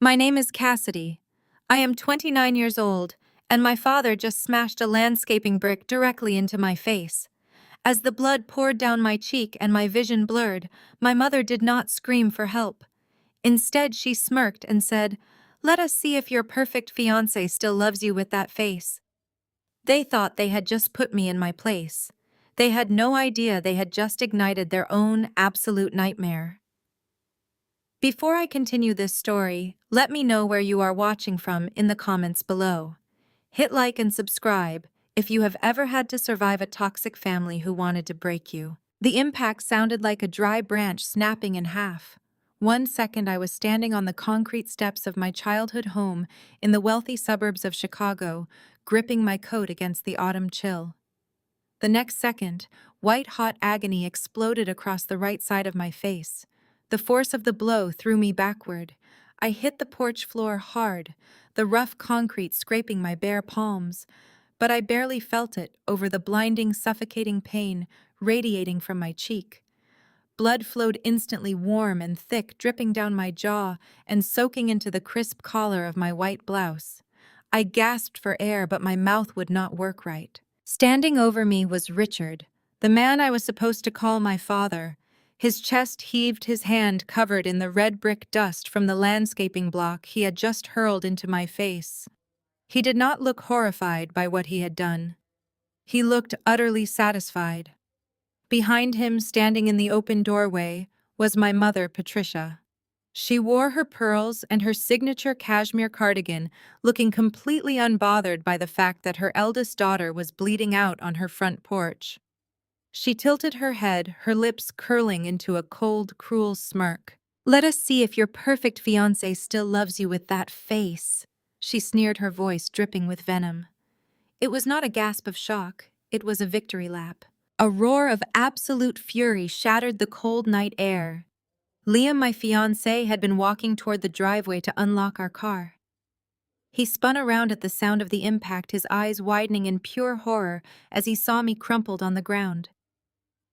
My name is Cassidy. I am 29 years old, and my father just smashed a landscaping brick directly into my face. As the blood poured down my cheek and my vision blurred, my mother did not scream for help. Instead, she smirked and said, "Let us see if your perfect fiancé still loves you with that face." They thought they had just put me in my place. They had no idea they had just ignited their own absolute nightmare. Before I continue this story, let me know where you are watching from in the comments below. Hit like and subscribe if you have ever had to survive a toxic family who wanted to break you. The impact sounded like a dry branch snapping in half. 1 second I was standing on the concrete steps of my childhood home in the wealthy suburbs of Chicago, gripping my coat against the autumn chill. The next second, white-hot agony exploded across the right side of my face. The force of the blow threw me backward. I hit the porch floor hard, the rough concrete scraping my bare palms, but I barely felt it over the blinding, suffocating pain radiating from my cheek. Blood flowed instantly, warm and thick, dripping down my jaw and soaking into the crisp collar of my white blouse. I gasped for air, but my mouth would not work right. Standing over me was Richard, the man I was supposed to call my father. His chest heaved, his hand covered in the red brick dust from the landscaping block he had just hurled into my face. He did not look horrified by what he had done. He looked utterly satisfied. Behind him, standing in the open doorway, was my mother, Patricia. She wore her pearls and her signature cashmere cardigan, looking completely unbothered by the fact that her eldest daughter was bleeding out on her front porch. She tilted her head, her lips curling into a cold, cruel smirk. "Let us see if your perfect fiancé still loves you with that face," she sneered, her voice dripping with venom. It was not a gasp of shock, it was a victory lap. A roar of absolute fury shattered the cold night air. Liam, my fiancé, had been walking toward the driveway to unlock our car. He spun around at the sound of the impact, his eyes widening in pure horror as he saw me crumpled on the ground.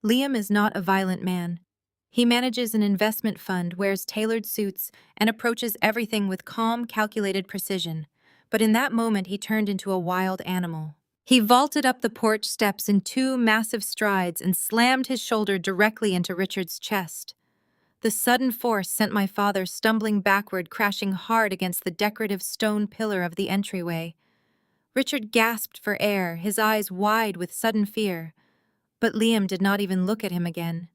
Liam is not a violent man. He manages an investment fund, wears tailored suits, and approaches everything with calm, calculated precision. But in that moment, he turned into a wild animal. He vaulted up the porch steps in 2 massive strides and slammed his shoulder directly into Richard's chest. The sudden force sent my father stumbling backward, crashing hard against the decorative stone pillar of the entryway. Richard gasped for air, his eyes wide with sudden fear. But Liam did not even look at him again.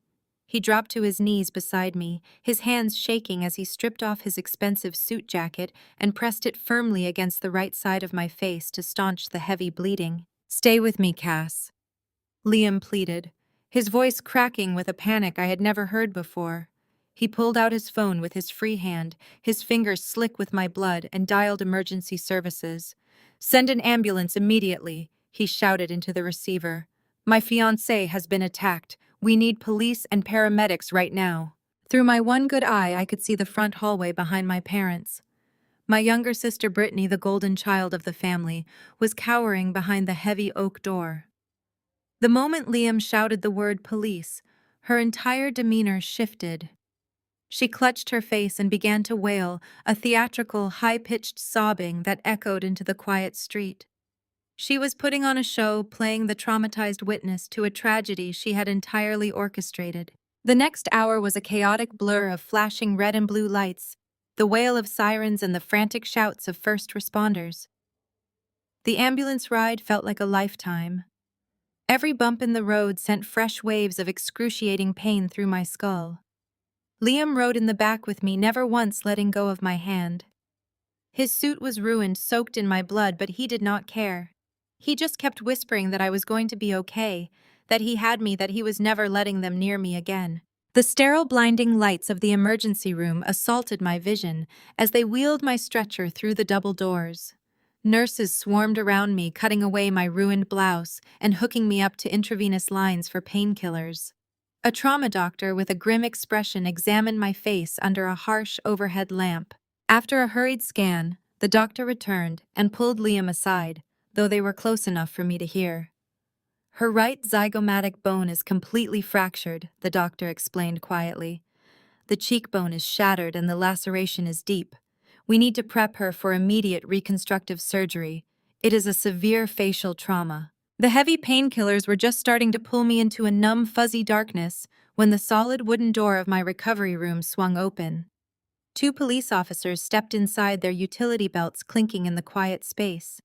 He dropped to his knees beside me, his hands shaking as he stripped off his expensive suit jacket and pressed it firmly against the right side of my face to staunch the heavy bleeding. "Stay with me, Cass," Liam pleaded, his voice cracking with a panic I had never heard before. He pulled out his phone with his free hand, his fingers slick with my blood, and dialed emergency services. "Send an ambulance immediately," he shouted into the receiver. "My fiancé has been attacked. We need police and paramedics right now." Through my one good eye, I could see the front hallway behind my parents. My younger sister Brittany, the golden child of the family, was cowering behind the heavy oak door. The moment Liam shouted the word police, her entire demeanor shifted. She clutched her face and began to wail, a theatrical, high-pitched sobbing that echoed into the quiet street. She was putting on a show, playing the traumatized witness to a tragedy she had entirely orchestrated. The next hour was a chaotic blur of flashing red and blue lights, the wail of sirens and the frantic shouts of first responders. The ambulance ride felt like a lifetime. Every bump in the road sent fresh waves of excruciating pain through my skull. Liam rode in the back with me, never once letting go of my hand. His suit was ruined, soaked in my blood, but he did not care. He just kept whispering that I was going to be okay, that he had me, that he was never letting them near me again. The sterile, blinding lights of the emergency room assaulted my vision as they wheeled my stretcher through the double doors. Nurses swarmed around me, cutting away my ruined blouse and hooking me up to intravenous lines for painkillers. A trauma doctor with a grim expression examined my face under a harsh overhead lamp. After a hurried scan, the doctor returned and pulled Liam aside, though they were close enough for me to hear. "Her right zygomatic bone is completely fractured," the doctor explained quietly. "The cheekbone is shattered and the laceration is deep. We need to prep her for immediate reconstructive surgery. It is a severe facial trauma. The heavy painkillers were just starting to pull me into a numb, fuzzy darkness when the solid wooden door of my recovery room swung open. Two police officers stepped inside, their utility belts clinking in the quiet space.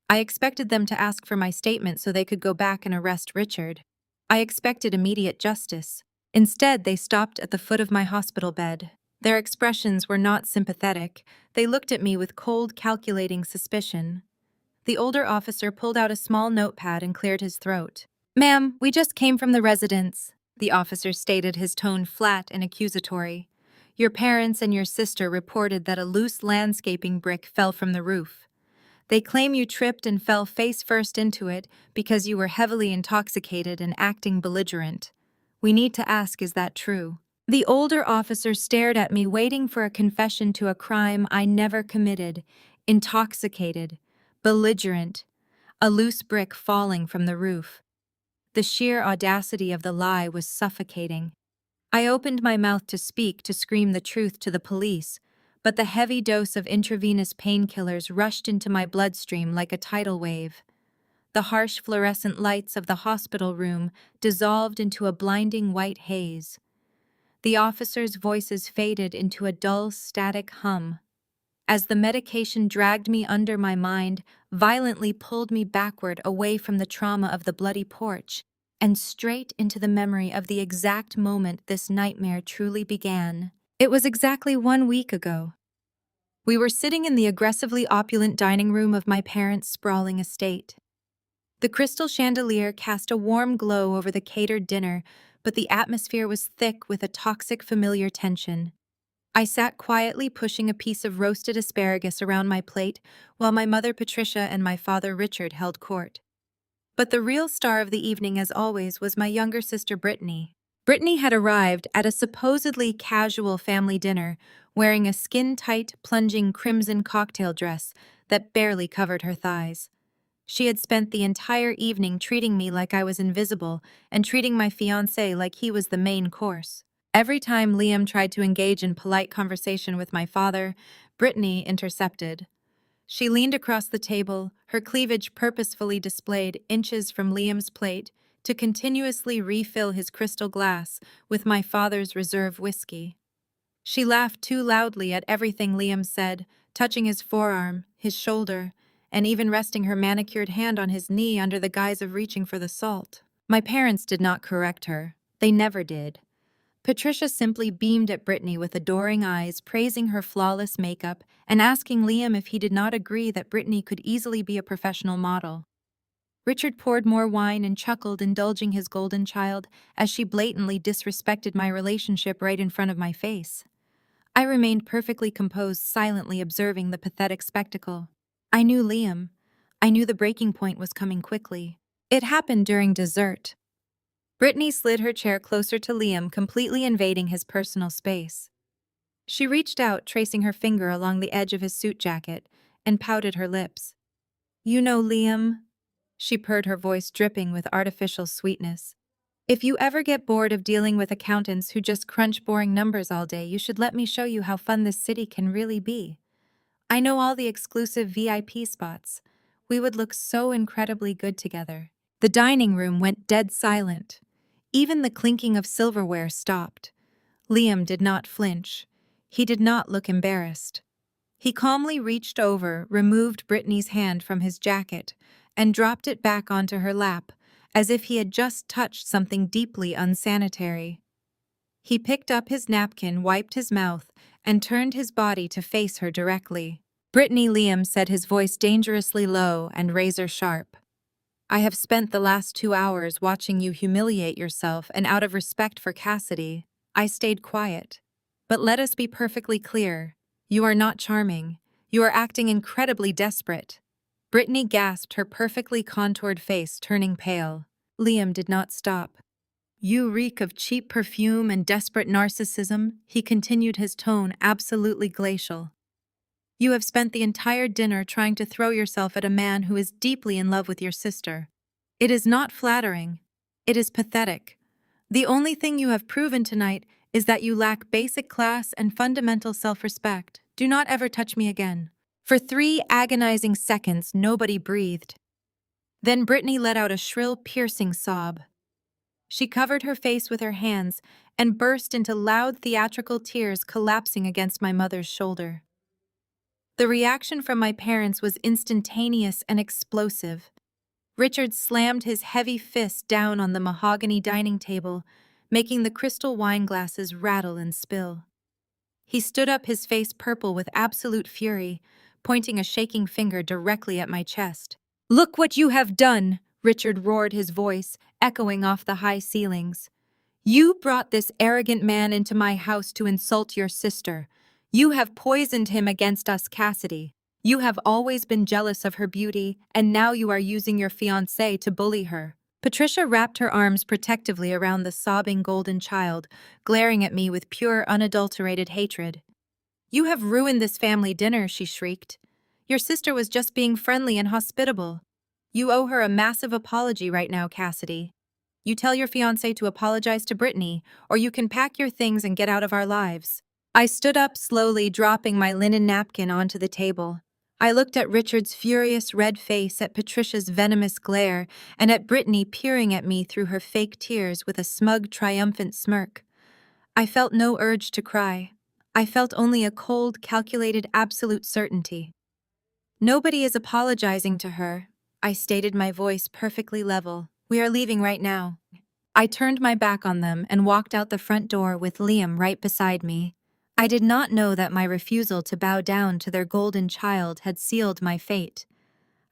I expected them to ask for my statement so they could go back and arrest Richard. I expected immediate justice. Instead, they stopped at the foot of my hospital bed. Their expressions were not sympathetic. They looked at me with cold, calculating suspicion. The older officer pulled out a small notepad and cleared his throat. "Ma'am, we just came from the residence," the officer stated, his tone flat and accusatory. "Your parents and your sister reported that a loose landscaping brick fell from the roof. They claim you tripped and fell face first into it because you were heavily intoxicated and acting belligerent. We need to ask, is that true?" The older officer stared at me, waiting for a confession to a crime I never committed. Intoxicated, belligerent, a loose brick falling from the roof. The sheer audacity of the lie was suffocating. I opened my mouth to speak, to scream the truth to the police, but the heavy dose of intravenous painkillers rushed into my bloodstream like a tidal wave. The harsh fluorescent lights of the hospital room dissolved into a blinding white haze. The officers' voices faded into a dull, static hum. As the medication dragged me under, my mind violently pulled me backward, away from the trauma of the bloody porch, and straight into the memory of the exact moment this nightmare truly began. It was exactly 1 week ago. We were sitting in the aggressively opulent dining room of my parents' sprawling estate. The crystal chandelier cast a warm glow over the catered dinner, but the atmosphere was thick with a toxic, familiar tension. I sat quietly, pushing a piece of roasted asparagus around my plate, while my mother Patricia and my father Richard held court. But the real star of the evening, as always, was my younger sister Brittany. Brittany had arrived at a supposedly casual family dinner, wearing a skin-tight, plunging crimson cocktail dress that barely covered her thighs. She had spent the entire evening treating me like I was invisible and treating my fiancé like he was the main course. Every time Liam tried to engage in polite conversation with my father, Brittany intercepted. She leaned across the table, her cleavage purposefully displayed inches from Liam's plate, to continuously refill his crystal glass with my father's reserve whiskey. She laughed too loudly at everything Liam said, touching his forearm, his shoulder, and even resting her manicured hand on his knee under the guise of reaching for the salt. My parents did not correct her. They never did. Patricia simply beamed at Brittany with adoring eyes, praising her flawless makeup and asking Liam if he did not agree that Brittany could easily be a professional model. Richard poured more wine and chuckled, indulging his golden child as she blatantly disrespected my relationship right in front of my face. I remained perfectly composed, silently observing the pathetic spectacle. I knew Liam. I knew the breaking point was coming quickly. It happened during dessert. Brittany slid her chair closer to Liam, completely invading his personal space. She reached out, tracing her finger along the edge of his suit jacket, and pouted her lips. "You know, Liam," she purred, her voice dripping with artificial sweetness, "if you ever get bored of dealing with accountants who just crunch boring numbers all day, you should let me show you how fun this city can really be. I know all the exclusive VIP spots. We would look so incredibly good together." The dining room went dead silent. Even the clinking of silverware stopped. Liam did not flinch. He did not look embarrassed. He calmly reached over, removed Brittany's hand from his jacket, and dropped it back onto her lap, as if he had just touched something deeply unsanitary. He picked up his napkin, wiped his mouth, and turned his body to face her directly. "Brittany," Liam said, his voice dangerously low and razor-sharp, "I have spent the last 2 hours watching you humiliate yourself, and out of respect for Cassidy, I stayed quiet. But let us be perfectly clear. You are not charming. You are acting incredibly desperate." Brittany gasped, her perfectly contoured face turning pale. Liam did not stop. "You reek of cheap perfume and desperate narcissism," he continued, his tone absolutely glacial. "You have spent the entire dinner trying to throw yourself at a man who is deeply in love with your sister. It is not flattering. It is pathetic. The only thing you have proven tonight is that you lack basic class and fundamental self-respect." Do not ever touch me again." For 3 agonizing seconds, nobody breathed. Then Brittany let out a shrill, piercing sob. She covered her face with her hands and burst into loud, theatrical tears, collapsing against my mother's shoulder. The reaction from my parents was instantaneous and explosive. Richard slammed his heavy fist down on the mahogany dining table, making the crystal wine glasses rattle and spill. He stood up, his face purple with absolute fury, pointing a shaking finger directly at my chest. "Look what you have done!" Richard roared, his voice echoing off the high ceilings. "You brought this arrogant man into my house to insult your sister. You have poisoned him against us, Cassidy. You have always been jealous of her beauty, and now you are using your fiancé to bully her." Patricia wrapped her arms protectively around the sobbing golden child, glaring at me with pure, unadulterated hatred. "You have ruined this family dinner," she shrieked. "Your sister was just being friendly and hospitable. You owe her a massive apology right now, Cassidy. You tell your fiancé to apologize to Brittany, or you can pack your things and get out of our lives." I stood up slowly, dropping my linen napkin onto the table. I looked at Richard's furious red face, at Patricia's venomous glare, and at Brittany peering at me through her fake tears with a smug, triumphant smirk. I felt no urge to cry. I felt only a cold, calculated, absolute certainty. "Nobody is apologizing to her," I stated, my voice perfectly level. "We are leaving right now." I turned my back on them and walked out the front door with Liam right beside me. I did not know that my refusal to bow down to their golden child had sealed my fate.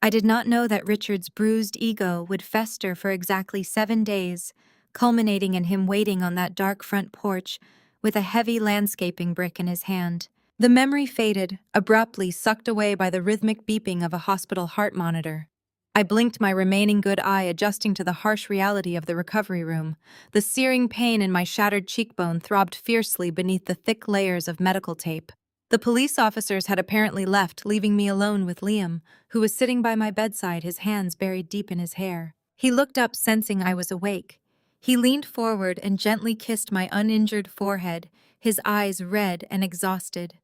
I did not know that Richard's bruised ego would fester for exactly 7 days, culminating in him waiting on that dark front porch with a heavy landscaping brick in his hand. The memory faded, abruptly sucked away by the rhythmic beeping of a hospital heart monitor. I blinked my remaining good eye, adjusting to the harsh reality of the recovery room. The searing pain in my shattered cheekbone throbbed fiercely beneath the thick layers of medical tape. The police officers had apparently left, leaving me alone with Liam, who was sitting by my bedside, his hands buried deep in his hair. He looked up, sensing I was awake. He leaned forward and gently kissed my uninjured forehead, his eyes red and exhausted.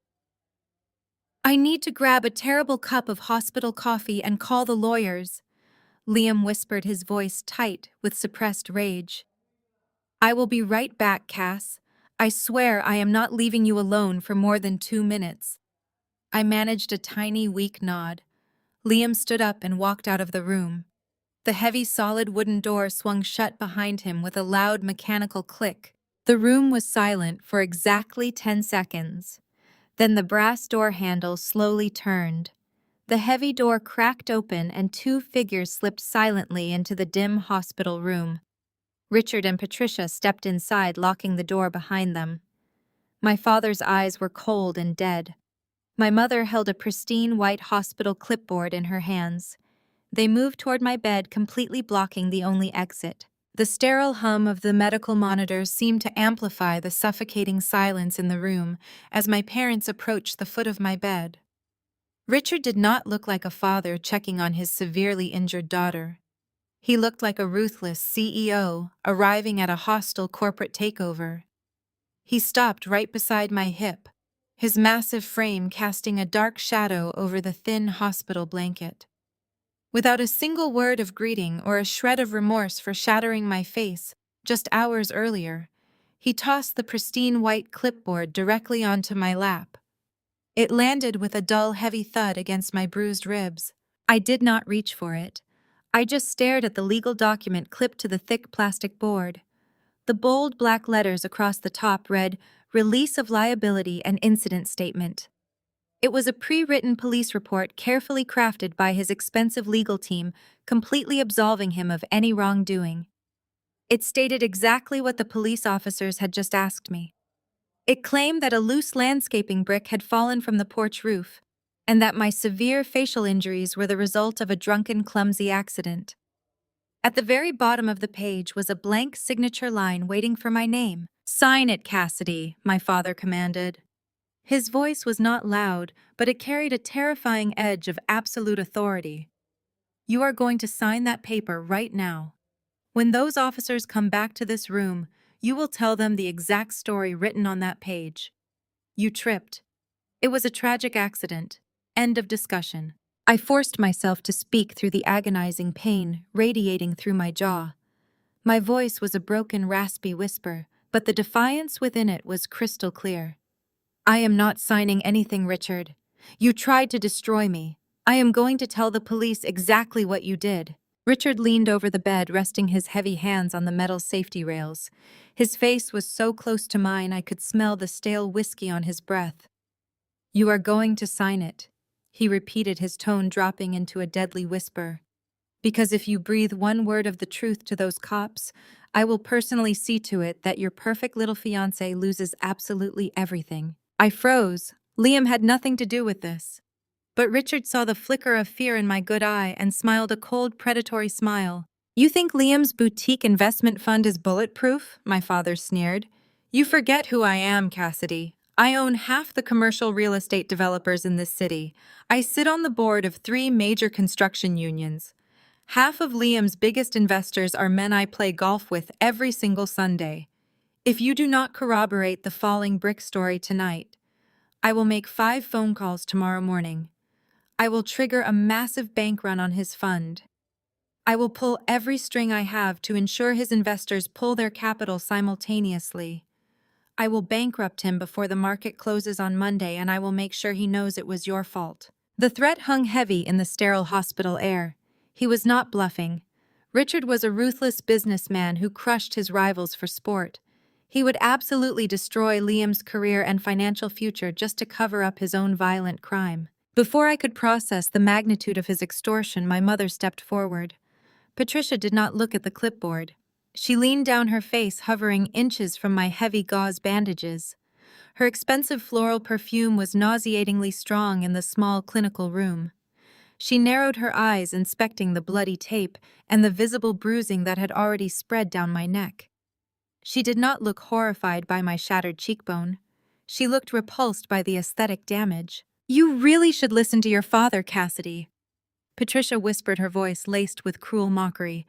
"I need to grab a terrible cup of hospital coffee and call the lawyers," Liam whispered, his voice tight with suppressed rage. "I will be right back, Cass. I swear I am not leaving you alone for more than 2 minutes." I managed a tiny, weak nod. Liam stood up and walked out of the room. The heavy, solid wooden door swung shut behind him with a loud mechanical click. The room was silent for exactly 10 seconds. Then the brass door handle slowly turned. The heavy door cracked open and 2 figures slipped silently into the dim hospital room. Richard and Patricia stepped inside, locking the door behind them. My father's eyes were cold and dead. My mother held a pristine white hospital clipboard in her hands. They moved toward my bed, completely blocking the only exit. The sterile hum of the medical monitors seemed to amplify the suffocating silence in the room as my parents approached the foot of my bed. Richard did not look like a father checking on his severely injured daughter. He looked like a ruthless CEO arriving at a hostile corporate takeover. He stopped right beside my hip, his massive frame casting a dark shadow over the thin hospital blanket. Without a single word of greeting or a shred of remorse for shattering my face just hours earlier, he tossed the pristine white clipboard directly onto my lap. It landed with a dull, heavy thud against my bruised ribs. I did not reach for it. I just stared at the legal document clipped to the thick plastic board. The bold black letters across the top read, "Release of Liability and Incident Statement." It was a pre-written police report carefully crafted by his expensive legal team, completely absolving him of any wrongdoing. It stated exactly what the police officers had just asked me. It claimed that a loose landscaping brick had fallen from the porch roof, and that my severe facial injuries were the result of a drunken, clumsy accident. At the very bottom of the page was a blank signature line waiting for my name. "Sign it, Cassidy," my father commanded. His voice was not loud, but it carried a terrifying edge of absolute authority. "You are going to sign that paper right now. When those officers come back to this room, you will tell them the exact story written on that page. You tripped. It was a tragic accident. End of discussion. I forced myself to speak through the agonizing pain radiating through my jaw. My voice was a broken, raspy whisper, but the defiance within it was crystal clear. I am not signing anything, Richard. You tried to destroy me. I am going to tell the police exactly what you did. Richard leaned over the bed, resting his heavy hands on the metal safety rails. His face was so close to mine I could smell the stale whiskey on his breath. You are going to sign it, he repeated, his tone dropping into a deadly whisper. Because if you breathe one word of the truth to those cops, I will personally see to it that your perfect little fiancé loses absolutely everything. I froze. Liam had nothing to do with this. But Richard saw the flicker of fear in my good eye and smiled a cold, predatory smile. You think Liam's boutique investment fund is bulletproof? My father sneered. You forget who I am, Cassidy. I own half the commercial real estate developers in this city. I sit on the board of 3 major construction unions. Half of Liam's biggest investors are men I play golf with every single Sunday. If you do not corroborate the falling brick story tonight, I will make 5 phone calls tomorrow morning. I will trigger a massive bank run on his fund. I will pull every string I have to ensure his investors pull their capital simultaneously. I will bankrupt him before the market closes on Monday, and I will make sure he knows it was your fault. The threat hung heavy in the sterile hospital air. He was not bluffing. Richard was a ruthless businessman who crushed his rivals for sport. He would absolutely destroy Liam's career and financial future just to cover up his own violent crime. Before I could process the magnitude of his extortion, my mother stepped forward. Patricia did not look at the clipboard. She leaned down, her face hovering inches from my heavy gauze bandages. Her expensive floral perfume was nauseatingly strong in the small clinical room. She narrowed her eyes, inspecting the bloody tape and the visible bruising that had already spread down my neck. She did not look horrified by my shattered cheekbone. She looked repulsed by the aesthetic damage. You really should listen to your father, Cassidy. Patricia whispered, her voice laced with cruel mockery.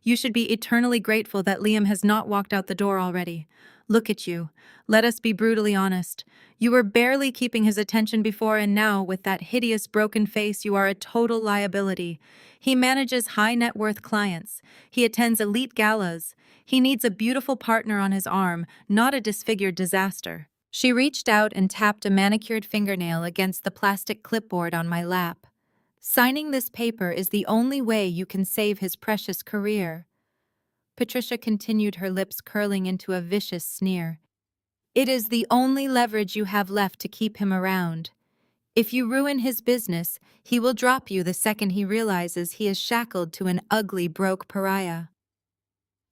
You should be eternally grateful that Liam has not walked out the door already. Look at you. Let us be brutally honest. You were barely keeping his attention before, and now, with that hideous broken face, you are a total liability. He manages high net worth clients. He attends elite galas. He needs a beautiful partner on his arm, not a disfigured disaster. She reached out and tapped a manicured fingernail against the plastic clipboard on my lap. Signing this paper is the only way you can save his precious career. Patricia continued, her lips curling into a vicious sneer. It is the only leverage you have left to keep him around. If you ruin his business, he will drop you the second he realizes he is shackled to an ugly, broke pariah.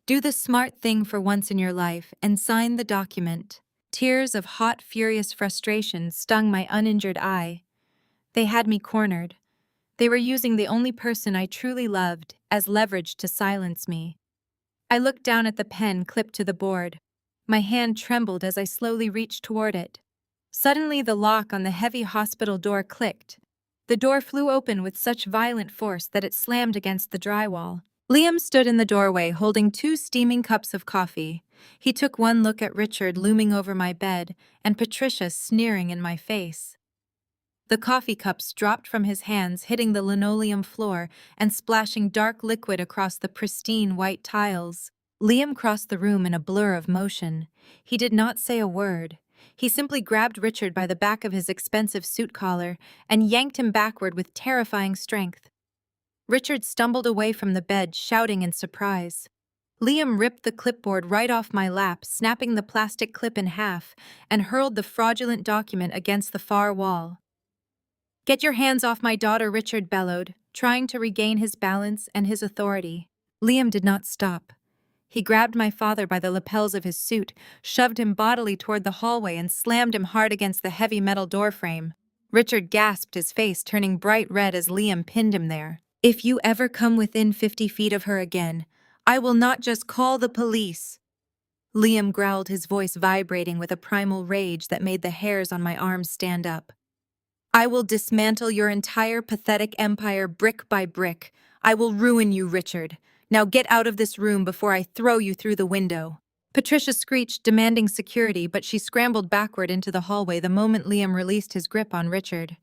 Do the smart thing for once in your life and sign the document. Tears of hot, furious frustration stung my uninjured eye. They had me cornered. They were using the only person I truly loved as leverage to silence me. I looked down at the pen clipped to the board. My hand trembled as I slowly reached toward it. Suddenly, the lock on the heavy hospital door clicked. The door flew open with such violent force that it slammed against the drywall. Liam stood in the doorway holding 2 steaming cups of coffee. He took one look at Richard looming over my bed and Patricia sneering in my face. The coffee cups dropped from his hands, hitting the linoleum floor and splashing dark liquid across the pristine white tiles. Liam crossed the room in a blur of motion. He did not say a word. He simply grabbed Richard by the back of his expensive suit collar and yanked him backward with terrifying strength. Richard stumbled away from the bed, shouting in surprise. Liam ripped the clipboard right off my lap, snapping the plastic clip in half, and hurled the fraudulent document against the far wall. Get your hands off my daughter, Richard bellowed, trying to regain his balance and his authority. Liam did not stop. He grabbed my father by the lapels of his suit, shoved him bodily toward the hallway, and slammed him hard against the heavy metal doorframe. Richard gasped, his face turning bright red as Liam pinned him there. If you ever come within 50 feet of her again, I will not just call the police. Liam growled, his voice vibrating with a primal rage that made the hairs on my arms stand up. I will dismantle your entire pathetic empire brick by brick. I will ruin you, Richard. Now get out of this room before I throw you through the window. Patricia screeched, demanding security, but she scrambled backward into the hallway the moment Liam released his grip on Richard.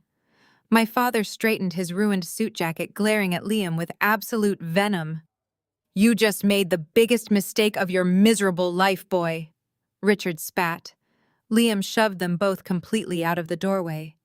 My father straightened his ruined suit jacket, glaring at Liam with absolute venom. "You just made the biggest mistake of your miserable life, boy," Richard spat. Liam shoved them both completely out of the doorway.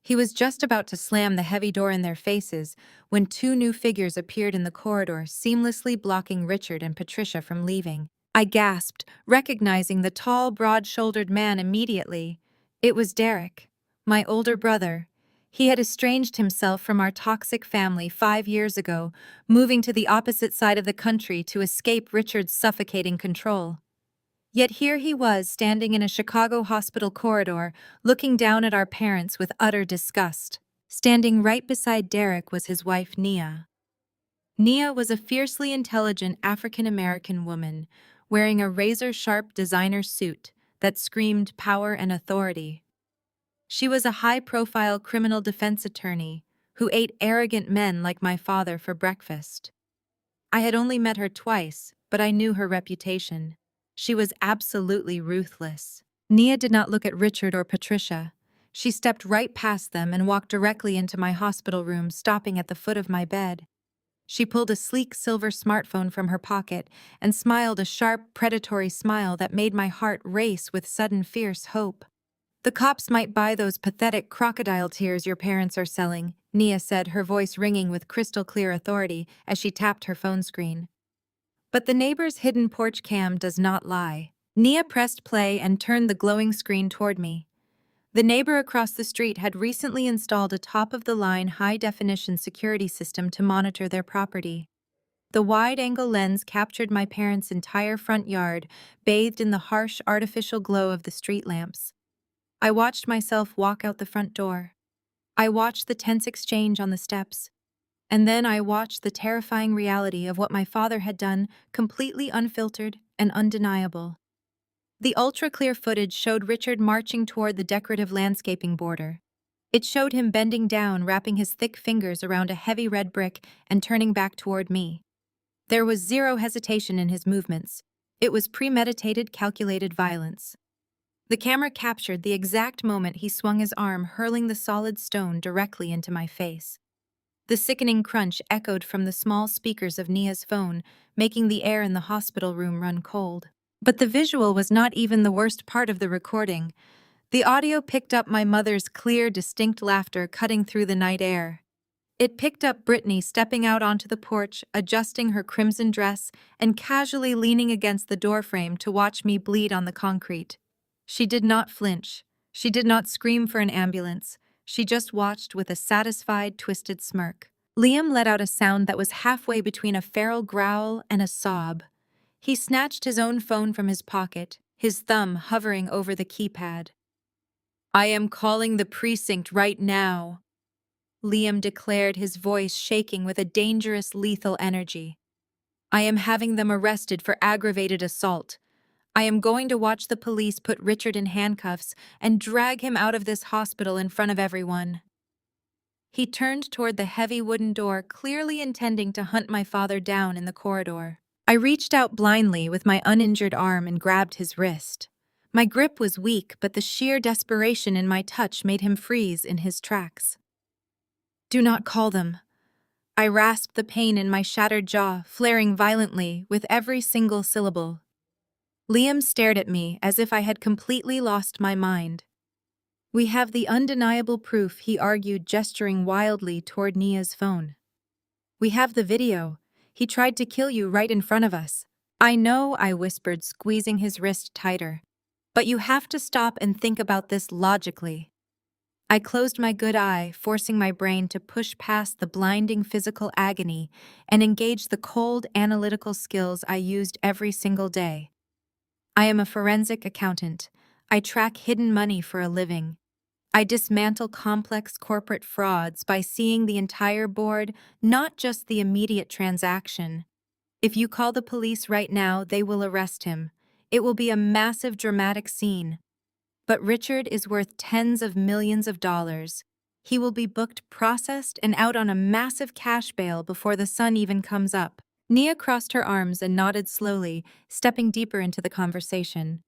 He was just about to slam the heavy door in their faces when two new figures appeared in the corridor, seamlessly blocking Richard and Patricia from leaving. I gasped, recognizing the tall, broad-shouldered man immediately. It was Derek, my older brother. He had estranged himself from our toxic family 5 years ago, moving to the opposite side of the country to escape Richard's suffocating control. Yet here he was, standing in a Chicago hospital corridor, looking down at our parents with utter disgust. Standing right beside Derek was his wife, Nia. Nia was a fiercely intelligent African-American woman, wearing a razor-sharp designer suit that screamed power and authority. She was a high-profile criminal defense attorney who ate arrogant men like my father for breakfast. I had only met her twice, but I knew her reputation. She was absolutely ruthless. Nia did not look at Richard or Patricia. She stepped right past them and walked directly into my hospital room, stopping at the foot of my bed. She pulled a sleek silver smartphone from her pocket and smiled a sharp, predatory smile that made my heart race with sudden, fierce hope. "The cops might buy those pathetic crocodile tears your parents are selling," Nia said, her voice ringing with crystal-clear authority as she tapped her phone screen. "But the neighbor's hidden porch cam does not lie." Nia pressed play and turned the glowing screen toward me. The neighbor across the street had recently installed a top-of-the-line high-definition security system to monitor their property. The wide-angle lens captured my parents' entire front yard, bathed in the harsh artificial glow of the street lamps. I watched myself walk out the front door. I watched the tense exchange on the steps. And then I watched the terrifying reality of what my father had done, completely unfiltered and undeniable. The ultra-clear footage showed Richard marching toward the decorative landscaping border. It showed him bending down, wrapping his thick fingers around a heavy red brick and turning back toward me. There was zero hesitation in his movements. It was premeditated, calculated violence. The camera captured the exact moment he swung his arm, hurling the solid stone directly into my face. The sickening crunch echoed from the small speakers of Nia's phone, making the air in the hospital room run cold. But the visual was not even the worst part of the recording. The audio picked up my mother's clear, distinct laughter cutting through the night air. It picked up Brittany stepping out onto the porch, adjusting her crimson dress, and casually leaning against the doorframe to watch me bleed on the concrete. She did not flinch. She did not scream for an ambulance. She just watched with a satisfied, twisted smirk. Liam let out a sound that was halfway between a feral growl and a sob. He snatched his own phone from his pocket, his thumb hovering over the keypad. "I am calling the precinct right now," Liam declared, his voice shaking with a dangerous, lethal energy. "I am having them arrested for aggravated assault. I am going to watch the police put Richard in handcuffs and drag him out of this hospital in front of everyone." He turned toward the heavy wooden door, clearly intending to hunt my father down in the corridor. I reached out blindly with my uninjured arm and grabbed his wrist. My grip was weak, but the sheer desperation in my touch made him freeze in his tracks. "Do not call them." I rasped, the pain in my shattered jaw flaring violently with every single syllable. Liam stared at me as if I had completely lost my mind. "We have the undeniable proof," he argued, gesturing wildly toward Nia's phone. "We have the video. He tried to kill you right in front of us." "I know," I whispered, squeezing his wrist tighter. "But you have to stop and think about this logically." I closed my good eye, forcing my brain to push past the blinding physical agony and engage the cold, analytical skills I used every single day. I am a forensic accountant. I track hidden money for a living. I dismantle complex corporate frauds by seeing the entire board, not just the immediate transaction. If you call the police right now, they will arrest him. It will be a massive, dramatic scene. But Richard is worth tens of millions of dollars. He will be booked, processed, and out on a massive cash bail before the sun even comes up. Nia crossed her arms and nodded slowly, stepping deeper into the conversation.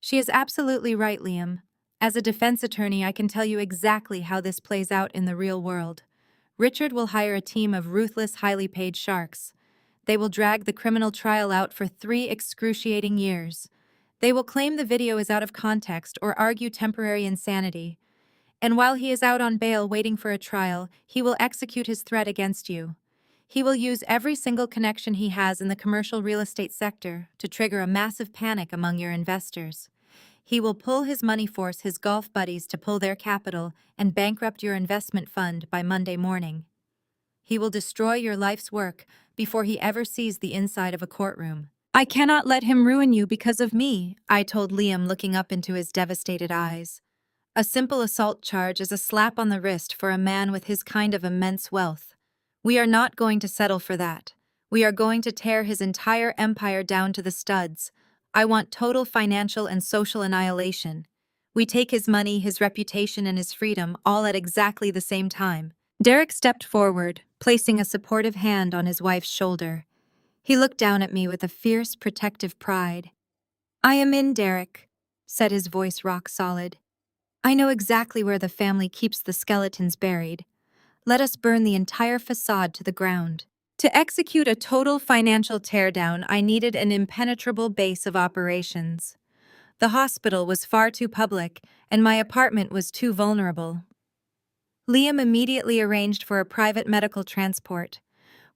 She is absolutely right, Liam. As a defense attorney, I can tell you exactly how this plays out in the real world. Richard will hire a team of ruthless, highly paid sharks. They will drag the criminal trial out for 3 excruciating years. They will claim the video is out of context or argue temporary insanity. And while he is out on bail waiting for a trial, he will execute his threat against you. He will use every single connection he has in the commercial real estate sector to trigger a massive panic among your investors. He will pull his money, force his golf buddies to pull their capital, and bankrupt your investment fund by Monday morning. He will destroy your life's work before he ever sees the inside of a courtroom. I cannot let him ruin you because of me, I told Liam, looking up into his devastated eyes. A simple assault charge is a slap on the wrist for a man with his kind of immense wealth. We are not going to settle for that. We are going to tear his entire empire down to the studs. I want total financial and social annihilation. We take his money, his reputation, and his freedom all at exactly the same time. Derek stepped forward, placing a supportive hand on his wife's shoulder. He looked down at me with a fierce, protective pride. I am in, Derek, said his voice rock solid. I know exactly where the family keeps the skeletons buried. Let us burn the entire facade to the ground. To execute a total financial teardown, I needed an impenetrable base of operations. The hospital was far too public, and my apartment was too vulnerable. Liam immediately arranged for a private medical transport.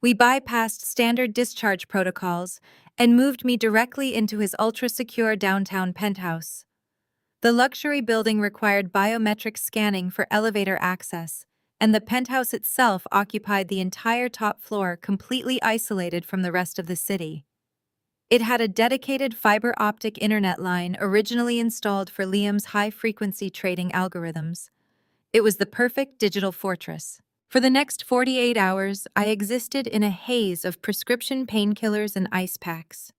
We bypassed standard discharge protocols and moved me directly into his ultra-secure downtown penthouse. The luxury building required biometric scanning for elevator access, and the penthouse itself occupied the entire top floor, completely isolated from the rest of the city. It had a dedicated fiber optic internet line originally installed for Liam's high-frequency trading algorithms. It was the perfect digital fortress. For the next 48 hours, I existed in a haze of prescription painkillers and ice packs.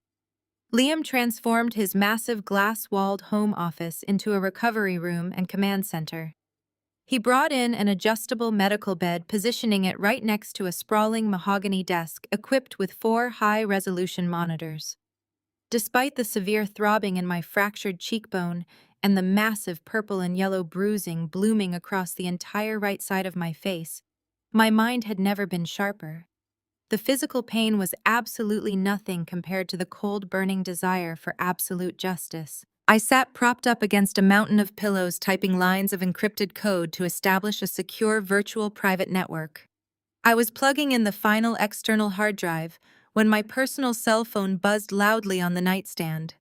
Liam transformed his massive glass-walled home office into a recovery room and command center. He brought in an adjustable medical bed, positioning it right next to a sprawling mahogany desk equipped with 4 high-resolution monitors. Despite the severe throbbing in my fractured cheekbone and the massive purple and yellow bruising blooming across the entire right side of my face, my mind had never been sharper. The physical pain was absolutely nothing compared to the cold, burning desire for absolute justice. I sat propped up against a mountain of pillows, typing lines of encrypted code to establish a secure virtual private network. I was plugging in the final external hard drive when my personal cell phone buzzed loudly on the nightstand.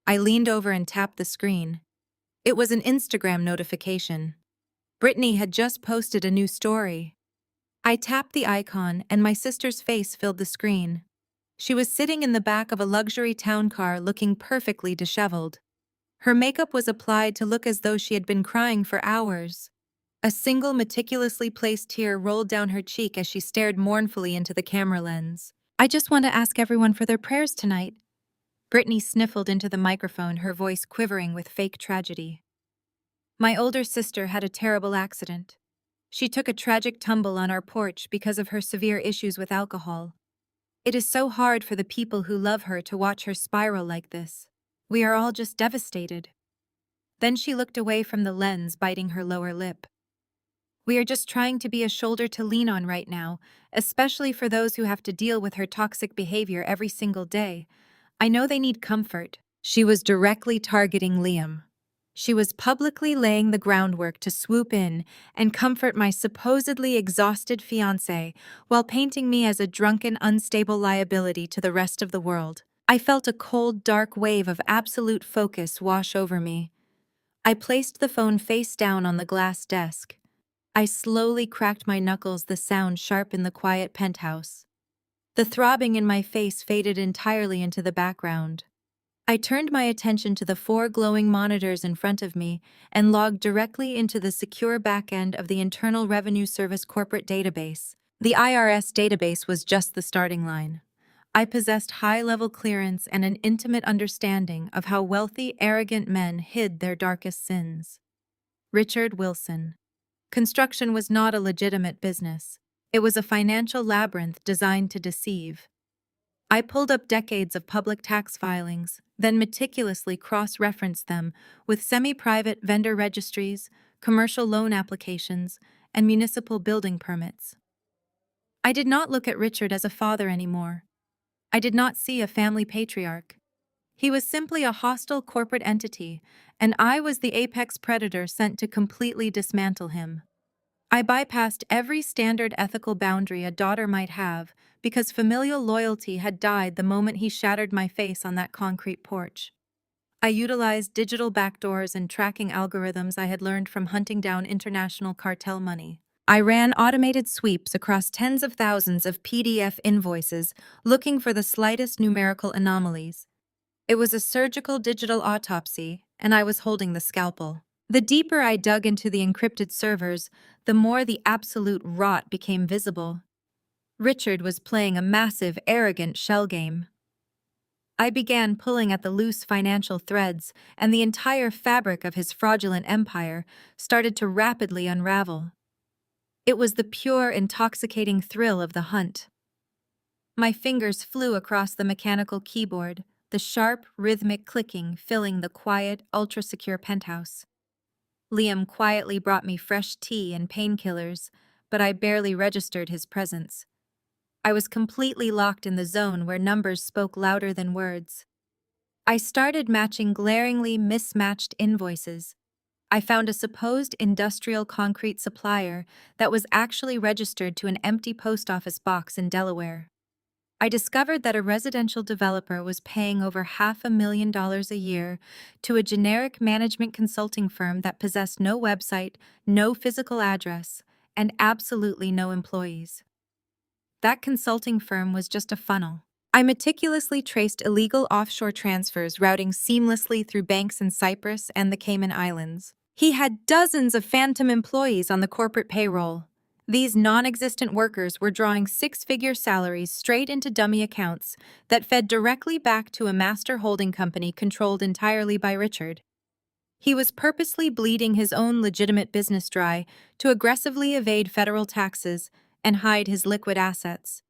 I leaned over and tapped the screen. It was an Instagram notification. Brittany had just posted a new story. I tapped the icon, and my sister's face filled the screen. She was sitting in the back of a luxury town car, looking perfectly disheveled. Her makeup was applied to look as though she had been crying for hours. A single meticulously placed tear rolled down her cheek as she stared mournfully into the camera lens. I just want to ask everyone for their prayers tonight. Brittany sniffled into the microphone, her voice quivering with fake tragedy. My older sister had a terrible accident. She took a tragic tumble on our porch because of her severe issues with alcohol. It is so hard for the people who love her to watch her spiral like this. We are all just devastated. Then she looked away from the lens, biting her lower lip. We are just trying to be a shoulder to lean on right now, especially for those who have to deal with her toxic behavior every single day. I know they need comfort. She was directly targeting Liam. She was publicly laying the groundwork to swoop in and comfort my supposedly exhausted fiancé while painting me as a drunken, unstable liability to the rest of the world. I felt a cold, dark wave of absolute focus wash over me. I placed the phone face down on the glass desk. I slowly cracked my knuckles, the sound sharp in the quiet penthouse. The throbbing in my face faded entirely into the background. I turned my attention to the 4 glowing monitors in front of me and logged directly into the secure backend of the Internal Revenue Service corporate database. The IRS database was just the starting line. I possessed high-level clearance and an intimate understanding of how wealthy, arrogant men hid their darkest sins. Richard Wilson. Construction was not a legitimate business. It was a financial labyrinth designed to deceive. I pulled up decades of public tax filings, then meticulously cross-referenced them with semi-private vendor registries, commercial loan applications, and municipal building permits. I did not look at Richard as a father anymore. I did not see a family patriarch. He was simply a hostile corporate entity, and I was the apex predator sent to completely dismantle him. I bypassed every standard ethical boundary a daughter might have because familial loyalty had died the moment he shattered my face on that concrete porch. I utilized digital backdoors and tracking algorithms I had learned from hunting down international cartel money. I ran automated sweeps across tens of thousands of PDF invoices looking for the slightest numerical anomalies. It was a surgical digital autopsy, and I was holding the scalpel. The deeper I dug into the encrypted servers, the more the absolute rot became visible. Richard was playing a massive, arrogant shell game. I began pulling at the loose financial threads, and the entire fabric of his fraudulent empire started to rapidly unravel. It was the pure, intoxicating thrill of the hunt. My fingers flew across the mechanical keyboard, the sharp, rhythmic clicking filling the quiet, ultra-secure penthouse. Liam quietly brought me fresh tea and painkillers, but I barely registered his presence. I was completely locked in the zone where numbers spoke louder than words. I started matching glaringly mismatched invoices. I found a supposed industrial concrete supplier that was actually registered to an empty post office box in Delaware. I discovered that a residential developer was paying over $500,000 a year to a generic management consulting firm that possessed no website, no physical address, and absolutely no employees. That consulting firm was just a funnel. I meticulously traced illegal offshore transfers routing seamlessly through banks in Cyprus and the Cayman Islands. He had dozens of phantom employees on the corporate payroll. These non-existent workers were drawing six-figure salaries straight into dummy accounts that fed directly back to a master holding company controlled entirely by Richard. He was purposely bleeding his own legitimate business dry to aggressively evade federal taxes and hide his liquid assets.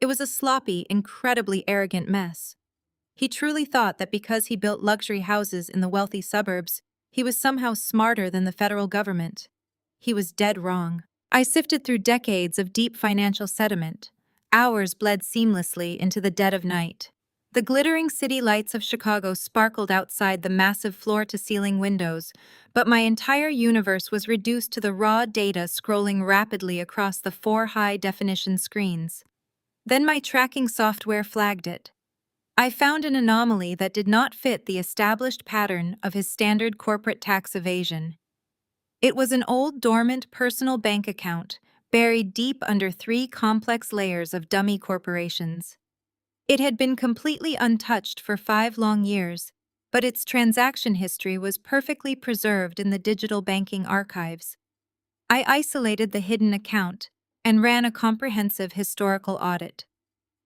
It was a sloppy, incredibly arrogant mess. He truly thought that because he built luxury houses in the wealthy suburbs, he was somehow smarter than the federal government. He was dead wrong. I sifted through decades of deep financial sediment. Hours bled seamlessly into the dead of night. The glittering city lights of Chicago sparkled outside the massive floor-to-ceiling windows, but my entire universe was reduced to the raw data scrolling rapidly across the four high-definition screens. Then my tracking software flagged it. I found an anomaly that did not fit the established pattern of his standard corporate tax evasion. It was an old dormant personal bank account, buried deep under three complex layers of dummy corporations. It had been completely untouched for 5 long years, but its transaction history was perfectly preserved in the digital banking archives. I isolated the hidden account and ran a comprehensive historical audit.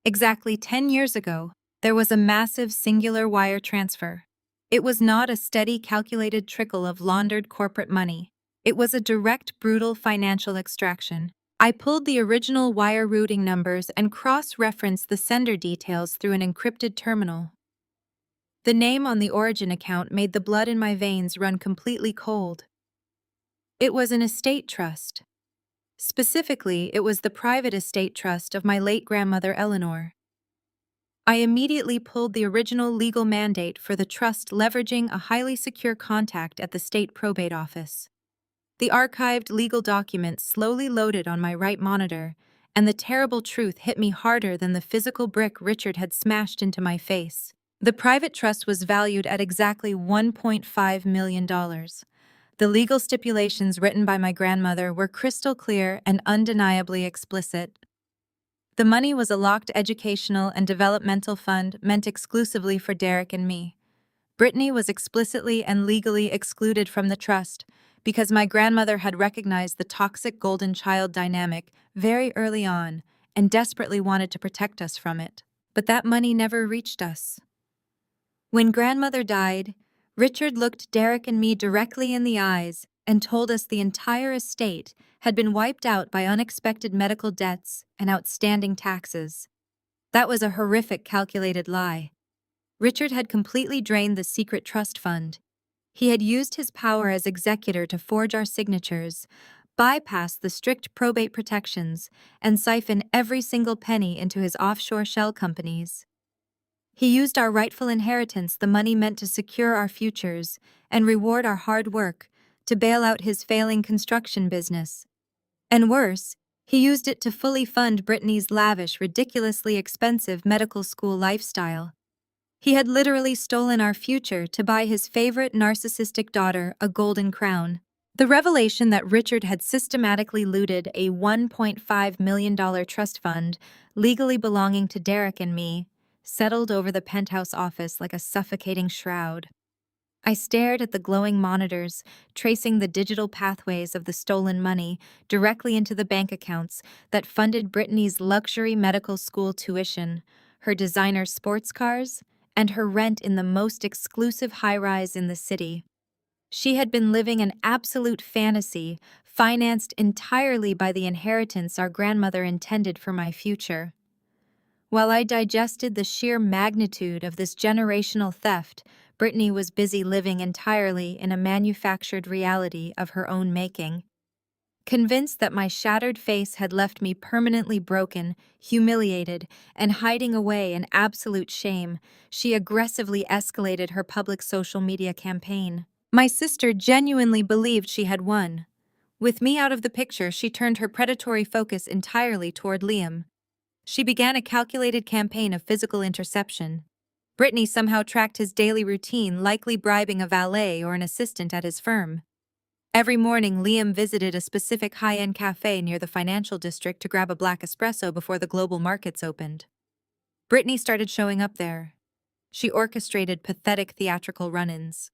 Exactly 10 years ago, there was a massive singular wire transfer. It was not a steady, calculated trickle of laundered corporate money. It was a direct, brutal financial extraction. I pulled the original wire routing numbers and cross-referenced the sender details through an encrypted terminal. The name on the origin account made the blood in my veins run completely cold. It was an estate trust. Specifically, it was the private estate trust of my late grandmother Eleanor. I immediately pulled the original legal mandate for the trust, leveraging a highly secure contact at the state probate office. The archived legal documents slowly loaded on my right monitor, and the terrible truth hit me harder than the physical brick Richard had smashed into my face. The private trust was valued at exactly $1.5 million. The legal stipulations written by my grandmother were crystal clear and undeniably explicit. The money was a locked educational and developmental fund meant exclusively for Derek and me. Brittany was explicitly and legally excluded from the trust because my grandmother had recognized the toxic golden child dynamic very early on and desperately wanted to protect us from it. But that money never reached us. When grandmother died, Richard looked Derek and me directly in the eyes and told us the entire estate had been wiped out by unexpected medical debts and outstanding taxes. That was a horrific calculated lie. Richard had completely drained the secret trust fund. He had used his power as executor to forge our signatures, bypass the strict probate protections, and siphon every single penny into his offshore shell companies. He used our rightful inheritance, the money meant to secure our futures and reward our hard work, to bail out his failing construction business. And worse, he used it to fully fund Brittany's lavish, ridiculously expensive medical school lifestyle. He had literally stolen our future to buy his favorite narcissistic daughter a golden crown. The revelation that Richard had systematically looted a $1.5 million trust fund, legally belonging to Derek and me, settled over the penthouse office like a suffocating shroud. I stared at the glowing monitors, tracing the digital pathways of the stolen money directly into the bank accounts that funded Brittany's luxury medical school tuition, her designer sports cars, and her rent in the most exclusive high-rise in the city. She had been living an absolute fantasy, financed entirely by the inheritance our grandmother intended for my future. While I digested the sheer magnitude of this generational theft, Brittany was busy living entirely in a manufactured reality of her own making. Convinced that my shattered face had left me permanently broken, humiliated, and hiding away in absolute shame, she aggressively escalated her public social media campaign. My sister genuinely believed she had won. With me out of the picture, she turned her predatory focus entirely toward Liam. She began a calculated campaign of physical interception. Brittany somehow tracked his daily routine, likely bribing a valet or an assistant at his firm. Every morning, Liam visited a specific high-end cafe near the financial district to grab a black espresso before the global markets opened. Brittany started showing up there. She orchestrated pathetic theatrical run-ins.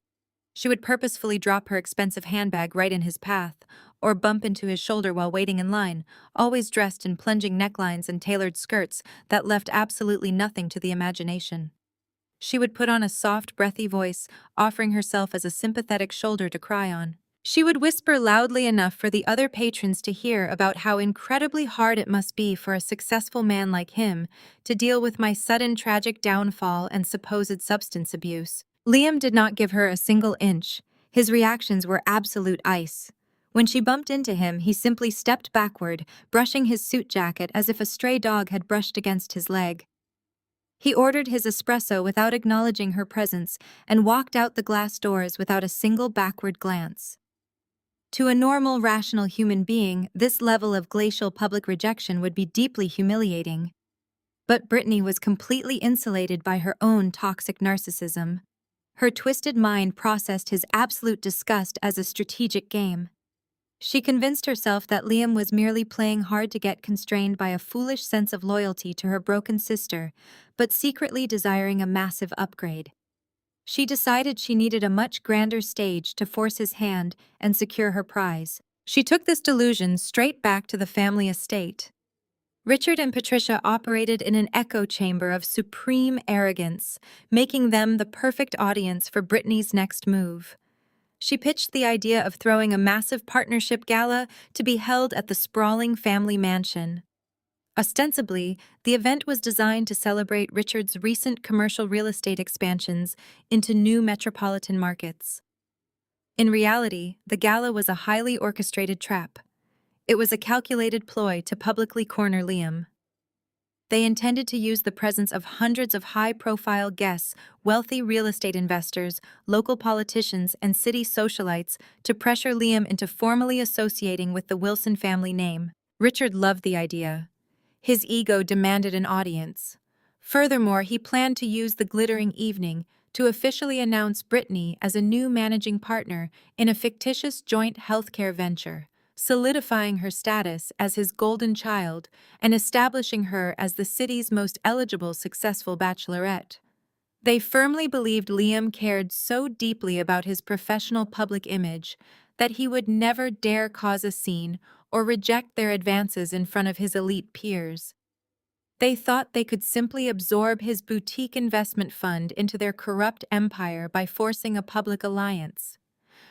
She would purposefully drop her expensive handbag right in his path, or bump into his shoulder while waiting in line, always dressed in plunging necklines and tailored skirts that left absolutely nothing to the imagination. She would put on a soft, breathy voice, offering herself as a sympathetic shoulder to cry on. She would whisper loudly enough for the other patrons to hear about how incredibly hard it must be for a successful man like him to deal with my sudden tragic downfall and supposed substance abuse. Liam did not give her a single inch. His reactions were absolute ice. When she bumped into him, he simply stepped backward, brushing his suit jacket as if a stray dog had brushed against his leg. He ordered his espresso without acknowledging her presence and walked out the glass doors without a single backward glance. To a normal, rational human being, this level of glacial public rejection would be deeply humiliating. But Brittany was completely insulated by her own toxic narcissism. Her twisted mind processed his absolute disgust as a strategic game. She convinced herself that Liam was merely playing hard to get, constrained by a foolish sense of loyalty to her broken sister, but secretly desiring a massive upgrade. She decided she needed a much grander stage to force his hand and secure her prize. She took this delusion straight back to the family estate. Richard and Patricia operated in an echo chamber of supreme arrogance, making them the perfect audience for Brittany's next move. She pitched the idea of throwing a massive partnership gala to be held at the sprawling family mansion. Ostensibly, the event was designed to celebrate Richard's recent commercial real estate expansions into new metropolitan markets. In reality, the gala was a highly orchestrated trap. It was a calculated ploy to publicly corner Liam. They intended to use the presence of hundreds of high-profile guests, wealthy real estate investors, local politicians, and city socialites to pressure Liam into formally associating with the Wilson family name. Richard loved the idea. His ego demanded an audience. Furthermore, he planned to use the glittering evening to officially announce Brittany as a new managing partner in a fictitious joint healthcare venture, solidifying her status as his golden child and establishing her as the city's most eligible successful bachelorette. They firmly believed Liam cared so deeply about his professional public image that he would never dare cause a scene or reject their advances in front of his elite peers. They thought they could simply absorb his boutique investment fund into their corrupt empire by forcing a public alliance.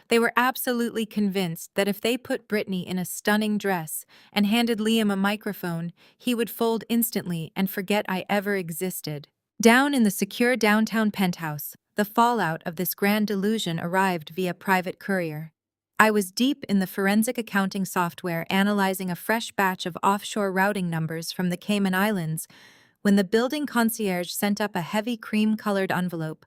They were absolutely convinced that if they put Brittany in a stunning dress and handed Liam a microphone, he would fold instantly and forget I ever existed. Down in the secure downtown penthouse, the fallout of this grand delusion arrived via private courier. I was deep in the forensic accounting software analyzing a fresh batch of offshore routing numbers from the Cayman Islands when the building concierge sent up a heavy cream-colored envelope.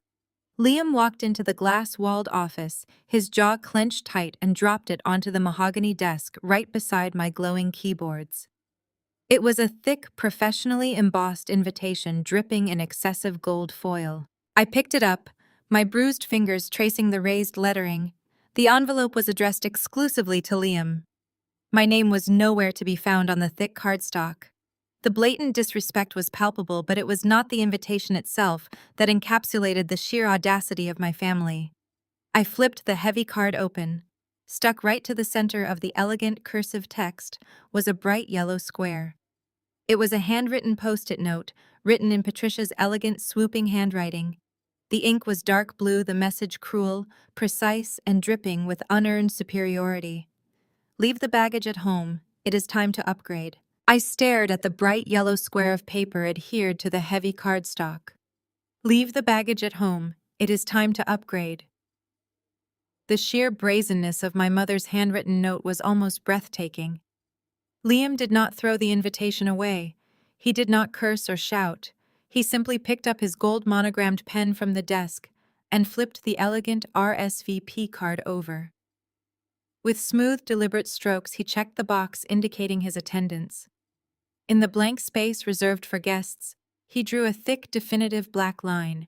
Liam walked into the glass-walled office, his jaw clenched tight, and dropped it onto the mahogany desk right beside my glowing keyboards. It was a thick, professionally embossed invitation dripping in excessive gold foil. I picked it up, my bruised fingers tracing the raised lettering. The envelope was addressed exclusively to Liam. My name was nowhere to be found on the thick cardstock. The blatant disrespect was palpable, but it was not the invitation itself that encapsulated the sheer audacity of my family. I flipped the heavy card open. Stuck right to the center of the elegant cursive text was a bright yellow square. It was a handwritten post-it note, written in Patricia's elegant, swooping handwriting. The ink was dark blue, the message cruel, precise, and dripping with unearned superiority. Leave the baggage at home. It is time to upgrade. I stared at the bright yellow square of paper adhered to the heavy cardstock. Leave the baggage at home. It is time to upgrade. The sheer brazenness of my mother's handwritten note was almost breathtaking. Liam did not throw the invitation away. He did not curse or shout. He simply picked up his gold monogrammed pen from the desk and flipped the elegant RSVP card over. With smooth, deliberate strokes, he checked the box indicating his attendance. In the blank space reserved for guests, he drew a thick, definitive black line.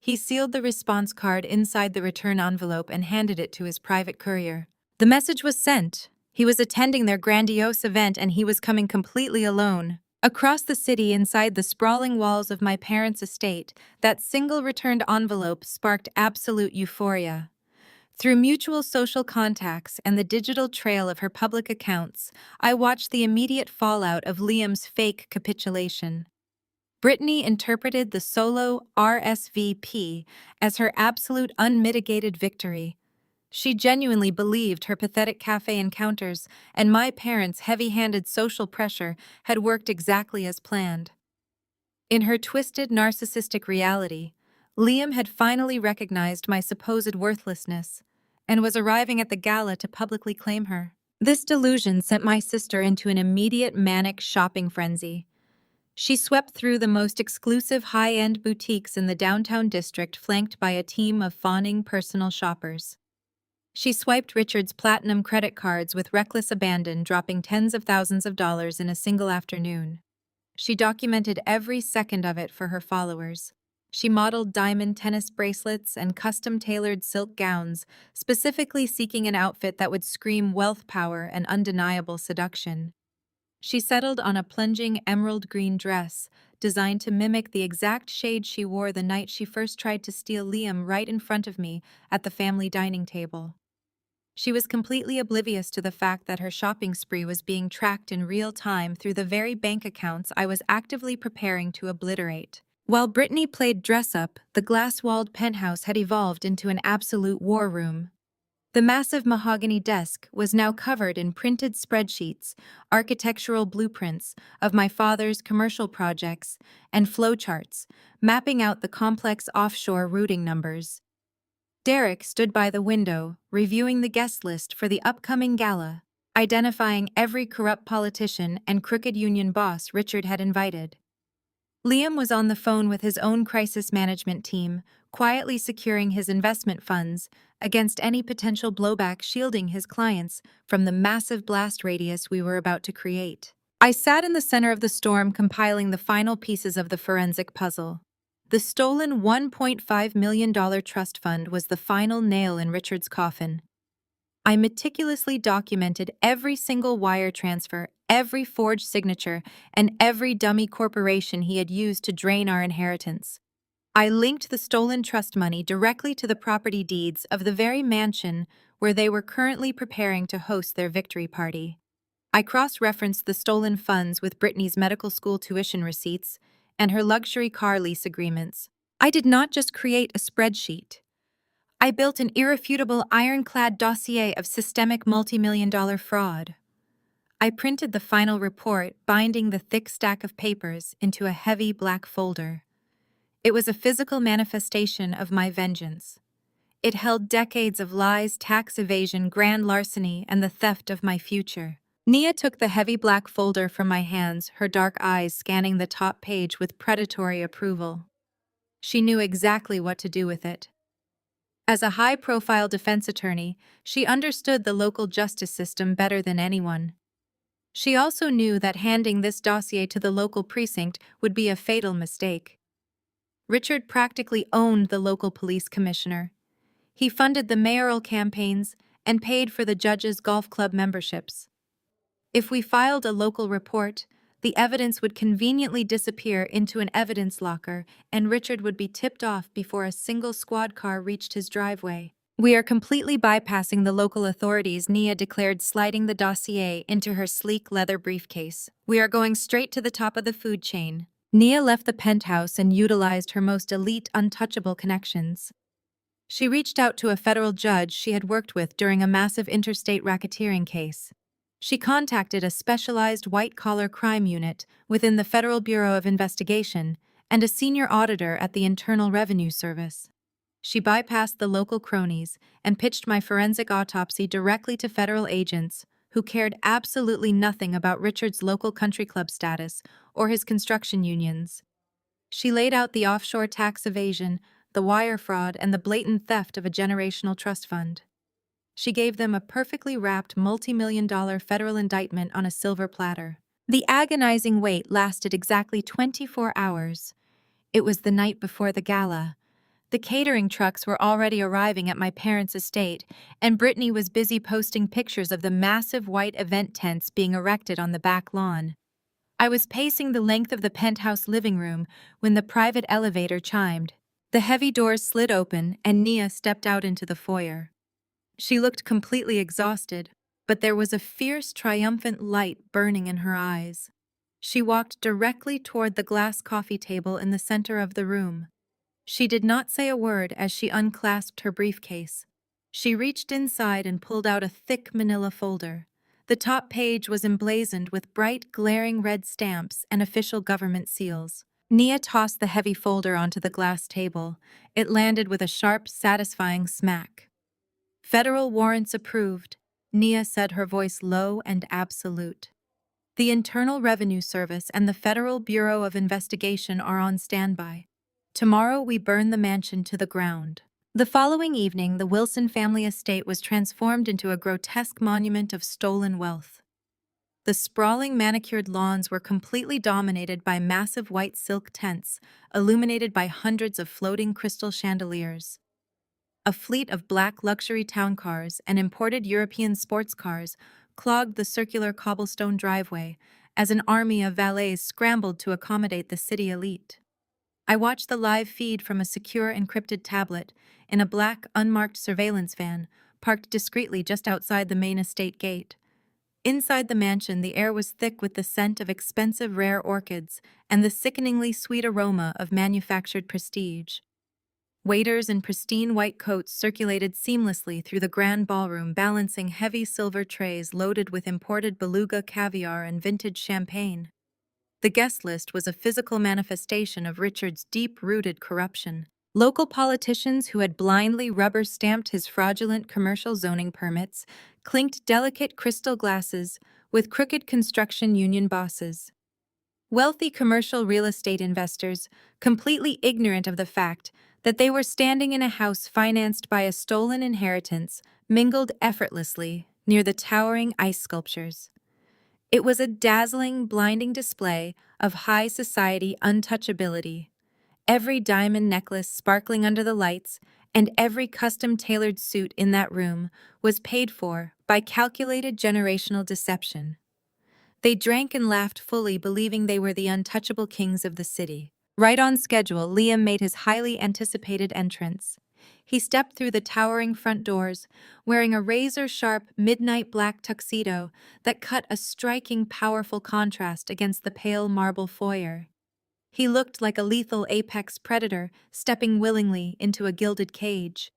He sealed the response card inside the return envelope and handed it to his private courier. The message was sent. He was attending their grandiose event and he was coming completely alone. Across the city, inside the sprawling walls of my parents' estate, that single returned envelope sparked absolute euphoria. Through mutual social contacts and the digital trail of her public accounts, I watched the immediate fallout of Liam's fake capitulation. Brittany interpreted the solo RSVP as her absolute unmitigated victory. She genuinely believed her pathetic cafe encounters and my parents' heavy-handed social pressure had worked exactly as planned. In her twisted, narcissistic reality, Liam had finally recognized my supposed worthlessness and was arriving at the gala to publicly claim her. This delusion sent my sister into an immediate manic shopping frenzy. She swept through the most exclusive high-end boutiques in the downtown district, flanked by a team of fawning personal shoppers. She swiped Richard's platinum credit cards with reckless abandon, dropping tens of thousands of dollars in a single afternoon. She documented every second of it for her followers. She modeled diamond tennis bracelets and custom-tailored silk gowns, specifically seeking an outfit that would scream wealth, power, and undeniable seduction. She settled on a plunging emerald green dress, designed to mimic the exact shade she wore the night she first tried to steal Liam right in front of me at the family dining table. She was completely oblivious to the fact that her shopping spree was being tracked in real time through the very bank accounts I was actively preparing to obliterate. While Brittany played dress-up, the glass-walled penthouse had evolved into an absolute war room. The massive mahogany desk was now covered in printed spreadsheets, architectural blueprints of my father's commercial projects, and flowcharts, mapping out the complex offshore routing numbers. Derek stood by the window, reviewing the guest list for the upcoming gala, identifying every corrupt politician and crooked union boss Richard had invited. Liam was on the phone with his own crisis management team, quietly securing his investment funds against any potential blowback, shielding his clients from the massive blast radius we were about to create. I sat in the center of the storm, compiling the final pieces of the forensic puzzle. The stolen $1.5 million trust fund was the final nail in Richard's coffin. I meticulously documented every single wire transfer, every forged signature, and every dummy corporation he had used to drain our inheritance. I linked the stolen trust money directly to the property deeds of the very mansion where they were currently preparing to host their victory party. I cross-referenced the stolen funds with Brittany's medical school tuition receipts and her luxury car lease agreements. I did not just create a spreadsheet. I built an irrefutable ironclad dossier of systemic multimillion-dollar fraud. I printed the final report, binding the thick stack of papers into a heavy black folder. It was a physical manifestation of my vengeance. It held decades of lies, tax evasion, grand larceny, and the theft of my future. Nia took the heavy black folder from my hands, her dark eyes scanning the top page with predatory approval. She knew exactly what to do with it. As a high-profile defense attorney, she understood the local justice system better than anyone. She also knew that handing this dossier to the local precinct would be a fatal mistake. Richard practically owned the local police commissioner. He funded the mayoral campaigns and paid for the judges' golf club memberships. If we filed a local report, the evidence would conveniently disappear into an evidence locker, and Richard would be tipped off before a single squad car reached his driveway. "We are completely bypassing the local authorities," Nia declared, sliding the dossier into her sleek leather briefcase. "We are going straight to the top of the food chain." Nia left the penthouse and utilized her most elite, untouchable connections. She reached out to a federal judge she had worked with during a massive interstate racketeering case. She contacted a specialized white-collar crime unit within the Federal Bureau of Investigation and a senior auditor at the Internal Revenue Service. She bypassed the local cronies and pitched my forensic autopsy directly to federal agents who cared absolutely nothing about Richard's local country club status or his construction unions. She laid out the offshore tax evasion, the wire fraud, and the blatant theft of a generational trust fund. She gave them a perfectly wrapped multi-million-dollar federal indictment on a silver platter. The agonizing wait lasted exactly 24 hours. It was the night before the gala. The catering trucks were already arriving at my parents' estate, and Brittany was busy posting pictures of the massive white event tents being erected on the back lawn. I was pacing the length of the penthouse living room when the private elevator chimed. The heavy doors slid open, and Nia stepped out into the foyer. She looked completely exhausted, but there was a fierce, triumphant light burning in her eyes. She walked directly toward the glass coffee table in the center of the room. She did not say a word as she unclasped her briefcase. She reached inside and pulled out a thick manila folder. The top page was emblazoned with bright, glaring red stamps and official government seals. Nia tossed the heavy folder onto the glass table. It landed with a sharp, satisfying smack. "Federal warrants approved," Nia said, her voice low and absolute. "The Internal Revenue Service and the Federal Bureau of Investigation are on standby. Tomorrow we burn the mansion to the ground." The following evening, the Wilson family estate was transformed into a grotesque monument of stolen wealth. The sprawling manicured lawns were completely dominated by massive white silk tents, illuminated by hundreds of floating crystal chandeliers. A fleet of black luxury town cars and imported European sports cars clogged the circular cobblestone driveway as an army of valets scrambled to accommodate the city elite. I watched the live feed from a secure encrypted tablet in a black, unmarked surveillance van parked discreetly just outside the main estate gate. Inside the mansion, the air was thick with the scent of expensive rare orchids and the sickeningly sweet aroma of manufactured prestige. Waiters in pristine white coats circulated seamlessly through the grand ballroom, balancing heavy silver trays loaded with imported beluga caviar and vintage champagne. The guest list was a physical manifestation of Richard's deep-rooted corruption. Local politicians who had blindly rubber-stamped his fraudulent commercial zoning permits clinked delicate crystal glasses with crooked construction union bosses. Wealthy commercial real estate investors, completely ignorant of the fact that they were standing in a house financed by a stolen inheritance, mingled effortlessly near the towering ice sculptures. It was a dazzling, blinding display of high society untouchability. Every diamond necklace sparkling under the lights and every custom-tailored suit in that room was paid for by calculated generational deception. They drank and laughed fully, believing they were the untouchable kings of the city. Right on schedule, Liam made his highly anticipated entrance. He stepped through the towering front doors, wearing a razor-sharp midnight black tuxedo that cut a striking, powerful contrast against the pale marble foyer. He looked like a lethal apex predator stepping willingly into a gilded cage.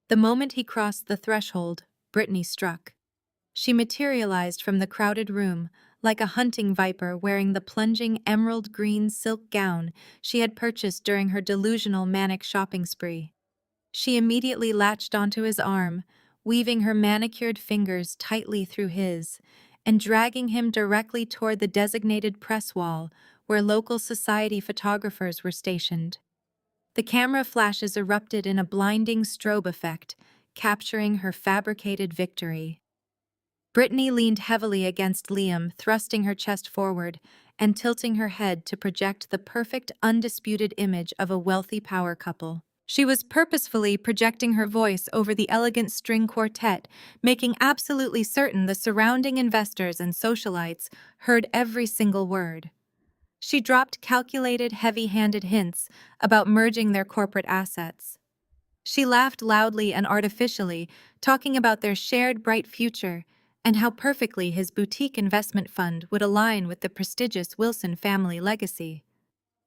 The moment he crossed the threshold, Brittany struck. She materialized from the crowded room, like a hunting viper wearing the plunging emerald green silk gown she had purchased during her delusional manic shopping spree. She immediately latched onto his arm, weaving her manicured fingers tightly through his, and dragging him directly toward the designated press wall where local society photographers were stationed. The camera flashes erupted in a blinding strobe effect, capturing her fabricated victory. Brittany leaned heavily against Liam, thrusting her chest forward and tilting her head to project the perfect, undisputed image of a wealthy power couple. She was purposefully projecting her voice over the elegant string quartet, making absolutely certain the surrounding investors and socialites heard every single word. She dropped calculated, heavy-handed hints about merging their corporate assets. She laughed loudly and artificially, talking about their shared bright future and how perfectly his boutique investment fund would align with the prestigious Wilson family legacy.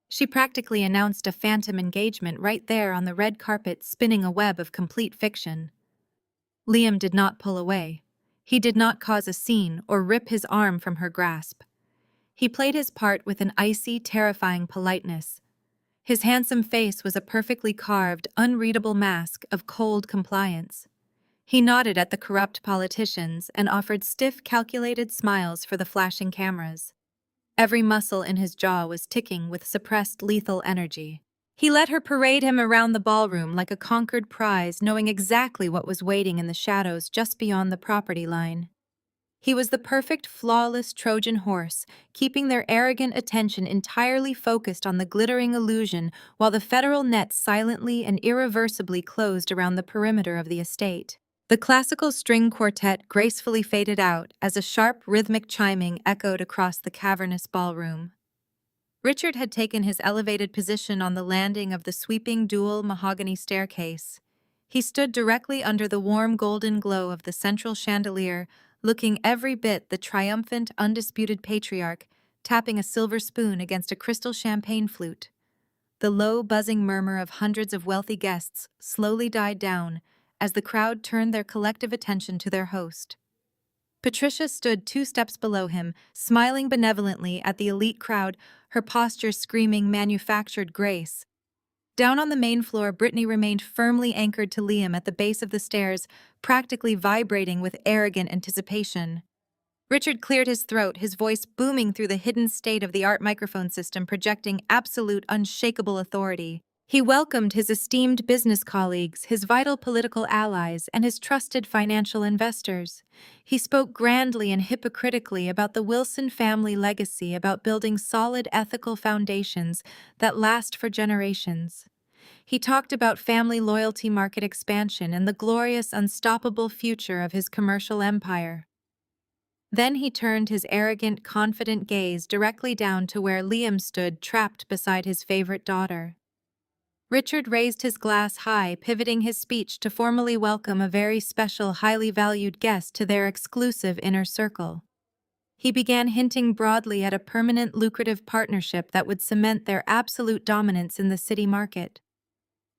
She practically announced a phantom engagement right there on the red carpet, spinning a web of complete fiction. Liam did not pull away. He did not cause a scene or rip his arm from her grasp. He played his part with an icy, terrifying politeness. His handsome face was a perfectly carved, unreadable mask of cold compliance. He nodded at the corrupt politicians and offered stiff, calculated smiles for the flashing cameras. Every muscle in his jaw was ticking with suppressed lethal energy. He let her parade him around the ballroom like a conquered prize, knowing exactly what was waiting in the shadows just beyond the property line. He was the perfect, flawless Trojan horse, keeping their arrogant attention entirely focused on the glittering illusion while the federal net silently and irreversibly closed around the perimeter of the estate. The classical string quartet gracefully faded out as a sharp, rhythmic chiming echoed across the cavernous ballroom. Richard had taken his elevated position on the landing of the sweeping dual mahogany staircase. He stood directly under the warm golden glow of the central chandelier, looking every bit the triumphant, undisputed patriarch, tapping a silver spoon against a crystal champagne flute. The low, buzzing murmur of hundreds of wealthy guests slowly died down as the crowd turned their collective attention to their host. Patricia stood 2 steps below him, smiling benevolently at the elite crowd, her posture screaming manufactured grace. Down on the main floor, Brittany remained firmly anchored to Liam at the base of the stairs, practically vibrating with arrogant anticipation. Richard cleared his throat, his voice booming through the hidden state-of-the-art microphone system, projecting absolute, unshakable authority. He welcomed his esteemed business colleagues, his vital political allies, and his trusted financial investors. He spoke grandly and hypocritically about the Wilson family legacy, about building solid ethical foundations that last for generations. He talked about family loyalty, market expansion, and the glorious, unstoppable future of his commercial empire. Then he turned his arrogant, confident gaze directly down to where Liam stood, trapped beside his favorite daughter. Richard raised his glass high, pivoting his speech to formally welcome a very special, highly valued guest to their exclusive inner circle. He began hinting broadly at a permanent, lucrative partnership that would cement their absolute dominance in the city market.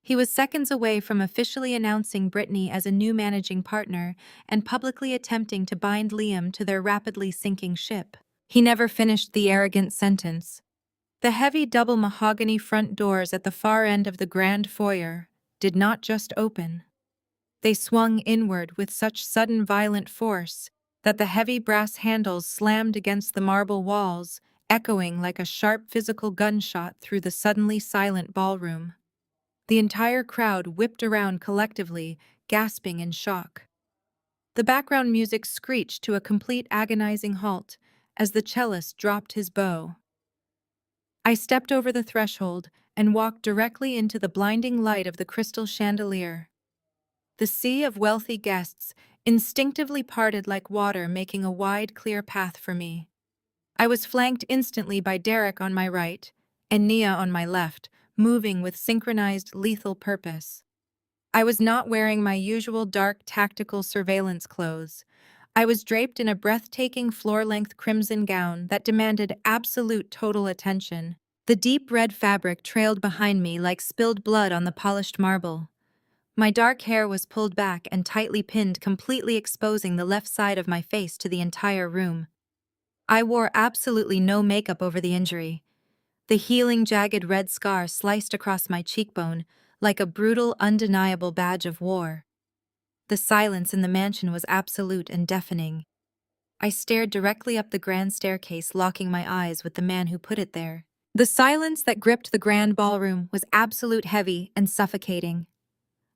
He was seconds away from officially announcing Brittany as a new managing partner and publicly attempting to bind Liam to their rapidly sinking ship. He never finished the arrogant sentence. The heavy double mahogany front doors at the far end of the grand foyer did not just open. They swung inward with such sudden violent force that the heavy brass handles slammed against the marble walls, echoing like a sharp physical gunshot through the suddenly silent ballroom. The entire crowd whipped around collectively, gasping in shock. The background music screeched to a complete agonizing halt as the cellist dropped his bow. I stepped over the threshold and walked directly into the blinding light of the crystal chandelier. The sea of wealthy guests instinctively parted like water, making a wide, clear path for me. I was flanked instantly by Derek on my right and Nia on my left, moving with synchronized, lethal purpose. I was not wearing my usual dark, tactical surveillance clothes. I was draped in a breathtaking floor-length crimson gown that demanded absolute total attention. The deep red fabric trailed behind me like spilled blood on the polished marble. My dark hair was pulled back and tightly pinned, completely exposing the left side of my face to the entire room. I wore absolutely no makeup over the injury. The healing, jagged red scar sliced across my cheekbone like a brutal, undeniable badge of war. The silence in the mansion was absolute and deafening. I stared directly up the grand staircase, locking my eyes with the man who put it there. The silence that gripped the grand ballroom was absolute, heavy, and suffocating.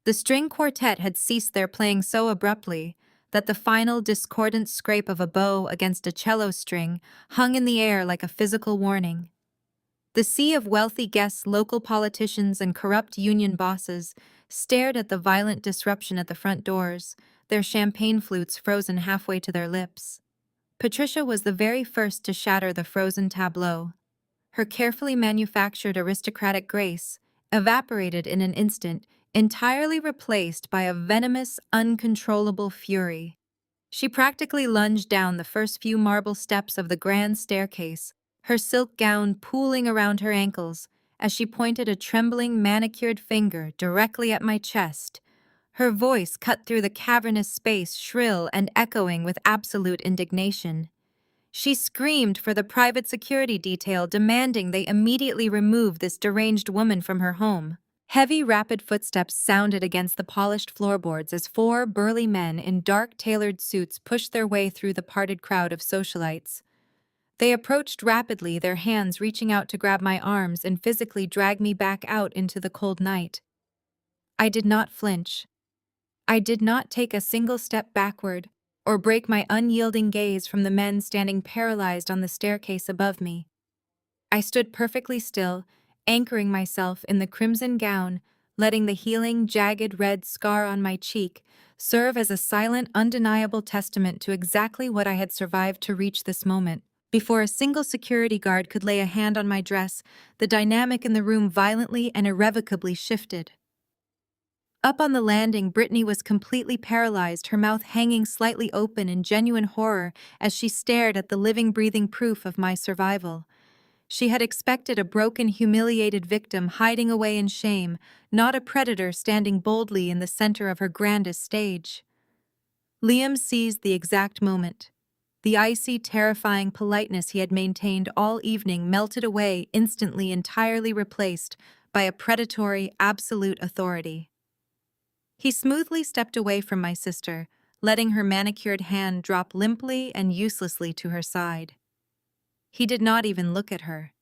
The string quartet had ceased their playing so abruptly that the final discordant scrape of a bow against a cello string hung in the air like a physical warning. The sea of wealthy guests, local politicians, and corrupt union bosses stared at the violent disruption at the front doors, their champagne flutes frozen halfway to their lips. Patricia was the very first to shatter the frozen tableau. Her carefully manufactured aristocratic grace evaporated in an instant, entirely replaced by a venomous, uncontrollable fury. She practically lunged down the first few marble steps of the grand staircase, her silk gown pooling around her ankles as she pointed a trembling, manicured finger directly at my chest. Her voice cut through the cavernous space, shrill and echoing with absolute indignation. She screamed for the private security detail, demanding they immediately remove this deranged woman from her home. Heavy, rapid footsteps sounded against the polished floorboards as four burly men in dark, tailored suits pushed their way through the parted crowd of socialites. They approached rapidly, their hands reaching out to grab my arms and physically drag me back out into the cold night. I did not flinch. I did not take a single step backward or break my unyielding gaze from the men standing paralyzed on the staircase above me. I stood perfectly still, anchoring myself in the crimson gown, letting the healing, jagged red scar on my cheek serve as a silent, undeniable testament to exactly what I had survived to reach this moment. Before a single security guard could lay a hand on my dress, the dynamic in the room violently and irrevocably shifted. Up on the landing, Brittany was completely paralyzed, her mouth hanging slightly open in genuine horror as she stared at the living, breathing proof of my survival. She had expected a broken, humiliated victim hiding away in shame, not a predator standing boldly in the center of her grandest stage. Liam seized the exact moment. The icy, terrifying politeness he had maintained all evening melted away instantly, entirely replaced by a predatory, absolute authority. He smoothly stepped away from my sister, letting her manicured hand drop limply and uselessly to her side. He did not even look at her.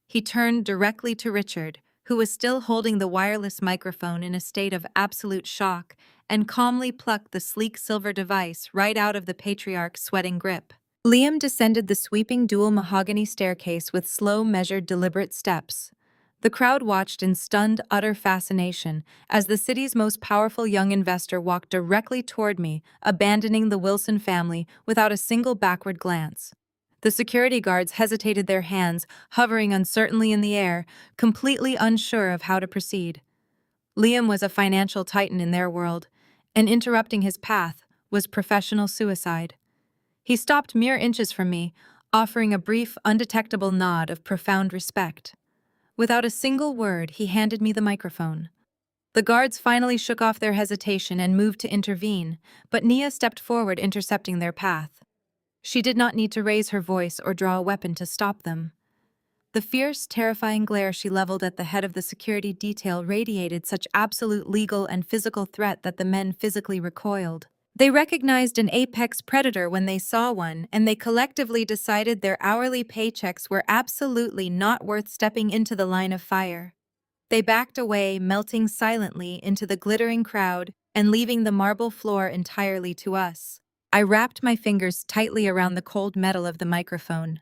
He turned directly to Richard, who was still holding the wireless microphone in a state of absolute shock, and calmly plucked the sleek silver device right out of the patriarch's sweating grip. Liam descended the sweeping dual mahogany staircase with slow, measured, deliberate steps. The crowd watched in stunned, utter fascination as the city's most powerful young investor walked directly toward me, abandoning the Wilson family without a single backward glance. The security guards hesitated, their hands hovering uncertainly in the air, completely unsure of how to proceed. Liam was a financial titan in their world, and interrupting his path was professional suicide. He stopped mere inches from me, offering a brief, undetectable nod of profound respect. Without a single word, he handed me the microphone. The guards finally shook off their hesitation and moved to intervene, but Nia stepped forward, intercepting their path. She did not need to raise her voice or draw a weapon to stop them. The fierce, terrifying glare she leveled at the head of the security detail radiated such absolute legal and physical threat that the men physically recoiled. They recognized an apex predator when they saw one, and they collectively decided their hourly paychecks were absolutely not worth stepping into the line of fire. They backed away, melting silently into the glittering crowd and leaving the marble floor entirely to us. I wrapped my fingers tightly around the cold metal of the microphone.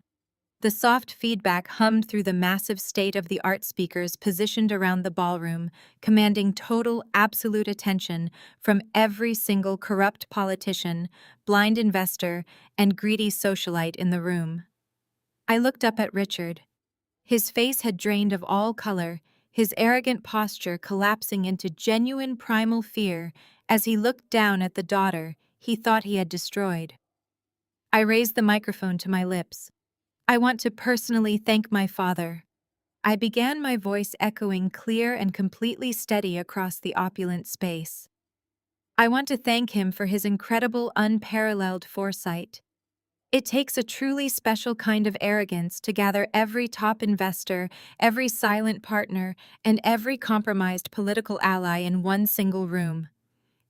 The soft feedback hummed through the massive state-of-the-art speakers positioned around the ballroom, commanding total, absolute attention from every single corrupt politician, blind investor, and greedy socialite in the room. I looked up at Richard. His face had drained of all color, his arrogant posture collapsing into genuine primal fear as he looked down at the daughter he thought he had destroyed. I raised the microphone to my lips. "I want to personally thank my father. I began, my voice echoing clear and completely steady across the opulent space. I want to thank him for his incredible, unparalleled foresight. It takes a truly special kind of arrogance to gather every top investor, every silent partner, and every compromised political ally in one single room.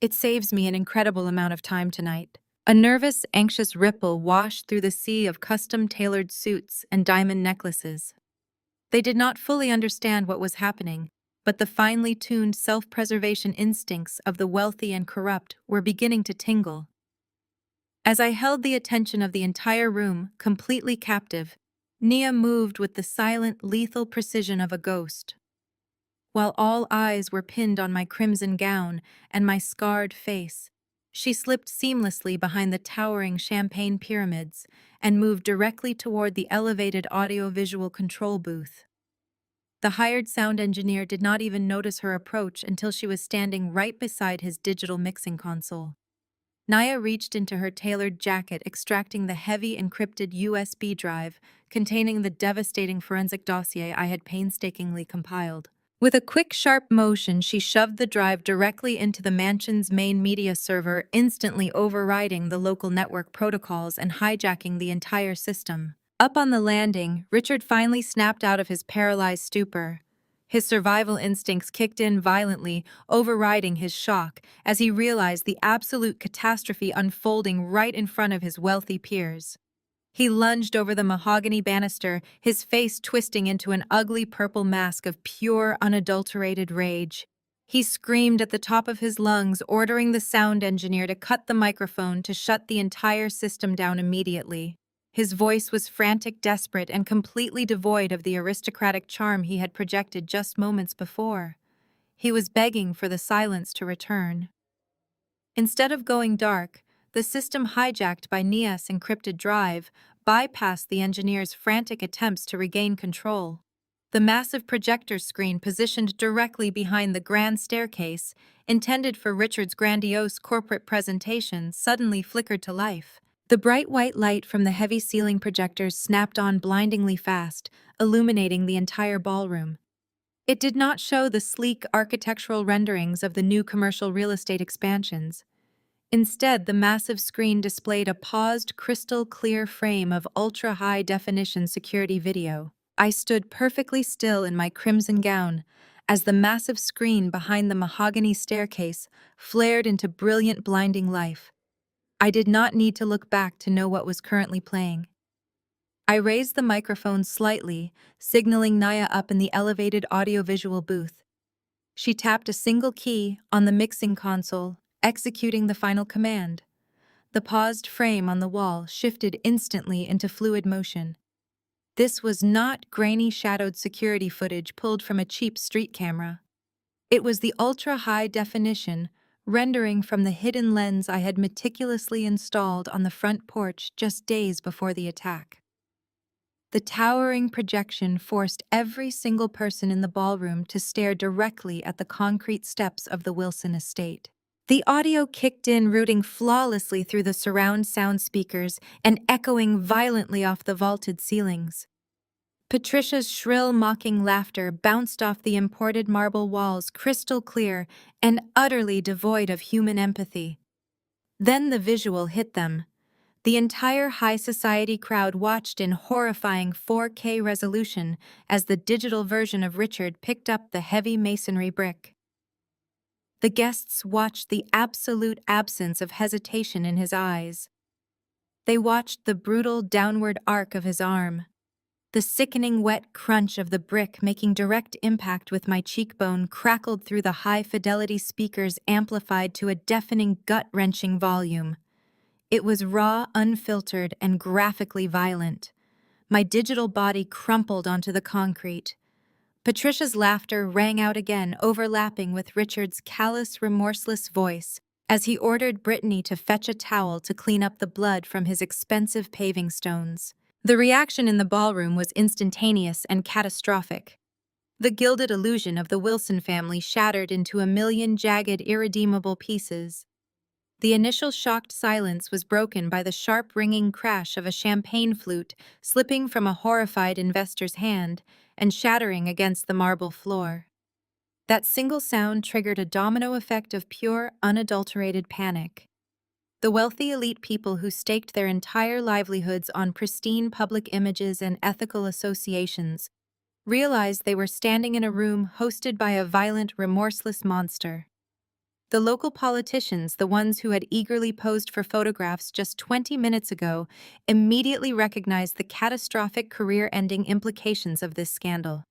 It saves me an incredible amount of time tonight. A nervous, anxious ripple washed through the sea of custom-tailored suits and diamond necklaces. They did not fully understand what was happening, but the finely tuned self-preservation instincts of the wealthy and corrupt were beginning to tingle. As I held the attention of the entire room, completely captive, Nia moved with the silent, lethal precision of a ghost. While all eyes were pinned on my crimson gown and my scarred face, she slipped seamlessly behind the towering champagne pyramids and moved directly toward the elevated audio-visual control booth. The hired sound engineer did not even notice her approach until she was standing right beside his digital mixing console. Naya reached into her tailored jacket, extracting the heavy encrypted USB drive containing the devastating forensic dossier I had painstakingly compiled. With a quick, sharp motion, she shoved the drive directly into the mansion's main media server, instantly overriding the local network protocols and hijacking the entire system. Up on the landing, Richard finally snapped out of his paralyzed stupor. His survival instincts kicked in violently, overriding his shock as he realized the absolute catastrophe unfolding right in front of his wealthy peers. He lunged over the mahogany banister, his face twisting into an ugly purple mask of pure, unadulterated rage. He screamed at the top of his lungs, ordering the sound engineer to cut the microphone to shut the entire system down immediately. His voice was frantic, desperate, and completely devoid of the aristocratic charm he had projected just moments before. He was begging for the silence to return. Instead of going dark, the system hijacked by Nia's encrypted drive bypassed the engineer's frantic attempts to regain control. The massive projector screen positioned directly behind the grand staircase, intended for Richard's grandiose corporate presentation, suddenly flickered to life. The bright white light from the heavy ceiling projectors snapped on blindingly fast, illuminating the entire ballroom. It did not show the sleek architectural renderings of the new commercial real estate expansions. Instead, the massive screen displayed a paused, crystal-clear frame of ultra-high-definition security video. I stood perfectly still in my crimson gown as the massive screen behind the mahogany staircase flared into brilliant, blinding life. I did not need to look back to know what was currently playing. I raised the microphone slightly, signaling Naya up in the elevated audiovisual booth. She tapped a single key on the mixing console, executing the final command. The paused frame on the wall shifted instantly into fluid motion. This was not grainy, shadowed security footage pulled from a cheap street camera. It was the ultra-high definition rendering from the hidden lens I had meticulously installed on the front porch just days before the attack. The towering projection forced every single person in the ballroom to stare directly at the concrete steps of the Wilson estate. The audio kicked in, rooting flawlessly through the surround sound speakers and echoing violently off the vaulted ceilings. Patricia's shrill, mocking laughter bounced off the imported marble walls, crystal clear and utterly devoid of human empathy. Then the visual hit them. The entire high society crowd watched in horrifying 4K resolution as the digital version of Richard picked up the heavy masonry brick. The guests watched the absolute absence of hesitation in his eyes. They watched the brutal downward arc of his arm, the sickening wet crunch of the brick making direct impact with my cheekbone crackled through the high-fidelity speakers amplified to a deafening, gut-wrenching volume. It was raw, unfiltered, and graphically violent. My digital body crumpled onto the concrete. Patricia's laughter rang out again, overlapping with Richard's callous, remorseless voice as he ordered Brittany to fetch a towel to clean up the blood from his expensive paving stones. The reaction in the ballroom was instantaneous and catastrophic. The gilded illusion of the Wilson family shattered into a million jagged, irredeemable pieces. The initial shocked silence was broken by the sharp ringing crash of a champagne flute slipping from a horrified investor's hand and shattering against the marble floor. That single sound triggered a domino effect of pure, unadulterated panic. The wealthy elite people who staked their entire livelihoods on pristine public images and ethical associations realized they were standing in a room hosted by a violent, remorseless monster. The local politicians, the ones who had eagerly posed for photographs just 20 minutes ago, immediately recognized the catastrophic career-ending implications of this scandal.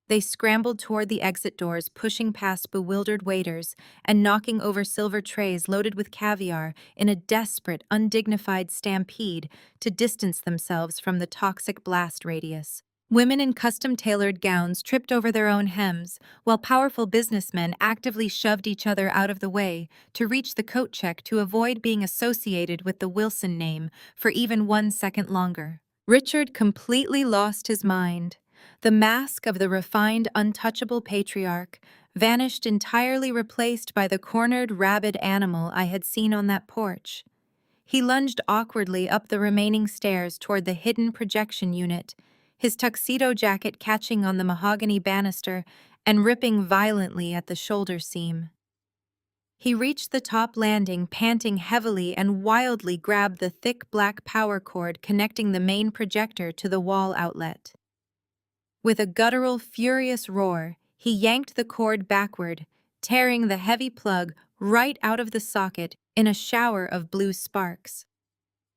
They scrambled toward the exit doors, pushing past bewildered waiters and knocking over silver trays loaded with caviar in a desperate, undignified stampede to distance themselves from the toxic blast radius. Women in custom-tailored gowns tripped over their own hems, while powerful businessmen actively shoved each other out of the way to reach the coat check to avoid being associated with the Wilson name for even 1 second longer. Richard completely lost his mind. The mask of the refined, untouchable patriarch vanished, entirely replaced by the cornered, rabid animal I had seen on that porch. He lunged awkwardly up the remaining stairs toward the hidden projection unit, his tuxedo jacket catching on the mahogany banister and ripping violently at the shoulder seam. He reached the top landing, panting heavily, and wildly grabbed the thick black power cord connecting the main projector to the wall outlet. With a guttural, furious roar, he yanked the cord backward, tearing the heavy plug right out of the socket in a shower of blue sparks.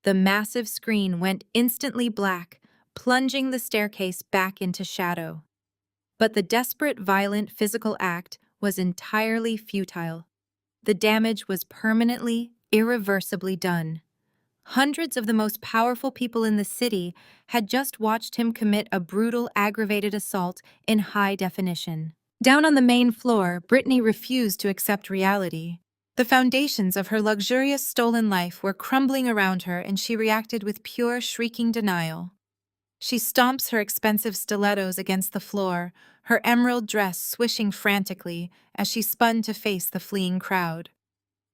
The massive screen went instantly black, plunging the staircase back into shadow. But the desperate, violent physical act was entirely futile. The damage was permanently, irreversibly done. Hundreds of the most powerful people in the city had just watched him commit a brutal, aggravated assault in high definition. Down on the main floor, Brittany refused to accept reality. The foundations of her luxurious stolen life were crumbling around her, and she reacted with pure, shrieking denial. She stomps her expensive stilettos against the floor, her emerald dress swishing frantically as she spun to face the fleeing crowd.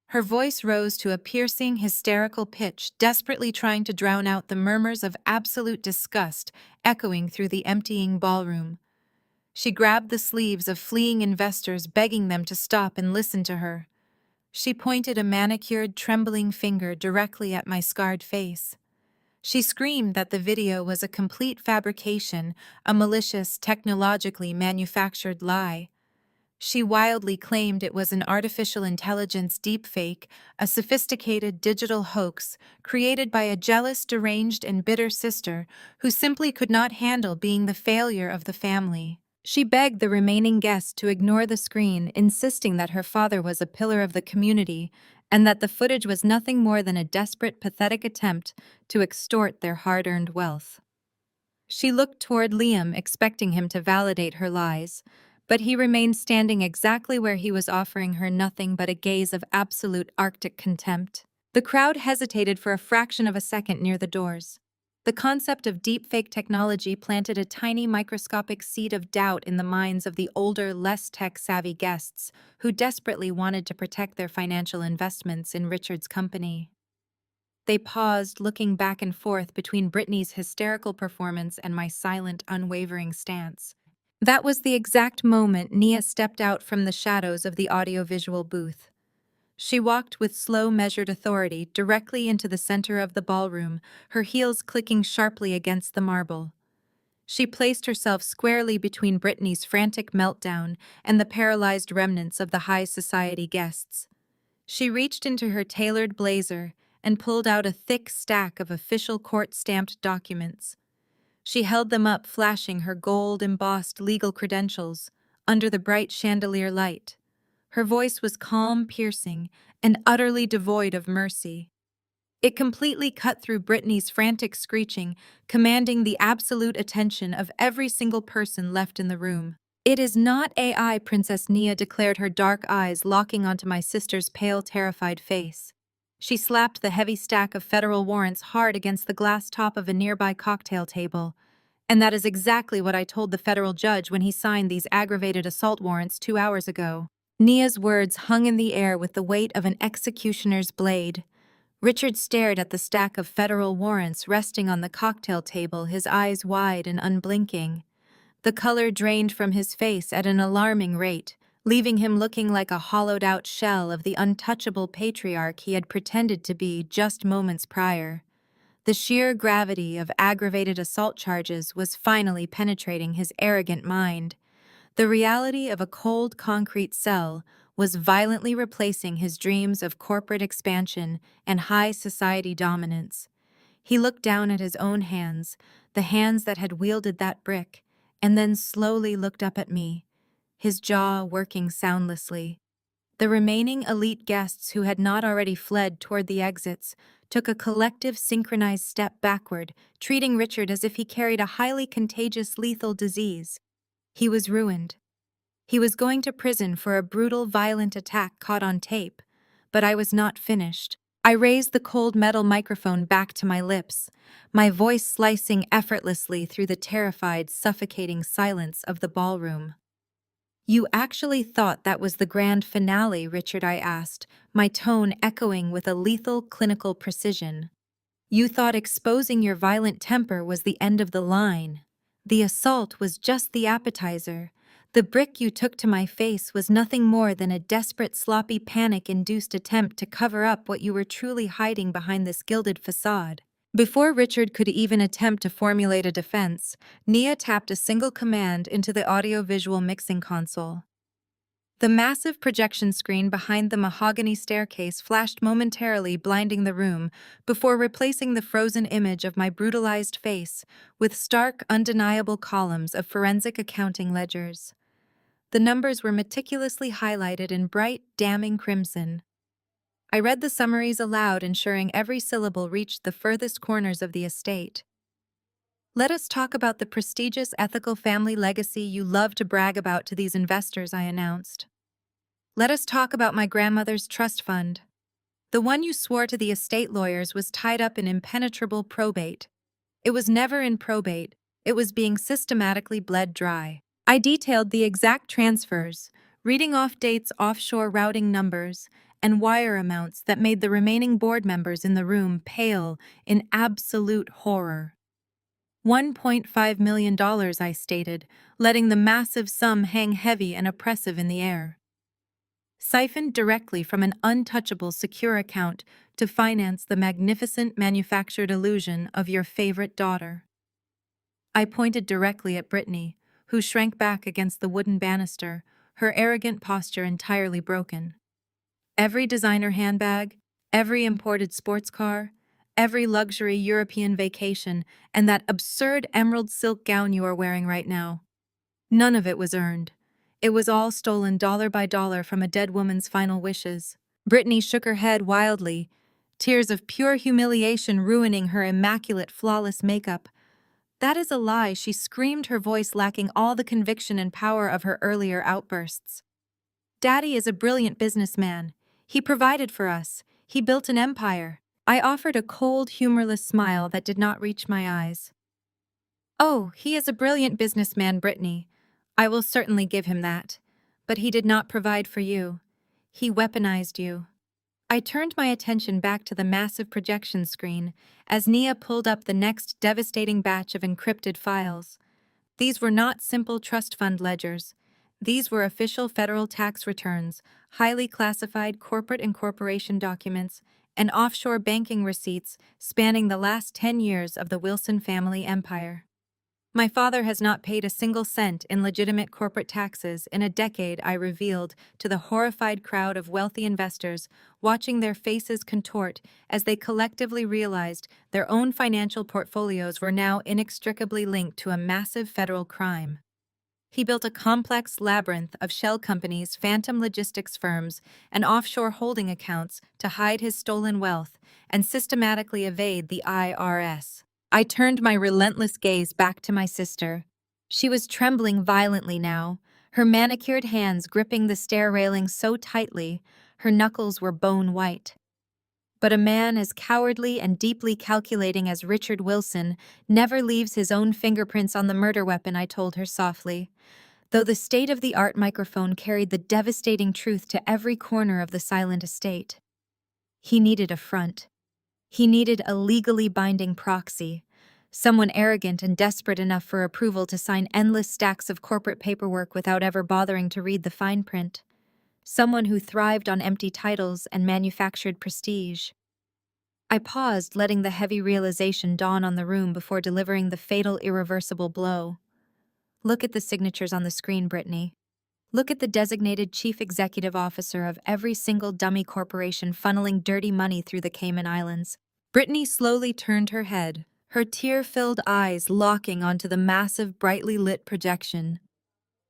Her voice rose to a piercing, hysterical pitch, desperately trying to drown out the murmurs of absolute disgust echoing through the emptying ballroom. She grabbed the sleeves of fleeing investors, begging them to stop and listen to her. She pointed a manicured, trembling finger directly at my scarred face. She screamed that the video was a complete fabrication, a malicious, technologically manufactured lie. She wildly claimed it was an artificial intelligence deepfake, a sophisticated digital hoax created by a jealous, deranged, and bitter sister who simply could not handle being the failure of the family. She begged the remaining guests to ignore the screen, insisting that her father was a pillar of the community and that the footage was nothing more than a desperate, pathetic attempt to extort their hard-earned wealth. She looked toward Liam, expecting him to validate her lies, but he remained standing exactly where he was, offering her nothing but a gaze of absolute Arctic contempt. The crowd hesitated for a fraction of a second near the doors. The concept of deepfake technology planted a tiny microscopic seed of doubt in the minds of the older, less tech-savvy guests who desperately wanted to protect their financial investments in Richard's company. They paused, looking back and forth between Brittany's hysterical performance and my silent, unwavering stance. That was the exact moment Nia stepped out from the shadows of the audiovisual booth. She walked with slow, measured authority directly into the center of the ballroom, her heels clicking sharply against the marble. She placed herself squarely between Brittany's frantic meltdown and the paralyzed remnants of the high society guests. She reached into her tailored blazer and pulled out a thick stack of official court-stamped documents. She held them up, flashing her gold-embossed legal credentials under the bright chandelier light. Her voice was calm, piercing, and utterly devoid of mercy. It completely cut through Brittany's frantic screeching, commanding the absolute attention of every single person left in the room. "It is not AI," Princess Nia declared, her dark eyes locking onto my sister's pale, terrified face. She slapped the heavy stack of federal warrants hard against the glass top of a nearby cocktail table. "And that is exactly what I told the federal judge when he signed these aggravated assault warrants 2 hours ago." Nia's words hung in the air with the weight of an executioner's blade. Richard stared at the stack of federal warrants resting on the cocktail table, his eyes wide and unblinking. The color drained from his face at an alarming rate, leaving him looking like a hollowed-out shell of the untouchable patriarch he had pretended to be just moments prior. The sheer gravity of aggravated assault charges was finally penetrating his arrogant mind. The reality of a cold concrete cell was violently replacing his dreams of corporate expansion and high society dominance. He looked down at his own hands, the hands that had wielded that brick, and then slowly looked up at me, his jaw working soundlessly. The remaining elite guests who had not already fled toward the exits took a collective synchronized step backward, treating Richard as if he carried a highly contagious lethal disease. He was ruined. He was going to prison for a brutal, violent attack caught on tape. But I was not finished. I raised the cold metal microphone back to my lips, my voice slicing effortlessly through the terrified, suffocating silence of the ballroom. "You actually thought that was the grand finale, Richard?" I asked, my tone echoing with a lethal clinical precision. "You thought exposing your violent temper was the end of the line. The assault was just the appetizer. The brick you took to my face was nothing more than a desperate, sloppy, panic-induced attempt to cover up what you were truly hiding behind this gilded facade." Before Richard could even attempt to formulate a defense, Nia tapped a single command into the audio-visual mixing console. The massive projection screen behind the mahogany staircase flashed momentarily, blinding the room, before replacing the frozen image of my brutalized face with stark, undeniable columns of forensic accounting ledgers. The numbers were meticulously highlighted in bright, damning crimson. I read the summaries aloud, ensuring every syllable reached the furthest corners of the estate. "Let us talk about the prestigious ethical family legacy you love to brag about to these investors," I announced. "Let us talk about my grandmother's trust fund. The one you swore to the estate lawyers was tied up in impenetrable probate. It was never in probate, it was being systematically bled dry." I detailed the exact transfers, reading off dates, offshore routing numbers, and wire amounts that made the remaining board members in the room pale in absolute horror. $1.5 million, I stated, letting the massive sum hang heavy and oppressive in the air. Siphoned directly from an untouchable secure account to finance the magnificent manufactured illusion of your favorite daughter. I pointed directly at Brittany, who shrank back against the wooden banister, her arrogant posture entirely broken. "Every designer handbag, every imported sports car, every luxury European vacation, and that absurd emerald silk gown you are wearing right now. None of it was earned. It was all stolen dollar by dollar from a dead woman's final wishes." Brittany shook her head wildly, tears of pure humiliation ruining her immaculate, flawless makeup. "That is a lie," she screamed, her voice lacking all the conviction and power of her earlier outbursts. "Daddy is a brilliant businessman. He provided for us. He built an empire." I offered a cold, humorless smile that did not reach my eyes. "Oh, he is a brilliant businessman, Brittany. I will certainly give him that. But he did not provide for you. He weaponized you." I turned my attention back to the massive projection screen as Nia pulled up the next devastating batch of encrypted files. These were not simple trust fund ledgers. These were official federal tax returns, highly classified corporate and corporation documents, and offshore banking receipts spanning the last 10 years of the Wilson family empire. "My father has not paid a single cent in legitimate corporate taxes in a decade," I revealed to the horrified crowd of wealthy investors, watching their faces contort as they collectively realized their own financial portfolios were now inextricably linked to a massive federal crime. He built a complex labyrinth of shell companies, phantom logistics firms, and offshore holding accounts to hide his stolen wealth and systematically evade the IRS. I turned my relentless gaze back to my sister. She was trembling violently now, her manicured hands gripping the stair railing so tightly, her knuckles were bone white. But a man as cowardly and deeply calculating as Richard Wilson never leaves his own fingerprints on the murder weapon, I told her softly, though the state-of-the-art microphone carried the devastating truth to every corner of the silent estate. He needed a front. He needed a legally binding proxy, Someone arrogant and desperate enough for approval to sign endless stacks of corporate paperwork without ever bothering to read the fine print. Someone who thrived on empty titles and manufactured prestige. I paused, letting the heavy realization dawn on the room before delivering the fatal, irreversible blow. Look at the signatures on the screen, Brittany. Look at the designated chief executive officer of every single dummy corporation funneling dirty money through the Cayman Islands. Brittany slowly turned her head, her tear-filled eyes locking onto the massive, brightly lit projection.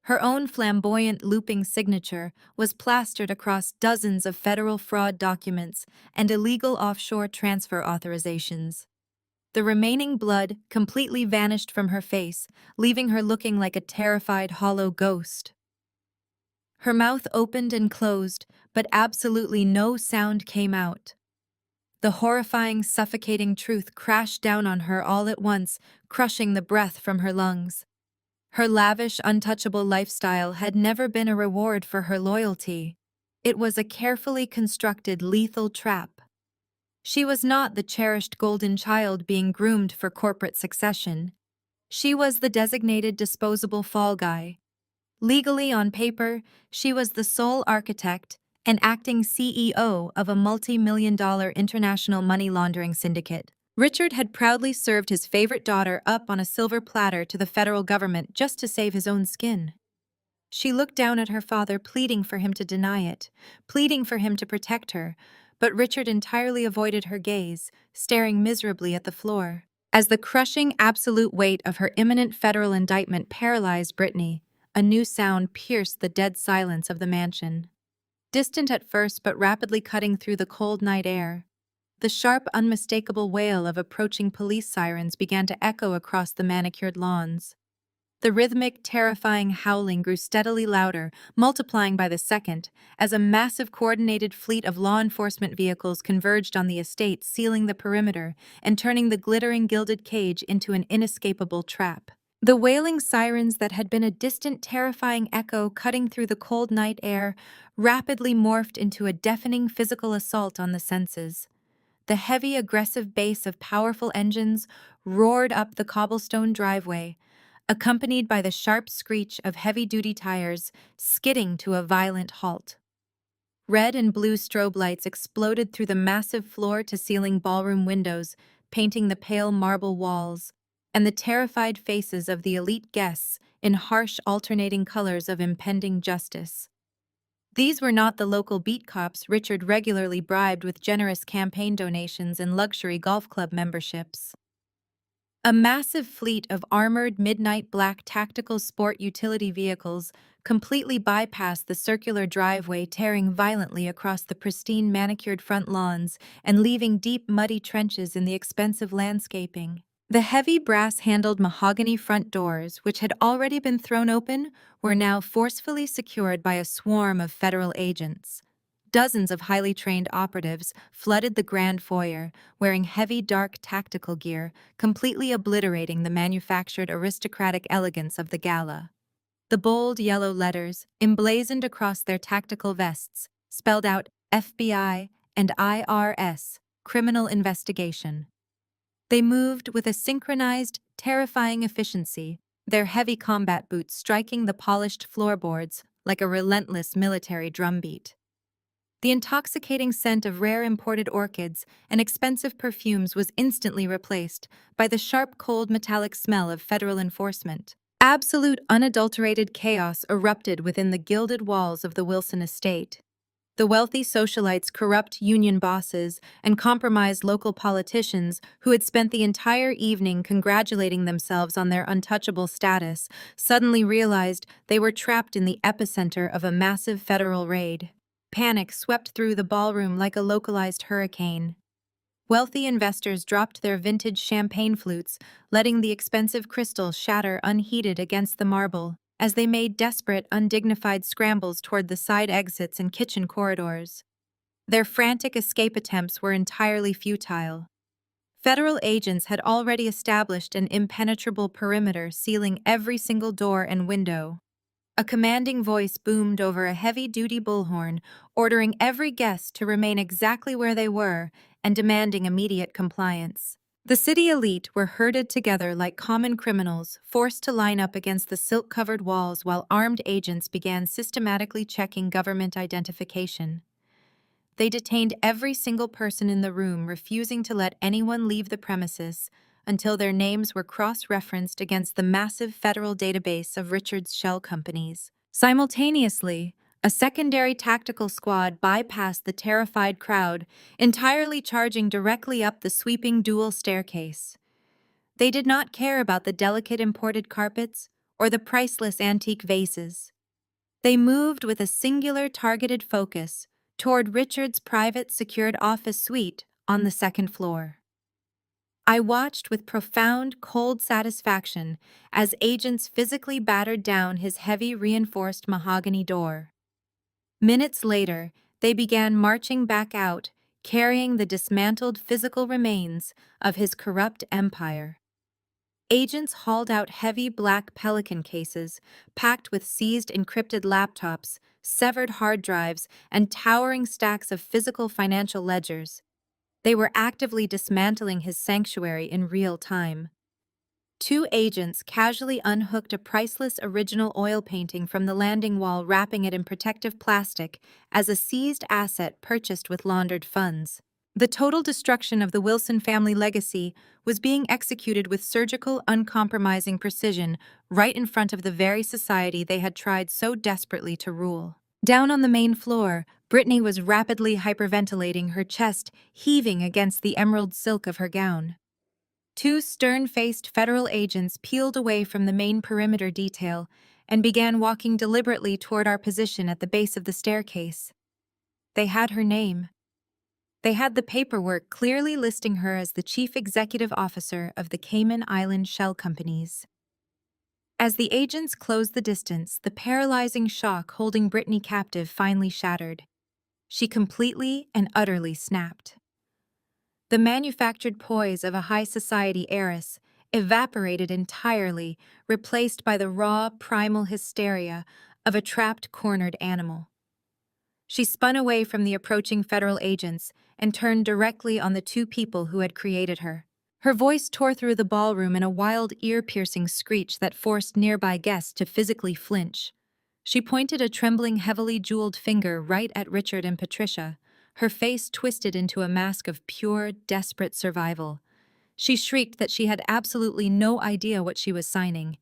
Her own flamboyant, looping signature was plastered across dozens of federal fraud documents and illegal offshore transfer authorizations. The remaining blood completely vanished from her face, leaving her looking like a terrified, hollow ghost. Her mouth opened and closed, but absolutely no sound came out. The horrifying, suffocating truth crashed down on her all at once, crushing the breath from her lungs. Her lavish, untouchable lifestyle had never been a reward for her loyalty. It was a carefully constructed, lethal trap. She was not the cherished golden child being groomed for corporate succession. She was the designated disposable fall guy. Legally, on paper, she was the sole architect and acting CEO of a multi-million-dollar international money laundering syndicate. Richard had proudly served his favorite daughter up on a silver platter to the federal government just to save his own skin. She looked down at her father, pleading for him to deny it, pleading for him to protect her, but Richard entirely avoided her gaze, staring miserably at the floor. As the crushing absolute weight of her imminent federal indictment paralyzed Brittany, a new sound pierced the dead silence of the mansion. Distant at first but rapidly cutting through the cold night air, the sharp, unmistakable wail of approaching police sirens began to echo across the manicured lawns. The rhythmic, terrifying howling grew steadily louder, multiplying by the second, as a massive coordinated fleet of law enforcement vehicles converged on the estate, sealing the perimeter and turning the glittering gilded cage into an inescapable trap. The wailing sirens that had been a distant, terrifying echo cutting through the cold night air rapidly morphed into a deafening physical assault on the senses. The heavy, aggressive bass of powerful engines roared up the cobblestone driveway, accompanied by the sharp screech of heavy-duty tires skidding to a violent halt. Red and blue strobe lights exploded through the massive floor-to-ceiling ballroom windows, painting the pale marble walls, and the terrified faces of the elite guests in harsh, alternating colors of impending justice. These were not the local beat cops Richard regularly bribed with generous campaign donations and luxury golf club memberships. A massive fleet of armored midnight black tactical sport utility vehicles completely bypassed the circular driveway, tearing violently across the pristine manicured front lawns and leaving deep muddy trenches in the expensive landscaping. The heavy brass-handled mahogany front doors, which had already been thrown open, were now forcefully secured by a swarm of federal agents. Dozens of highly trained operatives flooded the grand foyer, wearing heavy, dark tactical gear, completely obliterating the manufactured aristocratic elegance of the gala. The bold yellow letters, emblazoned across their tactical vests, spelled out FBI and IRS, Criminal Investigation. They moved with a synchronized, terrifying efficiency, their heavy combat boots striking the polished floorboards like a relentless military drumbeat. The intoxicating scent of rare imported orchids and expensive perfumes was instantly replaced by the sharp, cold, metallic smell of federal enforcement. Absolute, unadulterated chaos erupted within the gilded walls of the Wilson estate. The wealthy socialites, corrupt union bosses, and compromised local politicians who had spent the entire evening congratulating themselves on their untouchable status suddenly realized they were trapped in the epicenter of a massive federal raid. Panic swept through the ballroom like a localized hurricane. Wealthy investors dropped their vintage champagne flutes, letting the expensive crystal shatter unheeded against the marble, as they made desperate, undignified scrambles toward the side exits and kitchen corridors. Their frantic escape attempts were entirely futile. Federal agents had already established an impenetrable perimeter sealing every single door and window. A commanding voice boomed over a heavy-duty bullhorn, ordering every guest to remain exactly where they were and demanding immediate compliance. The city elite were herded together like common criminals, forced to line up against the silk-covered walls while armed agents began systematically checking government identification. They detained every single person in the room, refusing to let anyone leave the premises until their names were cross-referenced against the massive federal database of Richard's shell companies. Simultaneously, a secondary tactical squad bypassed the terrified crowd, entirely charging directly up the sweeping dual staircase. They did not care about the delicate imported carpets or the priceless antique vases. They moved with a singular targeted focus toward Richard's private secured office suite on the second floor. I watched with profound, cold satisfaction as agents physically battered down his heavy reinforced mahogany door. Minutes later, they began marching back out, carrying the dismantled physical remains of his corrupt empire. Agents hauled out heavy black Pelican cases, packed with seized encrypted laptops, severed hard drives, and towering stacks of physical financial ledgers. They were actively dismantling his sanctuary in real time. Two agents casually unhooked a priceless original oil painting from the landing wall, wrapping it in protective plastic as a seized asset purchased with laundered funds. The total destruction of the Wilson family legacy was being executed with surgical, uncompromising precision right in front of the very society they had tried so desperately to rule. Down on the main floor, Brittany was rapidly hyperventilating, her chest heaving against the emerald silk of her gown. Two stern-faced federal agents peeled away from the main perimeter detail and began walking deliberately toward our position at the base of the staircase. They had her name. They had the paperwork clearly listing her as the chief executive officer of the Cayman Island Shell Companies. As the agents closed the distance, the paralyzing shock holding Brittany captive finally shattered. She completely and utterly snapped. The manufactured poise of a high society heiress evaporated entirely, replaced by the raw, primal hysteria of a trapped, cornered animal. She spun away from the approaching federal agents and turned directly on the two people who had created her. Her voice tore through the ballroom in a wild, ear-piercing screech that forced nearby guests to physically flinch. She pointed a trembling, heavily jeweled finger right at Richard and Patricia, her face twisted into a mask of pure, desperate survival. She shrieked that she had absolutely no idea what she was signing.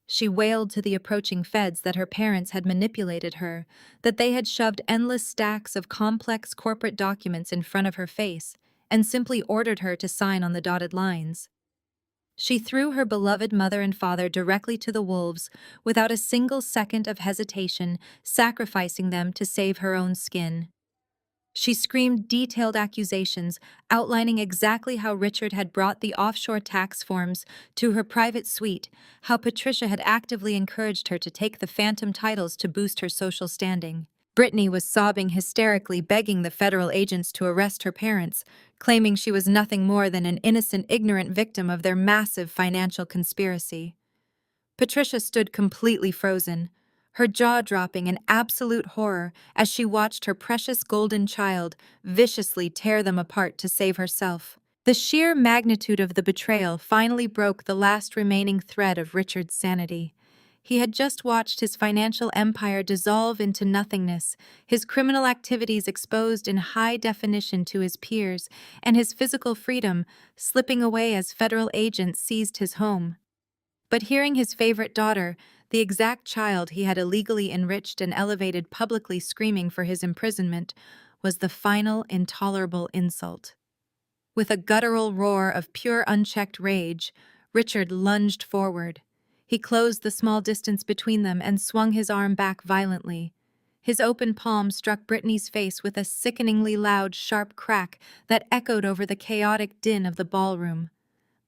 She wailed to the approaching feds that her parents had manipulated her, that they had shoved endless stacks of complex corporate documents in front of her face, and simply ordered her to sign on the dotted lines. She threw her beloved mother and father directly to the wolves without a single second of hesitation, sacrificing them to save her own skin. She screamed detailed accusations, outlining exactly how Richard had brought the offshore tax forms to her private suite, how Patricia had actively encouraged her to take the phantom titles to boost her social standing. Brittany was sobbing hysterically, begging the federal agents to arrest her parents, claiming she was nothing more than an innocent, ignorant victim of their massive financial conspiracy. Patricia stood completely frozen, her jaw dropping in absolute horror as she watched her precious golden child viciously tear them apart to save herself. The sheer magnitude of the betrayal finally broke the last remaining thread of Richard's sanity. He had just watched his financial empire dissolve into nothingness, his criminal activities exposed in high definition to his peers, and his physical freedom slipping away as federal agents seized his home. But hearing his favorite daughter, the exact child he had illegally enriched and elevated, publicly screaming for his imprisonment, was the final intolerable insult. With a guttural roar of pure unchecked rage, Richard lunged forward. He closed the small distance between them and swung his arm back violently. His open palm struck Brittany's face with a sickeningly loud, sharp crack that echoed over the chaotic din of the ballroom.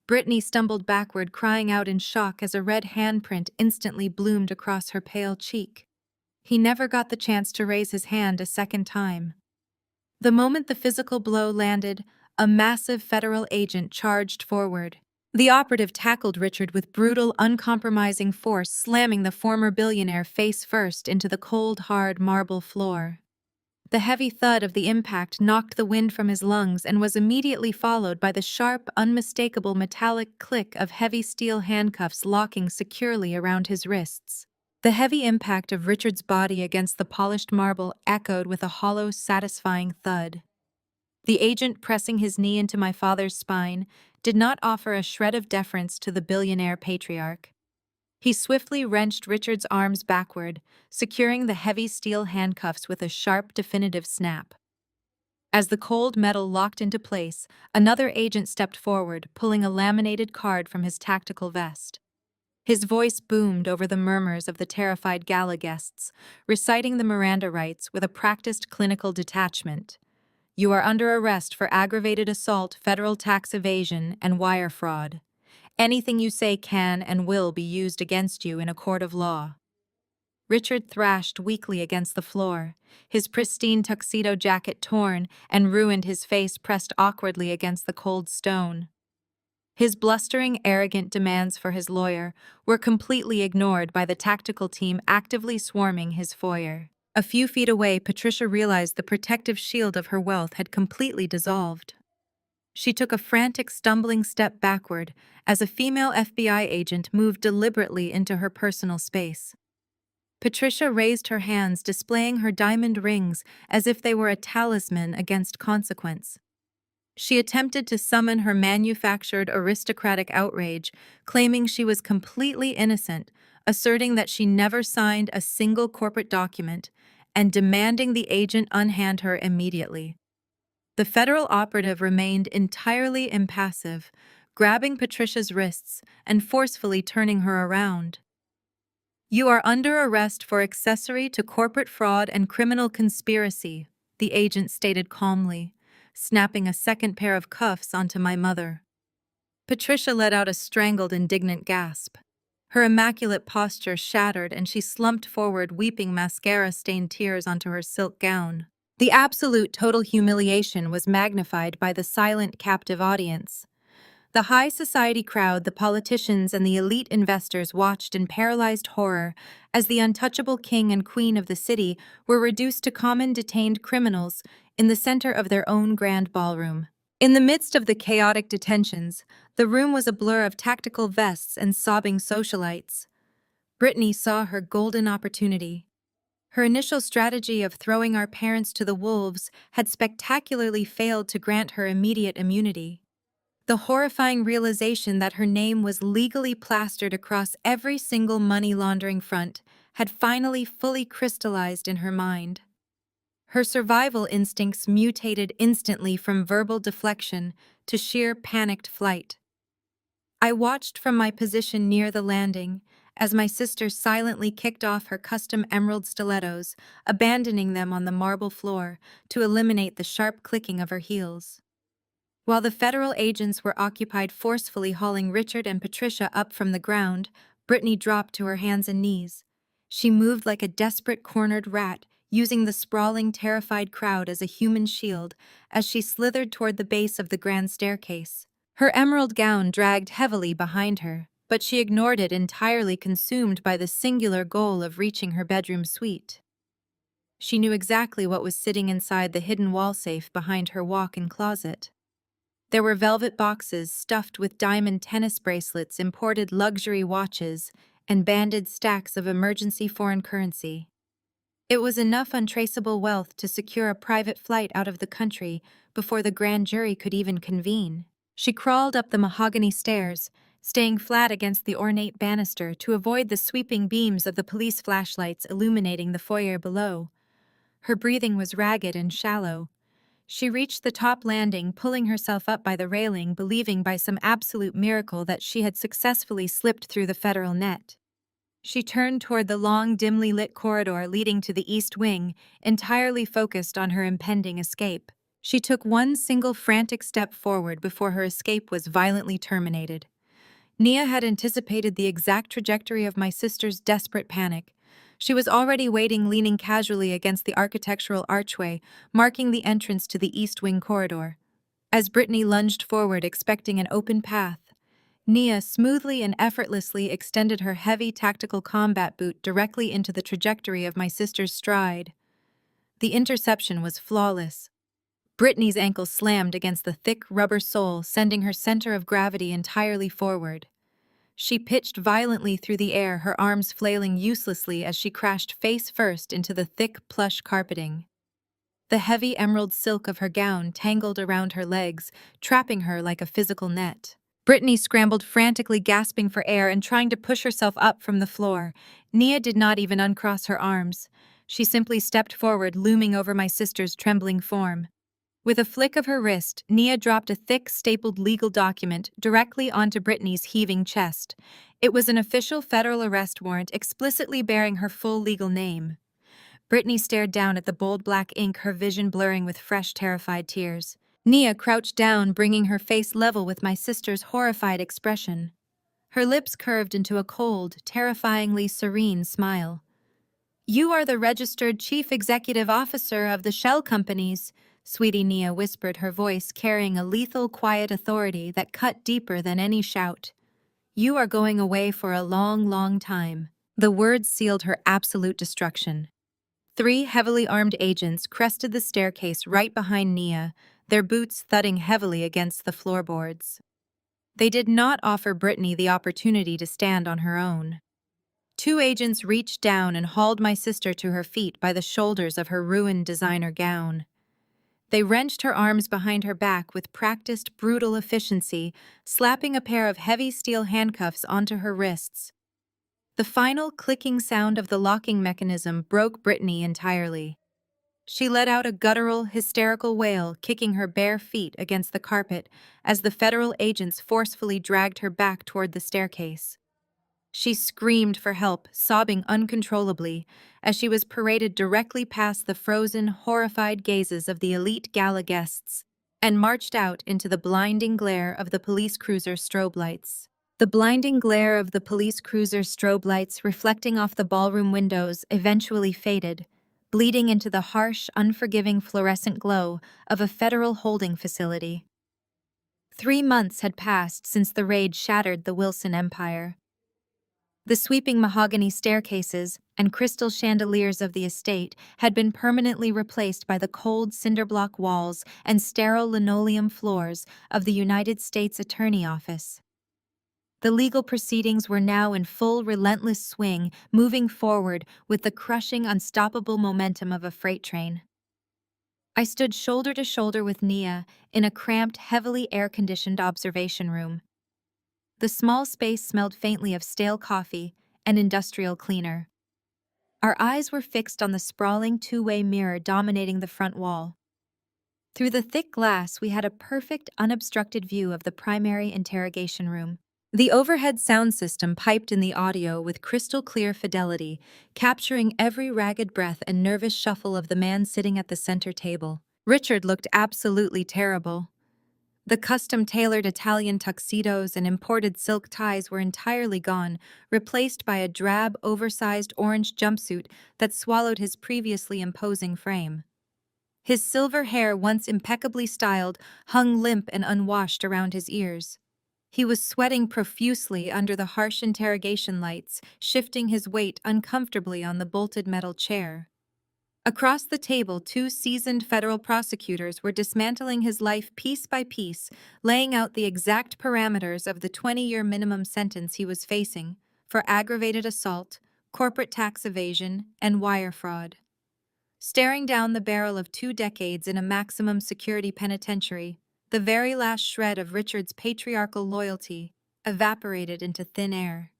Brittany stumbled backward, crying out in shock as a red handprint instantly bloomed across her pale cheek. He never got the chance to raise his hand a second time. The moment the physical blow landed, a massive federal agent charged forward. The operative tackled Richard with brutal, uncompromising force, slamming the former billionaire face first into the cold, hard marble floor. The heavy thud of the impact knocked the wind from his lungs and was immediately followed by the sharp, unmistakable metallic click of heavy steel handcuffs locking securely around his wrists. The heavy impact of Richard's body against the polished marble echoed with a hollow, satisfying thud. The agent pressing his knee into my father's spine did not offer a shred of deference to the billionaire patriarch. He swiftly wrenched Richard's arms backward, securing the heavy steel handcuffs with a sharp, definitive snap. As the cold metal locked into place, another agent stepped forward, pulling a laminated card from his tactical vest. His voice boomed over the murmurs of the terrified gala guests, reciting the Miranda rights with a practiced clinical detachment. You are under arrest for aggravated assault, federal tax evasion, and wire fraud. Anything you say can and will be used against you in a court of law. Richard thrashed weakly against the floor, his pristine tuxedo jacket torn and ruined, his face pressed awkwardly against the cold stone. His blustering, arrogant demands for his lawyer were completely ignored by the tactical team actively swarming his foyer. A few feet away, Patricia realized the protective shield of her wealth had completely dissolved. She took a frantic, stumbling step backward as a female FBI agent moved deliberately into her personal space. Patricia raised her hands, displaying her diamond rings as if they were a talisman against consequence. She attempted to summon her manufactured aristocratic outrage, claiming she was completely innocent, asserting that she never signed a single corporate document, and demanding the agent unhand her immediately. The federal operative remained entirely impassive, grabbing Patricia's wrists and forcefully turning her around. You are under arrest for accessory to corporate fraud and criminal conspiracy, the agent stated calmly, snapping a second pair of cuffs onto my mother. Patricia let out a strangled, indignant gasp. Her immaculate posture shattered and she slumped forward, weeping mascara-stained tears onto her silk gown. The absolute total humiliation was magnified by the silent, captive audience. The high society crowd, the politicians, and the elite investors watched in paralyzed horror as the untouchable king and queen of the city were reduced to common detained criminals in the center of their own grand ballroom. In the midst of the chaotic detentions, the room was a blur of tactical vests and sobbing socialites. Brittany saw her golden opportunity. Her initial strategy of throwing our parents to the wolves had spectacularly failed to grant her immediate immunity. The horrifying realization that her name was legally plastered across every single money laundering front had finally fully crystallized in her mind. Her survival instincts mutated instantly from verbal deflection to sheer panicked flight. I watched from my position near the landing as my sister silently kicked off her custom emerald stilettos, abandoning them on the marble floor to eliminate the sharp clicking of her heels. While the federal agents were occupied forcefully hauling Richard and Patricia up from the ground, Brittany dropped to her hands and knees. She moved like a desperate cornered rat, using the sprawling, terrified crowd as a human shield as she slithered toward the base of the grand staircase. Her emerald gown dragged heavily behind her, but she ignored it, entirely consumed by the singular goal of reaching her bedroom suite. She knew exactly what was sitting inside the hidden wall safe behind her walk-in closet. There were velvet boxes stuffed with diamond tennis bracelets, imported luxury watches, and banded stacks of emergency foreign currency. It was enough untraceable wealth to secure a private flight out of the country before the grand jury could even convene. She crawled up the mahogany stairs, staying flat against the ornate banister to avoid the sweeping beams of the police flashlights illuminating the foyer below. Her breathing was ragged and shallow. She reached the top landing, pulling herself up by the railing, believing by some absolute miracle that she had successfully slipped through the federal net. She turned toward the long, dimly lit corridor leading to the east wing, entirely focused on her impending escape. She took one single frantic step forward before her escape was violently terminated. Nia had anticipated the exact trajectory of my sister's desperate panic. She was already waiting, leaning casually against the architectural archway, marking the entrance to the east wing corridor. As Brittany lunged forward, expecting an open path, Nia smoothly and effortlessly extended her heavy tactical combat boot directly into the trajectory of my sister's stride. The interception was flawless. Brittany's ankle slammed against the thick rubber sole, sending her center of gravity entirely forward. She pitched violently through the air, her arms flailing uselessly as she crashed face first into the thick plush carpeting. The heavy emerald silk of her gown tangled around her legs, trapping her like a physical net. Brittany scrambled frantically, gasping for air and trying to push herself up from the floor. Nia did not even uncross her arms. She simply stepped forward, looming over my sister's trembling form. With a flick of her wrist, Nia dropped a thick, stapled legal document directly onto Brittany's heaving chest. It was an official federal arrest warrant explicitly bearing her full legal name. Brittany stared down at the bold black ink, her vision blurring with fresh, terrified tears. Nia crouched down, bringing her face level with my sister's horrified expression. Her lips curved into a cold, terrifyingly serene smile. "You are the registered chief executive officer of the shell companies," Sweetie Nia whispered, her voice carrying a lethal, quiet authority that cut deeper than any shout. "You are going away for a long, long time." The words sealed her absolute destruction. 3 heavily armed agents crested the staircase right behind Nia, their boots thudding heavily against the floorboards. They did not offer Brittany the opportunity to stand on her own. 2 agents reached down and hauled my sister to her feet by the shoulders of her ruined designer gown. They wrenched her arms behind her back with practiced, brutal efficiency, slapping a pair of heavy steel handcuffs onto her wrists. The final clicking sound of the locking mechanism broke Brittany entirely. She let out a guttural, hysterical wail, kicking her bare feet against the carpet as the federal agents forcefully dragged her back toward the staircase. She screamed for help, sobbing uncontrollably, as she was paraded directly past the frozen, horrified gazes of the elite gala guests and marched out into the blinding glare of the police cruiser strobe lights. The blinding glare of the police cruiser strobe lights reflecting off the ballroom windows eventually faded, bleeding into the harsh, unforgiving fluorescent glow of a federal holding facility. 3 months had passed since the raid shattered the Wilson Empire. The sweeping mahogany staircases and crystal chandeliers of the estate had been permanently replaced by the cold cinderblock walls and sterile linoleum floors of the United States Attorney Office. The legal proceedings were now in full, relentless swing, moving forward with the crushing, unstoppable momentum of a freight train. I stood shoulder to shoulder with Nia in a cramped, heavily air-conditioned observation room. The small space smelled faintly of stale coffee and industrial cleaner. Our eyes were fixed on the sprawling two-way mirror dominating the front wall. Through the thick glass, we had a perfect, unobstructed view of the primary interrogation room. The overhead sound system piped in the audio with crystal-clear fidelity, capturing every ragged breath and nervous shuffle of the man sitting at the center table. Richard looked absolutely terrible. The custom-tailored Italian tuxedos and imported silk ties were entirely gone, replaced by a drab, oversized orange jumpsuit that swallowed his previously imposing frame. His silver hair, once impeccably styled, hung limp and unwashed around his ears. He was sweating profusely under the harsh interrogation lights, shifting his weight uncomfortably on the bolted metal chair. Across the table, 2 seasoned federal prosecutors were dismantling his life piece by piece, laying out the exact parameters of the 20-year minimum sentence he was facing for aggravated assault, corporate tax evasion, and wire fraud. Staring down the barrel of 2 decades in a maximum security penitentiary, the very last shred of Richard's patriarchal loyalty evaporated into thin air.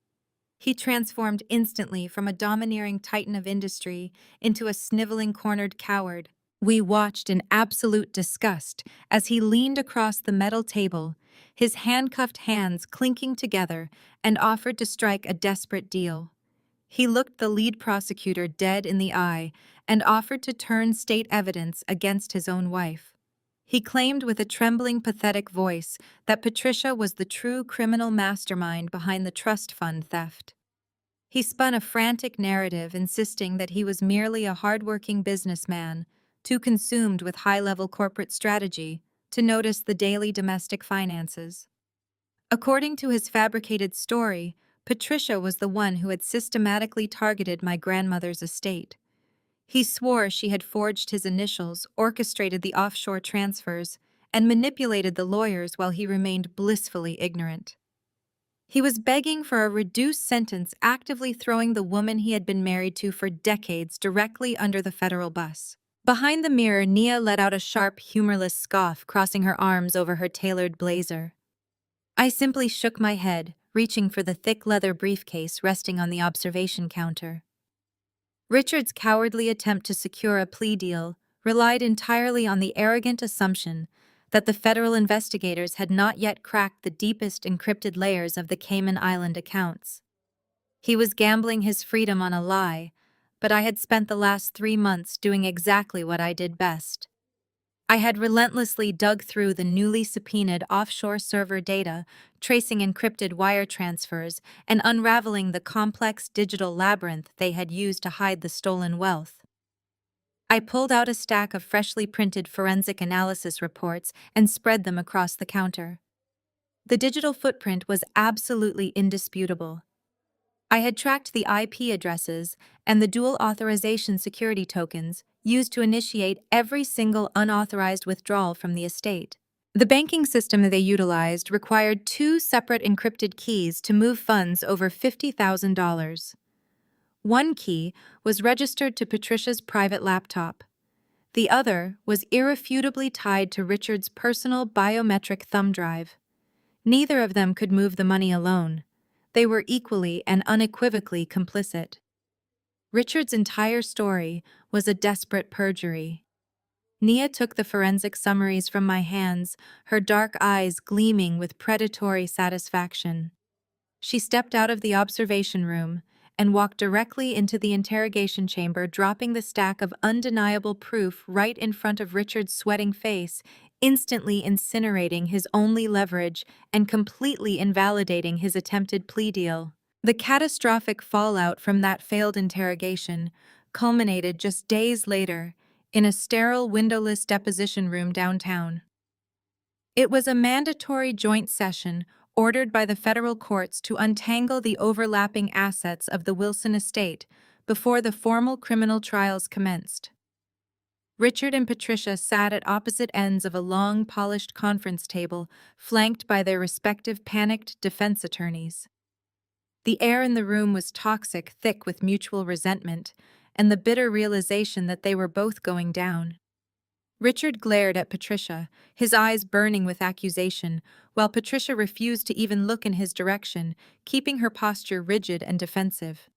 He transformed instantly from a domineering titan of industry into a sniveling, cornered coward. We watched in absolute disgust as he leaned across the metal table, his handcuffed hands clinking together, and offered to strike a desperate deal. He looked the lead prosecutor dead in the eye and offered to turn state evidence against his own wife. He claimed with a trembling, pathetic voice that Patricia was the true criminal mastermind behind the trust fund theft. He spun a frantic narrative insisting that he was merely a hard-working businessman, too consumed with high-level corporate strategy to notice the daily domestic finances. According to his fabricated story, Patricia was the one who had systematically targeted my grandmother's estate. He swore she had forged his initials, orchestrated the offshore transfers, and manipulated the lawyers while he remained blissfully ignorant. He was begging for a reduced sentence, actively throwing the woman he had been married to for decades directly under the federal bus. Behind the mirror, Nia let out a sharp, humorless scoff, crossing her arms over her tailored blazer. I simply shook my head, reaching for the thick leather briefcase resting on the observation counter. Richard's cowardly attempt to secure a plea deal relied entirely on the arrogant assumption that the federal investigators had not yet cracked the deepest encrypted layers of the Cayman Island accounts. He was gambling his freedom on a lie, but I had spent the last 3 months doing exactly what I did best. I had relentlessly dug through the newly subpoenaed offshore server data, tracing encrypted wire transfers, and unraveling the complex digital labyrinth they had used to hide the stolen wealth. I pulled out a stack of freshly printed forensic analysis reports and spread them across the counter. The digital footprint was absolutely indisputable. I had tracked the IP addresses and the dual authorization security tokens used to initiate every single unauthorized withdrawal from the estate. The banking system they utilized required 2 separate encrypted keys to move funds over $50,000. One key was registered to Patricia's private laptop. The other was irrefutably tied to Richard's personal biometric thumb drive. Neither of them could move the money alone. They were equally and unequivocally complicit. Richard's entire story was a desperate perjury. Nia took the forensic summaries from my hands, her dark eyes gleaming with predatory satisfaction. She stepped out of the observation room and walked directly into the interrogation chamber, dropping the stack of undeniable proof right in front of Richard's sweating face, instantly incinerating his only leverage and completely invalidating his attempted plea deal. The catastrophic fallout from that failed interrogation culminated just days later in a sterile, windowless deposition room downtown. It was a mandatory joint session ordered by the federal courts to untangle the overlapping assets of the Wilson estate before the formal criminal trials commenced. Richard and Patricia sat at opposite ends of a long, polished conference table, flanked by their respective panicked defense attorneys. The air in the room was toxic, thick with mutual resentment, and the bitter realization that they were both going down. Richard glared at Patricia, his eyes burning with accusation, while Patricia refused to even look in his direction, keeping her posture rigid and defensive.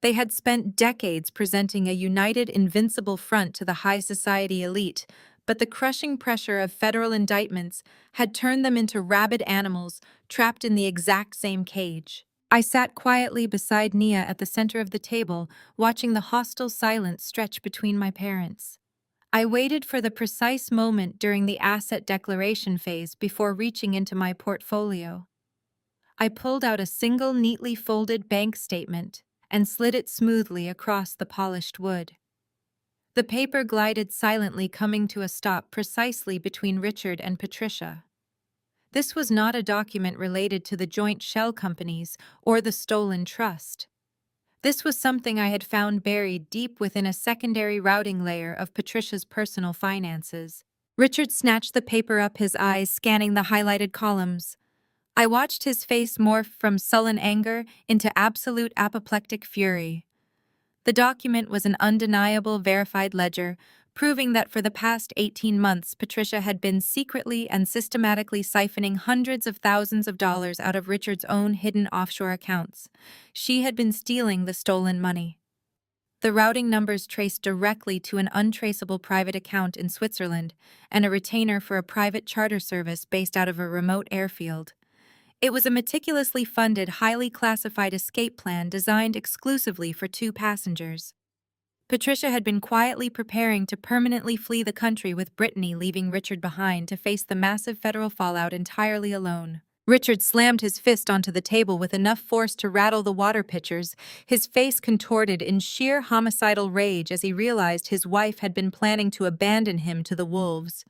They had spent decades presenting a united, invincible front to the high society elite, but the crushing pressure of federal indictments had turned them into rabid animals trapped in the exact same cage. I sat quietly beside Nia at the center of the table, watching the hostile silence stretch between my parents. I waited for the precise moment during the asset declaration phase before reaching into my portfolio. I pulled out a single neatly folded bank statement and slid it smoothly across the polished wood. The paper glided silently, coming to a stop precisely between Richard and Patricia. This was not a document related to the joint shell companies or the stolen trust. This was something I had found buried deep within a secondary routing layer of Patricia's personal finances. Richard snatched the paper up, his eyes scanning the highlighted columns. I watched his face morph from sullen anger into absolute apoplectic fury. The document was an undeniable, verified ledger, proving that for the past 18 months Patricia had been secretly and systematically siphoning hundreds of thousands of dollars out of Richard's own hidden offshore accounts. She had been stealing the stolen money. The routing numbers traced directly to an untraceable private account in Switzerland and a retainer for a private charter service based out of a remote airfield. It was a meticulously funded, highly classified escape plan designed exclusively for 2 passengers. Patricia had been quietly preparing to permanently flee the country, with Brittany leaving Richard behind to face the massive federal fallout entirely alone. Richard slammed his fist onto the table with enough force to rattle the water pitchers, his face contorted in sheer homicidal rage as he realized his wife had been planning to abandon him to the wolves.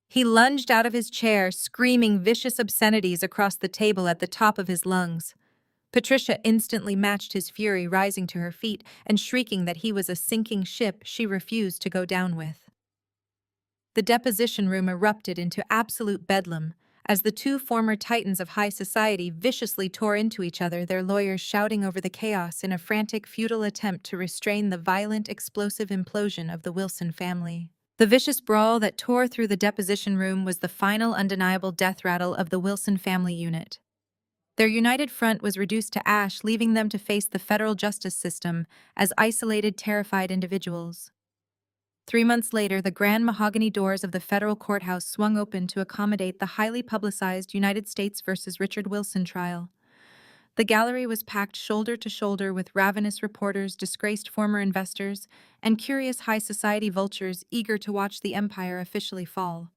He lunged out of his chair, screaming vicious obscenities across the table at the top of his lungs. Patricia instantly matched his fury, rising to her feet and shrieking that he was a sinking ship she refused to go down with. The deposition room erupted into absolute bedlam as the two former titans of high society viciously tore into each other, their lawyers shouting over the chaos in a frantic, futile attempt to restrain the violent, explosive implosion of the Wilson family. The vicious brawl that tore through the deposition room was the final undeniable death rattle of the Wilson family unit. Their united front was reduced to ash, leaving them to face the federal justice system as isolated, terrified individuals. 3 months later, the grand mahogany doors of the federal courthouse swung open to accommodate the highly publicized United States versus Richard Wilson trial. The gallery was packed shoulder to shoulder with ravenous reporters, disgraced former investors, and curious high society vultures eager to watch the empire officially fall.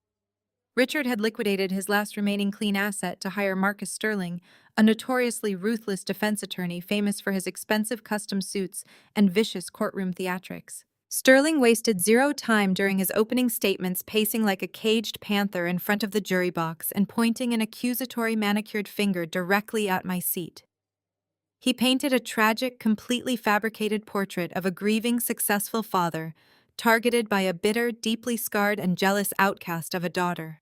Richard had liquidated his last remaining clean asset to hire Marcus Sterling, a notoriously ruthless defense attorney famous for his expensive custom suits and vicious courtroom theatrics. Sterling wasted zero time during his opening statements, pacing like a caged panther in front of the jury box and pointing an accusatory manicured finger directly at my seat. He painted a tragic, completely fabricated portrait of a grieving, successful father, targeted by a bitter, deeply scarred, and jealous outcast of a daughter.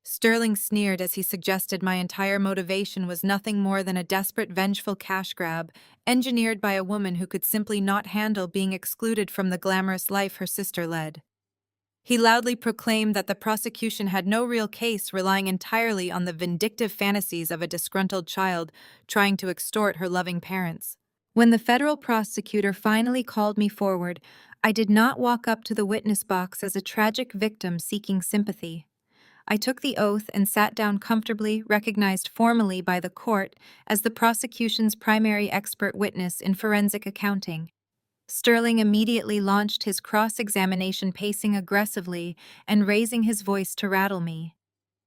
Sterling sneered as he suggested my entire motivation was nothing more than a desperate, vengeful cash grab, engineered by a woman who could simply not handle being excluded from the glamorous life her sister led. He loudly proclaimed that the prosecution had no real case, relying entirely on the vindictive fantasies of a disgruntled child trying to extort her loving parents. When the federal prosecutor finally called me forward, I did not walk up to the witness box as a tragic victim seeking sympathy. I took the oath and sat down comfortably, recognized formally by the court as the prosecution's primary expert witness in forensic accounting. Sterling immediately launched his cross-examination, pacing aggressively and raising his voice to rattle me.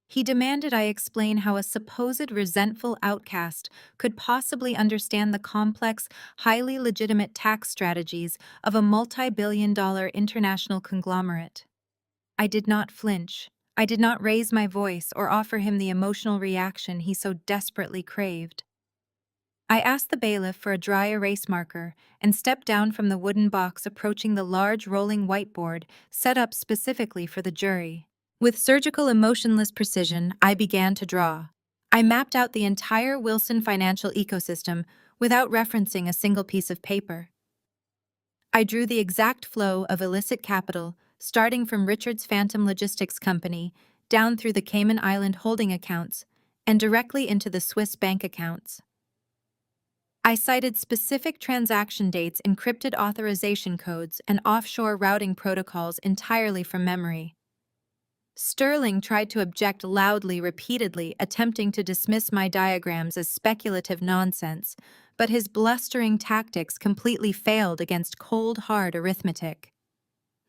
He demanded I explain how a supposed resentful outcast could possibly understand the complex, highly legitimate tax strategies of a multi-billion-dollar international conglomerate. I did not flinch. I did not raise my voice or offer him the emotional reaction he so desperately craved. I asked the bailiff for a dry erase marker and stepped down from the wooden box, approaching the large rolling whiteboard set up specifically for the jury. With surgical, emotionless precision, I began to draw. I mapped out the entire Wilson financial ecosystem without referencing a single piece of paper. I drew the exact flow of illicit capital, starting from Richard's Phantom Logistics Company, down through the Cayman Island holding accounts, and directly into the Swiss bank accounts. I cited specific transaction dates, encrypted authorization codes, and offshore routing protocols entirely from memory. Sterling tried to object loudly, repeatedly, attempting to dismiss my diagrams as speculative nonsense, but his blustering tactics completely failed against cold, hard arithmetic.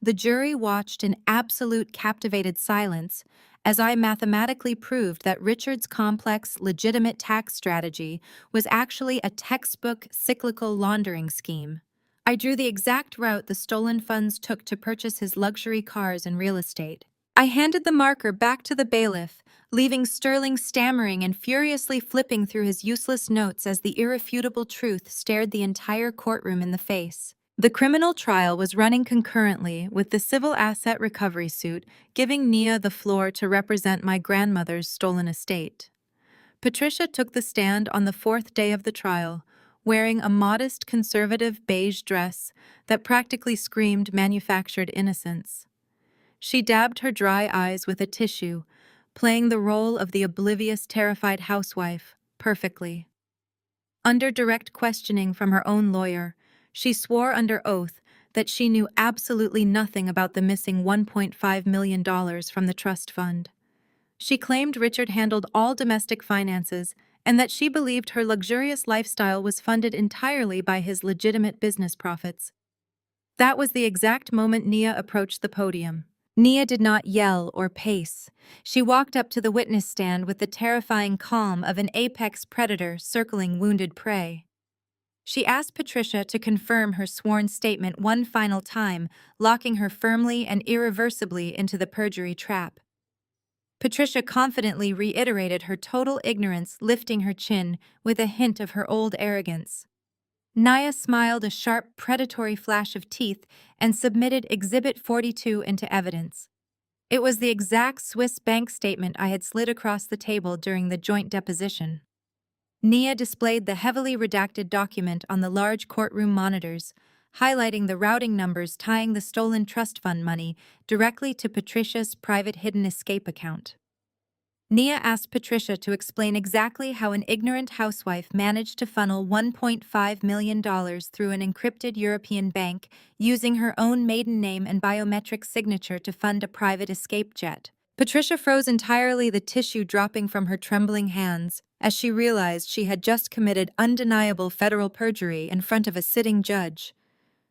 The jury watched in absolute captivated silence as I mathematically proved that Richard's complex, legitimate tax strategy was actually a textbook cyclical laundering scheme. I drew the exact route the stolen funds took to purchase his luxury cars and real estate. I handed the marker back to the bailiff, leaving Sterling stammering and furiously flipping through his useless notes as the irrefutable truth stared the entire courtroom in the face. The criminal trial was running concurrently with the civil asset recovery suit, giving Nia the floor to represent my grandmother's stolen estate. Patricia took the stand on the fourth day of the trial, wearing a modest, conservative beige dress that practically screamed manufactured innocence. She dabbed her dry eyes with a tissue, playing the role of the oblivious, terrified housewife perfectly. Under direct questioning from her own lawyer, she swore under oath that she knew absolutely nothing about the missing $1.5 million from the trust fund. She claimed Richard handled all domestic finances and that she believed her luxurious lifestyle was funded entirely by his legitimate business profits. That was the exact moment Nia approached the podium. Nia did not yell or pace. She walked up to the witness stand with the terrifying calm of an apex predator circling wounded prey. She asked Patricia to confirm her sworn statement one final time, locking her firmly and irreversibly into the perjury trap. Patricia confidently reiterated her total ignorance, lifting her chin with a hint of her old arrogance. Naya smiled a sharp, predatory flash of teeth and submitted Exhibit 42 into evidence. It was the exact Swiss bank statement I had slid across the table during the joint deposition. Nia displayed the heavily redacted document on the large courtroom monitors, highlighting the routing numbers tying the stolen trust fund money directly to Patricia's private hidden escape account. Nia asked Patricia to explain exactly how an ignorant housewife managed to funnel $1.5 million through an encrypted European bank using her own maiden name and biometric signature to fund a private escape jet. Patricia froze entirely, the tissue dropping from her trembling hands, as she realized she had just committed undeniable federal perjury in front of a sitting judge.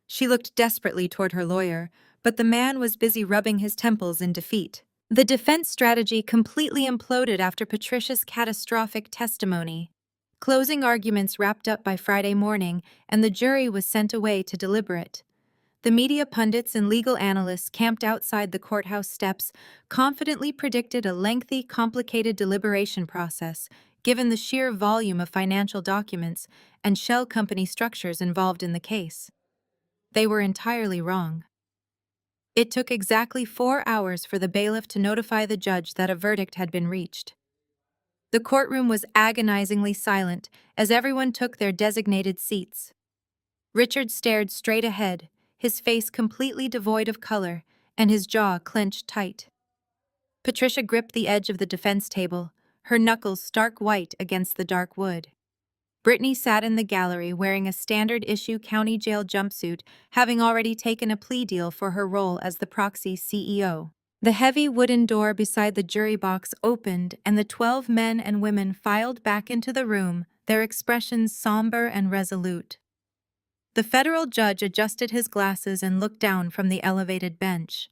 She looked desperately toward her lawyer, but the man was busy rubbing his temples in defeat. The defense strategy completely imploded after Patricia's catastrophic testimony. Closing arguments wrapped up by Friday morning, and the jury was sent away to deliberate. The media pundits and legal analysts camped outside the courthouse steps confidently predicted a lengthy, complicated deliberation process, given the sheer volume of financial documents and shell company structures involved in the case. They were entirely wrong. It took exactly 4 hours for the bailiff to notify the judge that a verdict had been reached. The courtroom was agonizingly silent as everyone took their designated seats. Richard stared straight ahead, his face completely devoid of color and his jaw clenched tight. Patricia gripped the edge of the defense table, her knuckles stark white against the dark wood. Brittany sat in the gallery wearing a standard-issue county jail jumpsuit, having already taken a plea deal for her role as the proxy CEO. The heavy wooden door beside the jury box opened and the 12 men and women filed back into the room, their expressions somber and resolute. The federal judge adjusted his glasses and looked down from the elevated bench.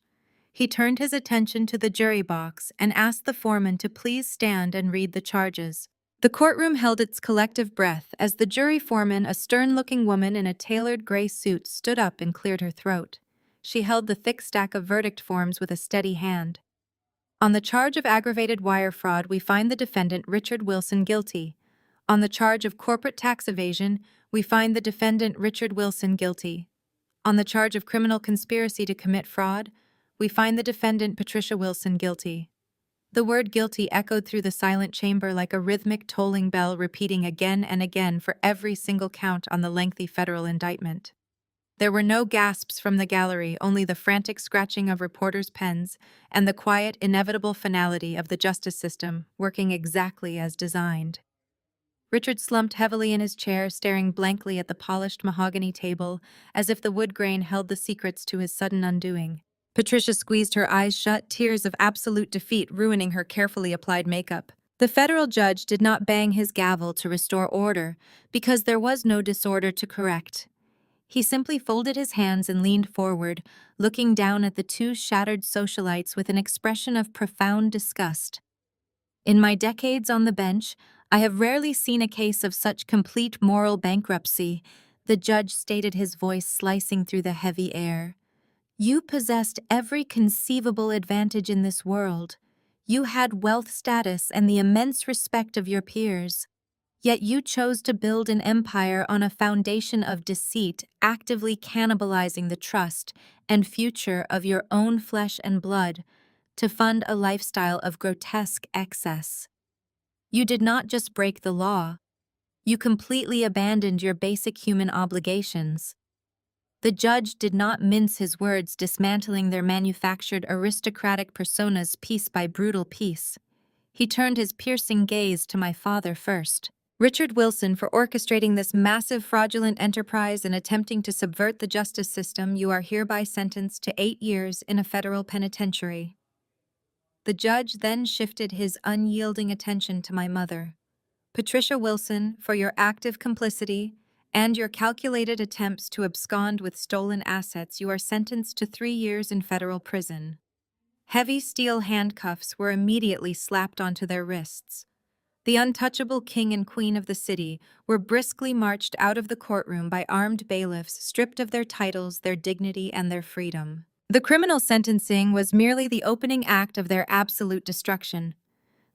He turned his attention to the jury box and asked the foreman to please stand and read the charges. The courtroom held its collective breath as the jury foreman, a stern-looking woman in a tailored gray suit, stood up and cleared her throat. She held the thick stack of verdict forms with a steady hand. On the charge of aggravated wire fraud, we find the defendant Richard Wilson guilty. On the charge of corporate tax evasion, we find the defendant Richard Wilson guilty. On the charge of criminal conspiracy to commit fraud, we find the defendant Patricia Wilson guilty. The word guilty echoed through the silent chamber like a rhythmic tolling bell, repeating again and again for every single count on the lengthy federal indictment. There were no gasps from the gallery, only the frantic scratching of reporters' pens and the quiet, inevitable finality of the justice system working exactly as designed. Richard slumped heavily in his chair, staring blankly at the polished mahogany table, as if the wood grain held the secrets to his sudden undoing. Patricia squeezed her eyes shut, tears of absolute defeat ruining her carefully applied makeup. The federal judge did not bang his gavel to restore order, because there was no disorder to correct. He simply folded his hands and leaned forward, looking down at the two shattered socialites with an expression of profound disgust. In my decades on the bench, I have rarely seen a case of such complete moral bankruptcy, the judge stated, his voice slicing through the heavy air. You possessed every conceivable advantage in this world. You had wealth, status, and the immense respect of your peers. Yet you chose to build an empire on a foundation of deceit, actively cannibalizing the trust and future of your own flesh and blood to fund a lifestyle of grotesque excess. You did not just break the law. You completely abandoned your basic human obligations. The judge did not mince his words, dismantling their manufactured aristocratic personas piece by brutal piece. He turned his piercing gaze to my father first. Richard Wilson, for orchestrating this massive fraudulent enterprise and attempting to subvert the justice system, you are hereby sentenced to 8 years in a federal penitentiary. The judge then shifted his unyielding attention to my mother. Patricia Wilson, for your active complicity and your calculated attempts to abscond with stolen assets, you are sentenced to 3 years in federal prison. Heavy steel handcuffs were immediately slapped onto their wrists. The untouchable king and queen of the city were briskly marched out of the courtroom by armed bailiffs, stripped of their titles, their dignity, and their freedom. The criminal sentencing was merely the opening act of their absolute destruction.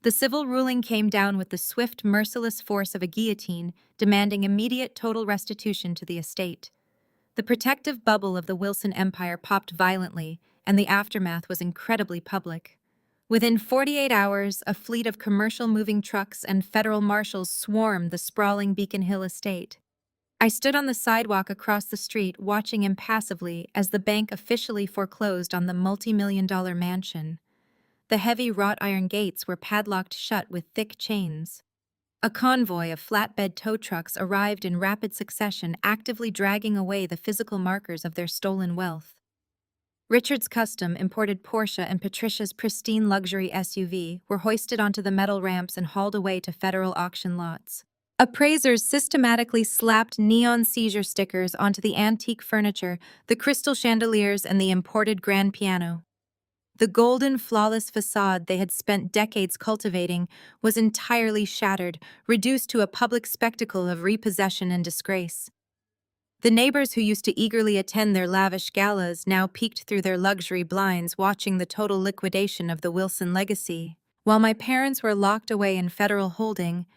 The civil ruling came down with the swift, merciless force of a guillotine, demanding immediate total restitution to the estate. The protective bubble of the Wilson Empire popped violently, and the aftermath was incredibly public. Within 48 hours, a fleet of commercial moving trucks and federal marshals swarmed the sprawling Beacon Hill estate. I stood on the sidewalk across the street, watching impassively as the bank officially foreclosed on the multi-million-dollar mansion. The heavy wrought iron gates were padlocked shut with thick chains. A convoy of flatbed tow trucks arrived in rapid succession, actively dragging away the physical markers of their stolen wealth. Richard's Custom imported Porsche and Patricia's pristine luxury SUV were hoisted onto the metal ramps and hauled away to federal auction lots. Appraisers systematically slapped neon seizure stickers onto the antique furniture, the crystal chandeliers, and the imported grand piano. The golden, flawless facade they had spent decades cultivating was entirely shattered, reduced to a public spectacle of repossession and disgrace. The neighbors who used to eagerly attend their lavish galas now peeked through their luxury blinds, watching the total liquidation of the Wilson legacy. While my parents were locked away in federal holding,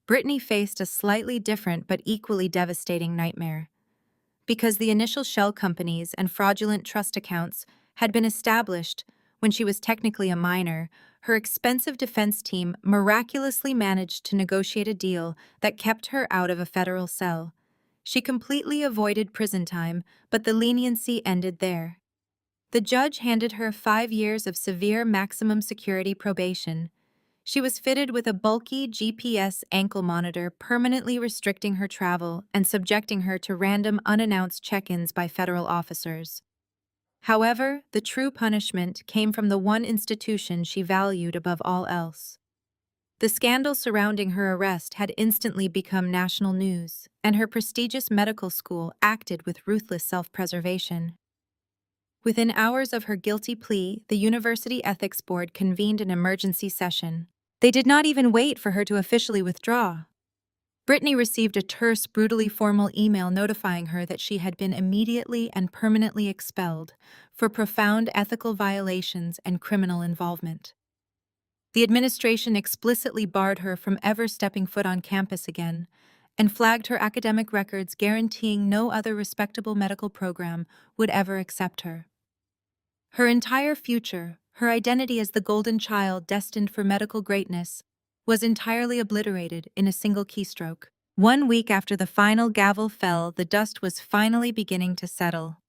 Brittany faced a slightly different but equally devastating nightmare. Because the initial shell companies and fraudulent trust accounts had been established when she was technically a minor, her expensive defense team miraculously managed to negotiate a deal that kept her out of a federal cell. She completely avoided prison time, but the leniency ended there. The judge handed her 5 years of severe maximum security probation. She was fitted with a bulky GPS ankle monitor, permanently restricting her travel and subjecting her to random unannounced check-ins by federal officers. However, the true punishment came from the one institution she valued above all else. The scandal surrounding her arrest had instantly become national news, and her prestigious medical school acted with ruthless self-preservation. Within hours of her guilty plea, the University Ethics Board convened an emergency session. They did not even wait for her to officially withdraw. Brittany received a terse, brutally formal email notifying her that she had been immediately and permanently expelled for profound ethical violations and criminal involvement. The administration explicitly barred her from ever stepping foot on campus again and flagged her academic records, guaranteeing no other respectable medical program would ever accept her. Her entire future, her identity as the golden child destined for medical greatness, was entirely obliterated in a single keystroke. 1 week after the final gavel fell, the dust was finally beginning to settle.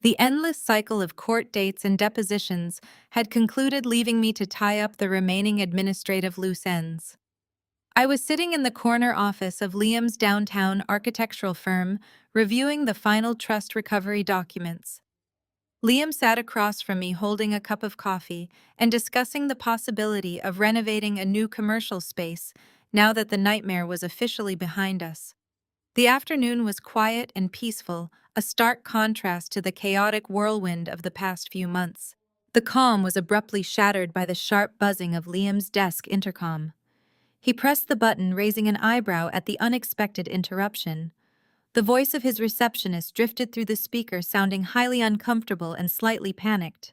The endless cycle of court dates and depositions had concluded, leaving me to tie up the remaining administrative loose ends. I was sitting in the corner office of Liam's downtown architectural firm, reviewing the final trust recovery documents. Liam sat across from me holding a cup of coffee and discussing the possibility of renovating a new commercial space now that the nightmare was officially behind us. The afternoon was quiet and peaceful, a stark contrast to the chaotic whirlwind of the past few months. The calm was abruptly shattered by the sharp buzzing of Liam's desk intercom. He pressed the button, raising an eyebrow at the unexpected interruption. The voice of his receptionist drifted through the speaker, sounding highly uncomfortable and slightly panicked.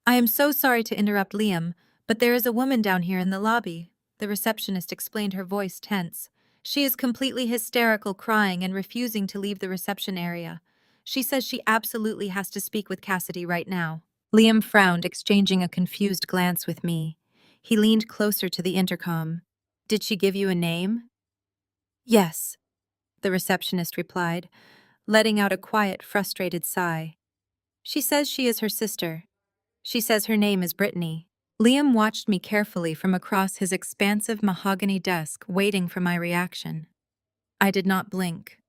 "I am so sorry to interrupt, Liam, but there is a woman down here in the lobby," the receptionist explained, her voice tense. "She is completely hysterical, crying and refusing to leave the reception area. She says she absolutely has to speak with Cassidy right now." Liam frowned, exchanging a confused glance with me. He leaned closer to the intercom. "Did she give you a name?" "Yes," the receptionist replied, letting out a quiet, frustrated sigh. "She says she is her sister. She says her name is Brittany." Liam watched me carefully from across his expansive mahogany desk, waiting for my reaction. I did not blink.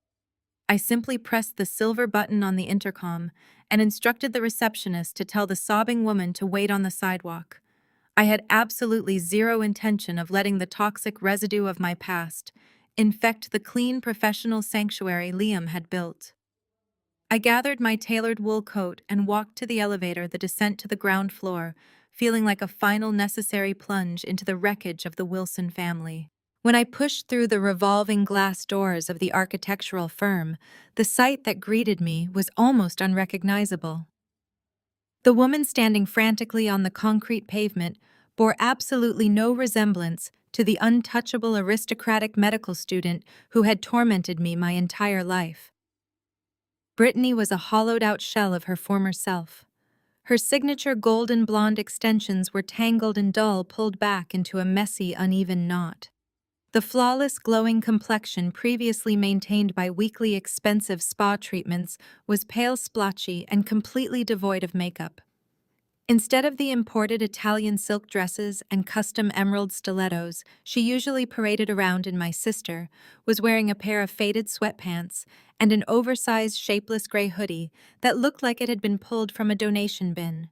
I simply pressed the silver button on the intercom and instructed the receptionist to tell the sobbing woman to wait on the sidewalk. I had absolutely zero intention of letting the toxic residue of my past infect the clean, professional sanctuary Liam had built. I gathered my tailored wool coat and walked to the elevator, the descent to the ground floor, feeling like a final necessary plunge into the wreckage of the Wilson family. When I pushed through the revolving glass doors of the architectural firm, the sight that greeted me was almost unrecognizable. The woman standing frantically on the concrete pavement bore absolutely no resemblance to the untouchable aristocratic medical student who had tormented me my entire life. Brittany was a hollowed-out shell of her former self. Her signature golden blonde extensions were tangled and dull, pulled back into a messy, uneven knot. The flawless, glowing complexion previously maintained by weekly expensive spa treatments was pale, splotchy, and completely devoid of makeup. Instead of the imported Italian silk dresses and custom emerald stilettos she usually paraded around in My Sister, was wearing a pair of faded sweatpants and an oversized shapeless gray hoodie that looked like it had been pulled from a donation bin.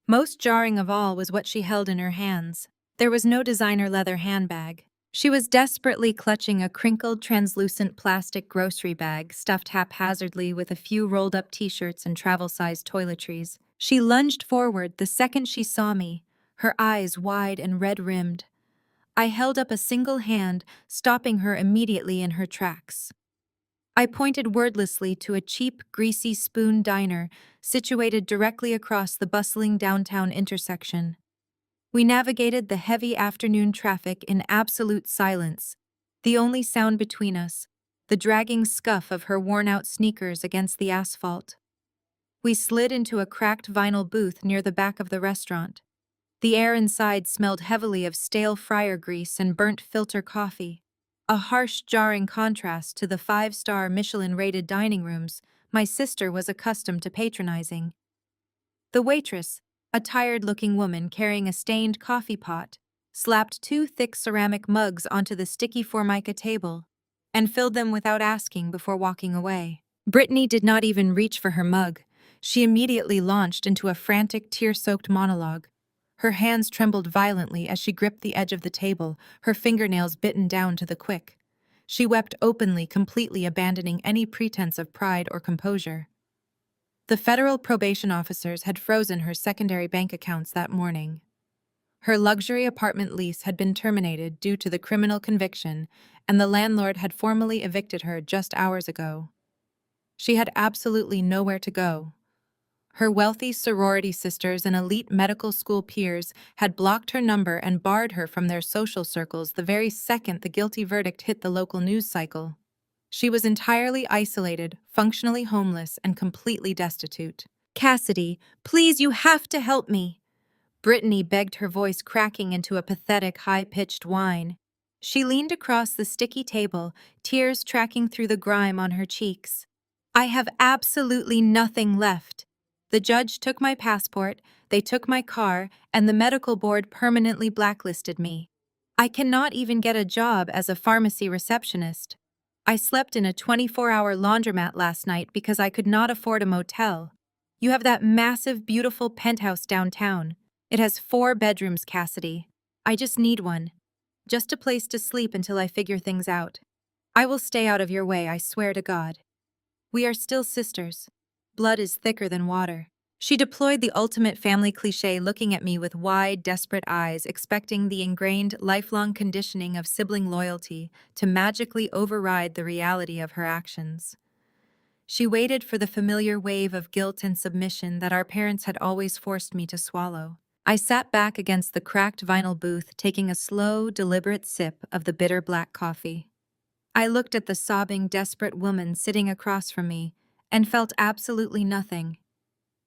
Most jarring of all was what she held in her hands. There was no designer leather handbag. She was desperately clutching a crinkled, translucent plastic grocery bag stuffed haphazardly with a few rolled-up t-shirts and travel-sized toiletries. She lunged forward the second she saw me, her eyes wide and red-rimmed. I held up a single hand, stopping her immediately in her tracks. I pointed wordlessly to a cheap, greasy spoon diner situated directly across the bustling downtown intersection. We navigated the heavy afternoon traffic in absolute silence, the only sound between us, the dragging scuff of her worn-out sneakers against the asphalt. We slid into a cracked vinyl booth near the back of the restaurant. The air inside smelled heavily of stale fryer grease and burnt filter coffee, a harsh, jarring contrast to the 5-star Michelin-rated dining rooms My Sister was accustomed to patronizing. The waitress, a tired-looking woman carrying a stained coffee pot, slapped 2 thick ceramic mugs onto the sticky Formica table and filled them without asking before walking away. Brittany did not even reach for her mug. She immediately launched into a frantic, tear-soaked monologue. Her hands trembled violently as she gripped the edge of the table, her fingernails bitten down to the quick. She wept openly, completely abandoning any pretense of pride or composure. The federal probation officers had frozen her secondary bank accounts that morning. Her luxury apartment lease had been terminated due to the criminal conviction, and the landlord had formally evicted her just hours ago. She had absolutely nowhere to go. Her wealthy sorority sisters and elite medical school peers had blocked her number and barred her from their social circles the very second the guilty verdict hit the local news cycle. She was entirely isolated, functionally homeless, and completely destitute. "Cassidy, please, you have to help me," Brittany begged, her voice cracking into a pathetic, high-pitched whine. She leaned across the sticky table, tears tracking through the grime on her cheeks. "I have absolutely nothing left. The judge took my passport, they took my car, and the medical board permanently blacklisted me. I cannot even get a job as a pharmacy receptionist. I slept in a 24-hour laundromat last night because I could not afford a motel. You have that massive, beautiful penthouse downtown. It has 4 bedrooms, Cassidy. I just need one. Just a place to sleep until I figure things out. I will stay out of your way, I swear to God. We are still sisters. Blood is thicker than water." She deployed the ultimate family cliché, looking at me with wide, desperate eyes, expecting the ingrained, lifelong conditioning of sibling loyalty to magically override the reality of her actions. She waited for the familiar wave of guilt and submission that our parents had always forced me to swallow. I sat back against the cracked vinyl booth, taking a slow, deliberate sip of the bitter black coffee. I looked at the sobbing, desperate woman sitting across from me and felt absolutely nothing.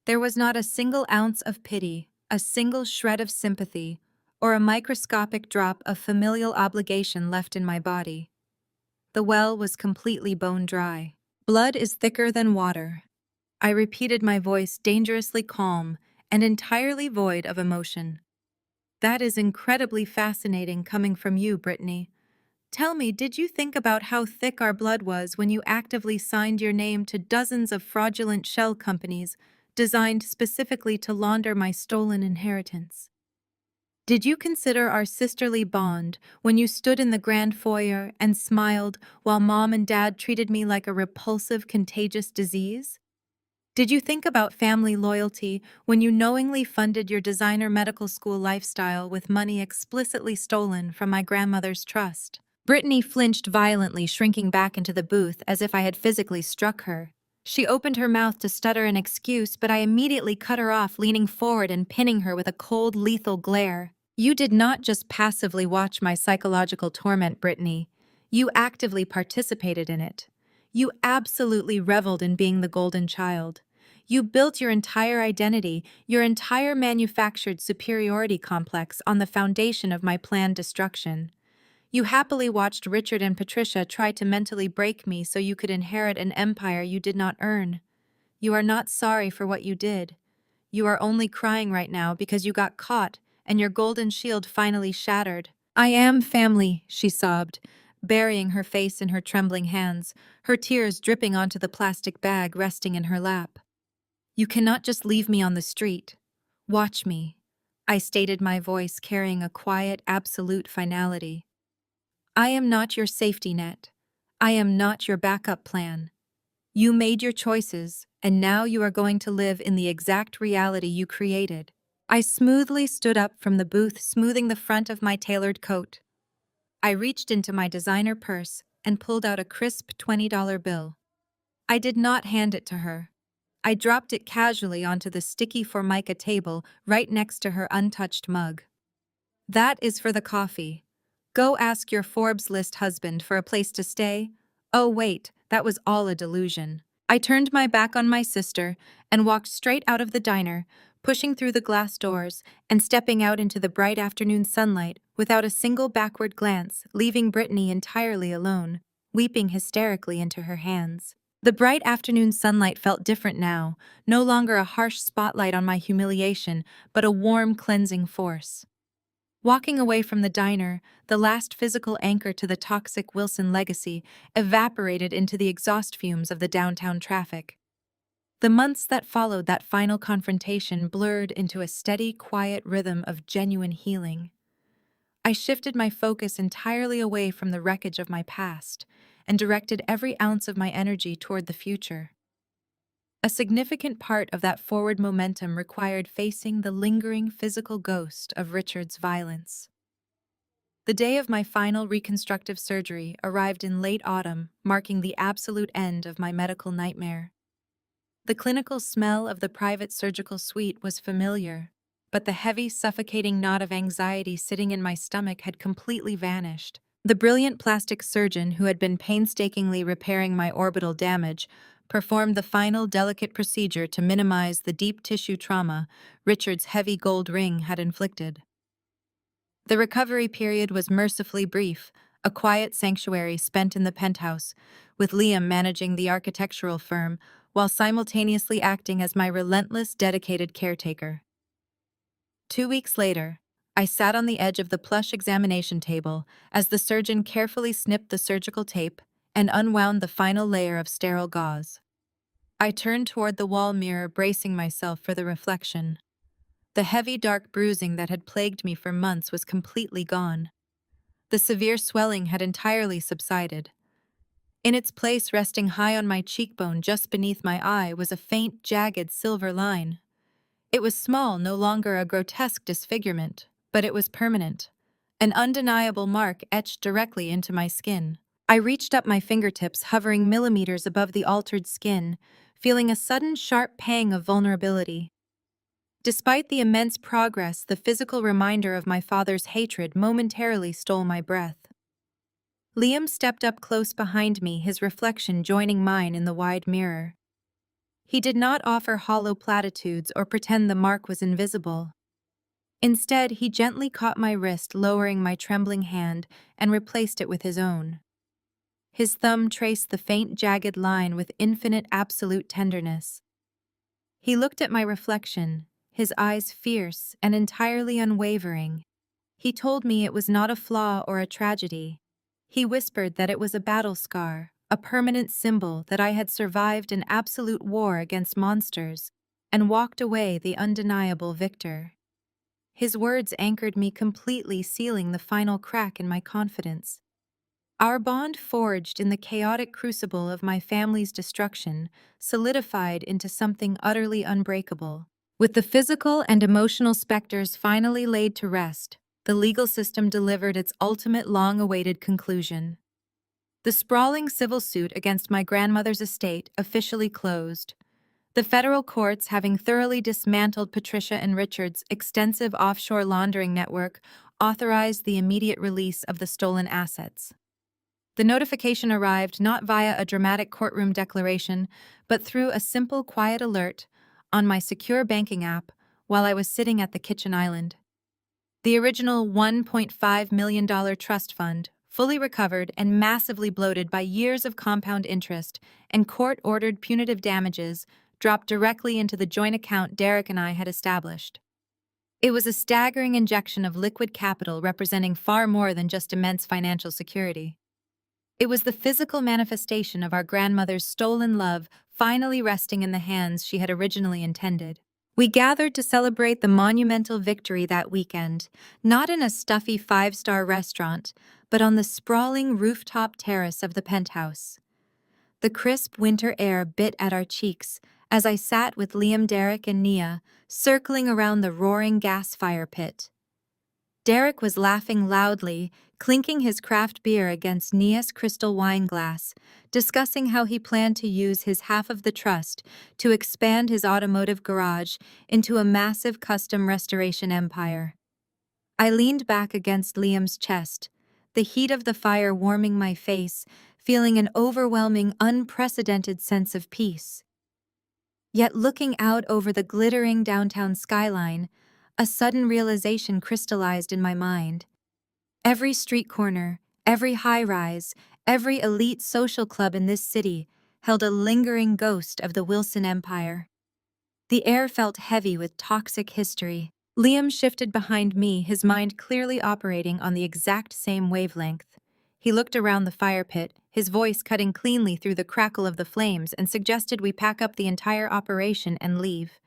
There was not a single ounce of pity, a single shred of sympathy, or a microscopic drop of familial obligation left in my body. The well was completely bone dry. "Blood is thicker than water," I repeated, my voice dangerously calm and entirely void of emotion. "That is incredibly fascinating coming from you, Brittany. Tell me, did you think about how thick our blood was when you actively signed your name to dozens of fraudulent shell companies designed specifically to launder my stolen inheritance? Did you consider our sisterly bond when you stood in the grand foyer and smiled while Mom and Dad treated me like a repulsive, contagious disease? Did you think about family loyalty when you knowingly funded your designer medical school lifestyle with money explicitly stolen from my grandmother's trust?" Brittany flinched violently, shrinking back into the booth as if I had physically struck her. She opened her mouth to stutter an excuse, but I immediately cut her off, leaning forward and pinning her with a cold, lethal glare. You did not just passively watch my psychological torment, Brittany. You actively participated in it. You absolutely reveled in being the golden child. You built your entire identity, your entire manufactured superiority complex on the foundation of my planned destruction. You happily watched Richard and Patricia try to mentally break me so you could inherit an empire you did not earn. You are not sorry for what you did. You are only crying right now because you got caught and your golden shield finally shattered. I am family, she sobbed, burying her face in her trembling hands, her tears dripping onto the plastic bag resting in her lap. You cannot just leave me on the street. Watch me. I stated, my voice carrying a quiet, absolute finality. I am not your safety net. I am not your backup plan. You made your choices, and now you are going to live in the exact reality you created. I smoothly stood up from the booth, smoothing the front of my tailored coat. I reached into my designer purse and pulled out a crisp $20 bill. I did not hand it to her. I dropped it casually onto the sticky Formica table right next to her untouched mug. That is for the coffee. Go ask your Forbes list husband for a place to stay. Oh wait, that was all a delusion. I turned my back on my sister and walked straight out of the diner, pushing through the glass doors and stepping out into the bright afternoon sunlight without a single backward glance, leaving Brittany entirely alone, weeping hysterically into her hands. The bright afternoon sunlight felt different now, no longer a harsh spotlight on my humiliation, but a warm, cleansing force. Walking away from the diner, the last physical anchor to the toxic Wilson legacy evaporated into the exhaust fumes of the downtown traffic. The months that followed that final confrontation blurred into a steady, quiet rhythm of genuine healing. I shifted my focus entirely away from the wreckage of my past and directed every ounce of my energy toward the future. A significant part of that forward momentum required facing the lingering physical ghost of Richard's violence. The day of my final reconstructive surgery arrived in late autumn, marking the absolute end of my medical nightmare. The clinical smell of the private surgical suite was familiar, but the heavy, suffocating knot of anxiety sitting in my stomach had completely vanished. The brilliant plastic surgeon who had been painstakingly repairing my orbital damage performed the final delicate procedure to minimize the deep tissue trauma Richard's heavy gold ring had inflicted. The recovery period was mercifully brief, a quiet sanctuary spent in the penthouse, with Liam managing the architectural firm while simultaneously acting as my relentless, dedicated caretaker. 2 weeks later, I sat on the edge of the plush examination table as the surgeon carefully snipped the surgical tape and unwound the final layer of sterile gauze. I turned toward the wall mirror, bracing myself for the reflection. The heavy, dark bruising that had plagued me for months was completely gone. The severe swelling had entirely subsided. In its place, resting high on my cheekbone just beneath my eye, was a faint, jagged silver line. It was small, no longer a grotesque disfigurement, but it was permanent, an undeniable mark etched directly into my skin. I reached up my fingertips, hovering millimeters above the altered skin, feeling a sudden sharp pang of vulnerability. Despite the immense progress, the physical reminder of my father's hatred momentarily stole my breath. Liam stepped up close behind me, his reflection joining mine in the wide mirror. He did not offer hollow platitudes or pretend the mark was invisible. Instead, he gently caught my wrist, lowering my trembling hand, and replaced it with his own. His thumb traced the faint, jagged line with infinite, absolute tenderness. He looked at my reflection, his eyes fierce and entirely unwavering. He told me it was not a flaw or a tragedy. He whispered that it was a battle scar, a permanent symbol that I had survived an absolute war against monsters and walked away the undeniable victor. His words anchored me completely, sealing the final crack in my confidence. Our bond, forged in the chaotic crucible of my family's destruction, solidified into something utterly unbreakable. With the physical and emotional specters finally laid to rest, the legal system delivered its ultimate long-awaited conclusion. The sprawling civil suit against my grandmother's estate officially closed. The federal courts, having thoroughly dismantled Patricia and Richard's extensive offshore laundering network, authorized the immediate release of the stolen assets. The notification arrived not via a dramatic courtroom declaration, but through a simple, quiet alert on my secure banking app while I was sitting at the kitchen island. The original $1.5 million trust fund, fully recovered and massively bloated by years of compound interest and court-ordered punitive damages, dropped directly into the joint account Derek and I had established. It was a staggering injection of liquid capital representing far more than just immense financial security. It was the physical manifestation of our grandmother's stolen love finally resting in the hands she had originally intended. We gathered to celebrate the monumental victory that weekend, not in a stuffy five-star restaurant, but on the sprawling rooftop terrace of the penthouse. The crisp winter air bit at our cheeks as I sat with Liam, Derek, and Nia, circling around the roaring gas fire pit. Derek was laughing loudly, clinking his craft beer against Nia's crystal wine glass, discussing how he planned to use his half of the trust to expand his automotive garage into a massive custom restoration empire. I leaned back against Liam's chest, the heat of the fire warming my face, feeling an overwhelming, unprecedented sense of peace. Yet looking out over the glittering downtown skyline, a sudden realization crystallized in my mind. Every street corner, every high-rise, every elite social club in this city held a lingering ghost of the Wilson Empire. The air felt heavy with toxic history. Liam shifted behind me, his mind clearly operating on the exact same wavelength. He looked around the fire pit, his voice cutting cleanly through the crackle of the flames, and suggested we pack up the entire operation and leave.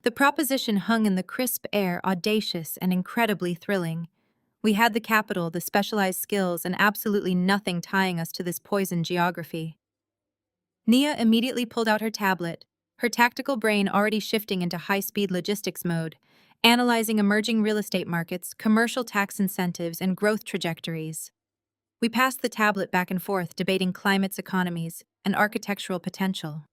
The proposition hung in the crisp air, audacious and incredibly thrilling. We had the capital, the specialized skills, and absolutely nothing tying us to this poisoned geography. Nia immediately pulled out her tablet, her tactical brain already shifting into high-speed logistics mode, analyzing emerging real estate markets, commercial tax incentives, and growth trajectories. We passed the tablet back and forth, debating climate's economies and architectural potential.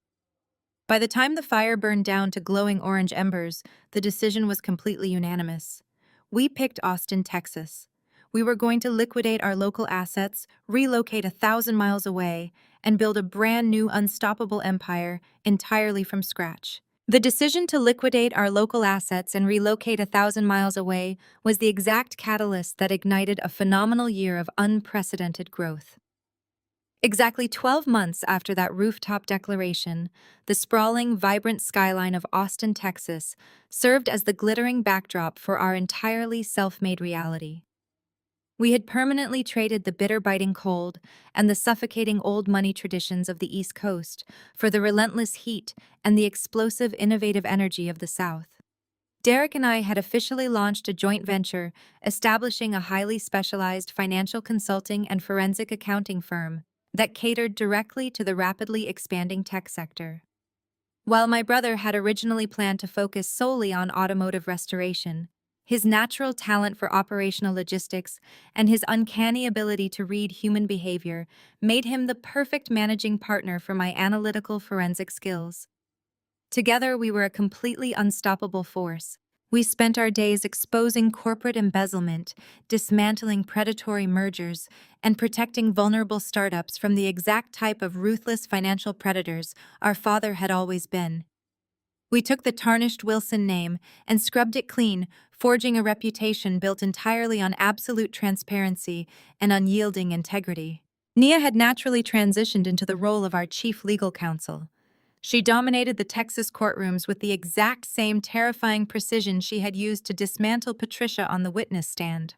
By the time the fire burned down to glowing orange embers, the decision was completely unanimous. We picked Austin, Texas. We were going to liquidate our local assets, relocate 1,000 miles away, and build a brand new unstoppable empire entirely from scratch. The decision to liquidate our local assets and relocate 1,000 miles away was the exact catalyst that ignited a phenomenal year of unprecedented growth. Exactly 12 months after that rooftop declaration, the sprawling, vibrant skyline of Austin, Texas, served as the glittering backdrop for our entirely self-made reality. We had permanently traded the bitter biting cold and the suffocating old money traditions of the East Coast for the relentless heat and the explosive innovative energy of the South. Derek and I had officially launched a joint venture, establishing a highly specialized financial consulting and forensic accounting firm that catered directly to the rapidly expanding tech sector. While my brother had originally planned to focus solely on automotive restoration, his natural talent for operational logistics and his uncanny ability to read human behavior made him the perfect managing partner for my analytical forensic skills. Together, we were a completely unstoppable force. We spent our days exposing corporate embezzlement, dismantling predatory mergers, and protecting vulnerable startups from the exact type of ruthless financial predators our father had always been. We took the tarnished Wilson name and scrubbed it clean, forging a reputation built entirely on absolute transparency and unyielding integrity. Nia had naturally transitioned into the role of our chief legal counsel. She dominated the Texas courtrooms with the exact same terrifying precision she had used to dismantle Patricia on the witness stand.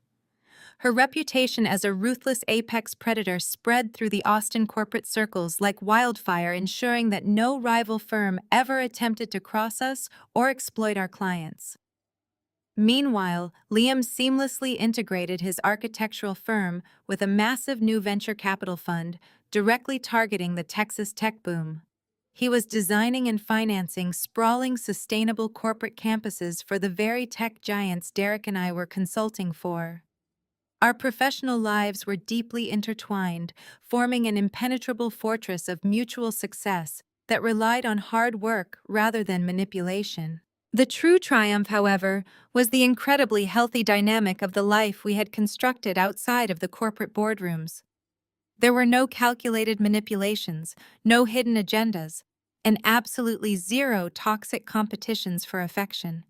Her reputation as a ruthless apex predator spread through the Austin corporate circles like wildfire, ensuring that no rival firm ever attempted to cross us or exploit our clients. Meanwhile, Liam seamlessly integrated his architectural firm with a massive new venture capital fund directly targeting the Texas tech boom. He was designing and financing sprawling, sustainable corporate campuses for the very tech giants Derek and I were consulting for. Our professional lives were deeply intertwined, forming an impenetrable fortress of mutual success that relied on hard work rather than manipulation. The true triumph, however, was the incredibly healthy dynamic of the life we had constructed outside of the corporate boardrooms. There were no calculated manipulations, no hidden agendas, and absolutely zero toxic competitions for affection.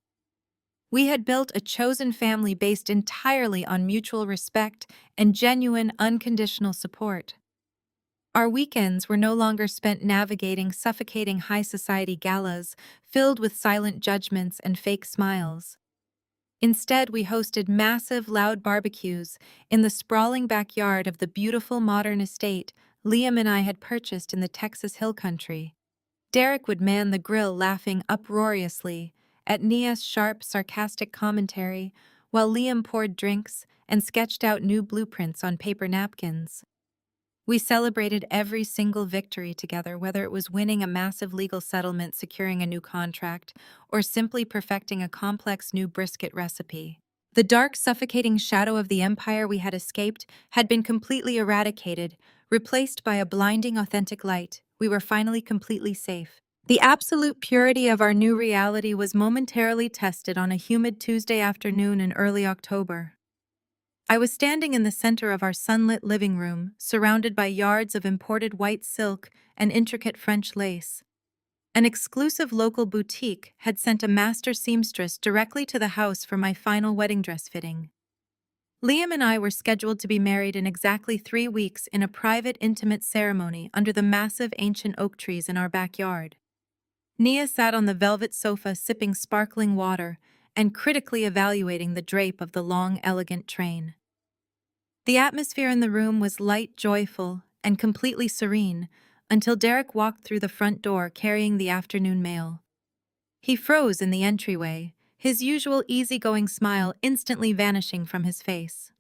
We had built a chosen family based entirely on mutual respect and genuine unconditional support. Our weekends were no longer spent navigating suffocating high society galas filled with silent judgments and fake smiles. Instead, we hosted massive, loud barbecues in the sprawling backyard of the beautiful modern estate Liam and I had purchased in the Texas Hill Country. Derek would man the grill, laughing uproariously at Nia's sharp, sarcastic commentary, while Liam poured drinks and sketched out new blueprints on paper napkins. We celebrated every single victory together, whether it was winning a massive legal settlement, securing a new contract, or simply perfecting a complex new brisket recipe. The dark, suffocating shadow of the empire we had escaped had been completely eradicated, replaced by a blinding, authentic light. We were finally completely safe. The absolute purity of our new reality was momentarily tested on a humid Tuesday afternoon in early October. I was standing in the center of our sunlit living room, surrounded by yards of imported white silk and intricate French lace. An exclusive local boutique had sent a master seamstress directly to the house for my final wedding dress fitting. Liam and I were scheduled to be married in exactly 3 weeks in a private, intimate ceremony under the massive ancient oak trees in our backyard. Nia sat on the velvet sofa sipping sparkling water and critically evaluating the drape of the long, elegant train. The atmosphere in the room was light, joyful, and completely serene until Derek walked through the front door carrying the afternoon mail. He froze in the entryway, his usual easygoing smile instantly vanishing from his face.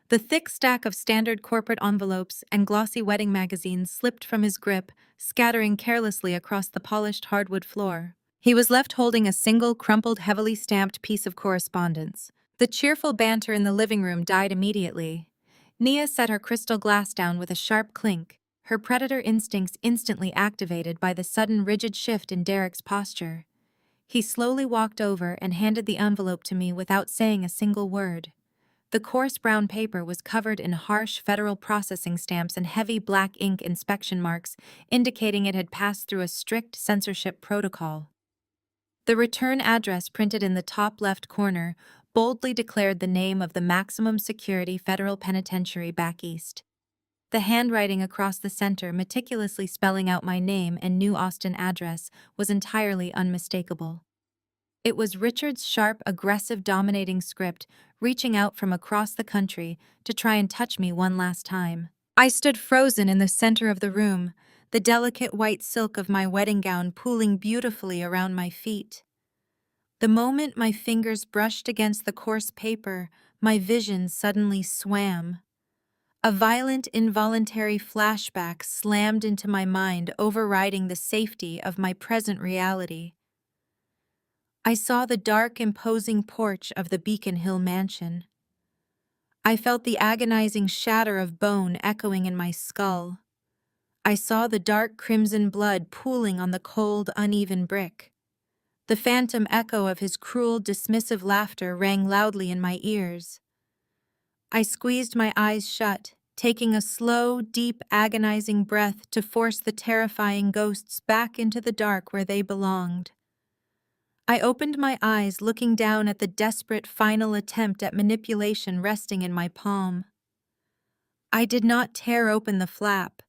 The thick stack of standard corporate envelopes and glossy wedding magazines slipped from his grip, scattering carelessly across the polished hardwood floor. He was left holding a single crumpled, heavily stamped piece of correspondence. The cheerful banter in the living room died immediately. Nia set her crystal glass down with a sharp clink, her predator instincts instantly activated by the sudden rigid shift in Derek's posture. He slowly walked over and handed the envelope to me without saying a single word. The coarse brown paper was covered in harsh federal processing stamps and heavy black ink inspection marks, indicating it had passed through a strict censorship protocol. The return address printed in the top left corner boldly declared the name of the maximum security federal penitentiary back east. The handwriting across the center, meticulously spelling out my name and New Austin address, was entirely unmistakable. It was Richard's sharp, aggressive, dominating script, reaching out from across the country to try and touch me one last time. I stood frozen in the center of the room, the delicate white silk of my wedding gown pooling beautifully around my feet. The moment my fingers brushed against the coarse paper, my vision suddenly swam. A violent, involuntary flashback slammed into my mind, overriding the safety of my present reality. I saw the dark, imposing porch of the Beacon Hill mansion. I felt the agonizing shatter of bone echoing in my skull. I saw the dark crimson blood pooling on the cold, uneven brick. The phantom echo of his cruel, dismissive laughter rang loudly in my ears. I squeezed my eyes shut, taking a slow, deep, agonizing breath to force the terrifying ghosts back into the dark where they belonged. I opened my eyes, looking down at the desperate final attempt at manipulation resting in my palm. I did not tear open the flap.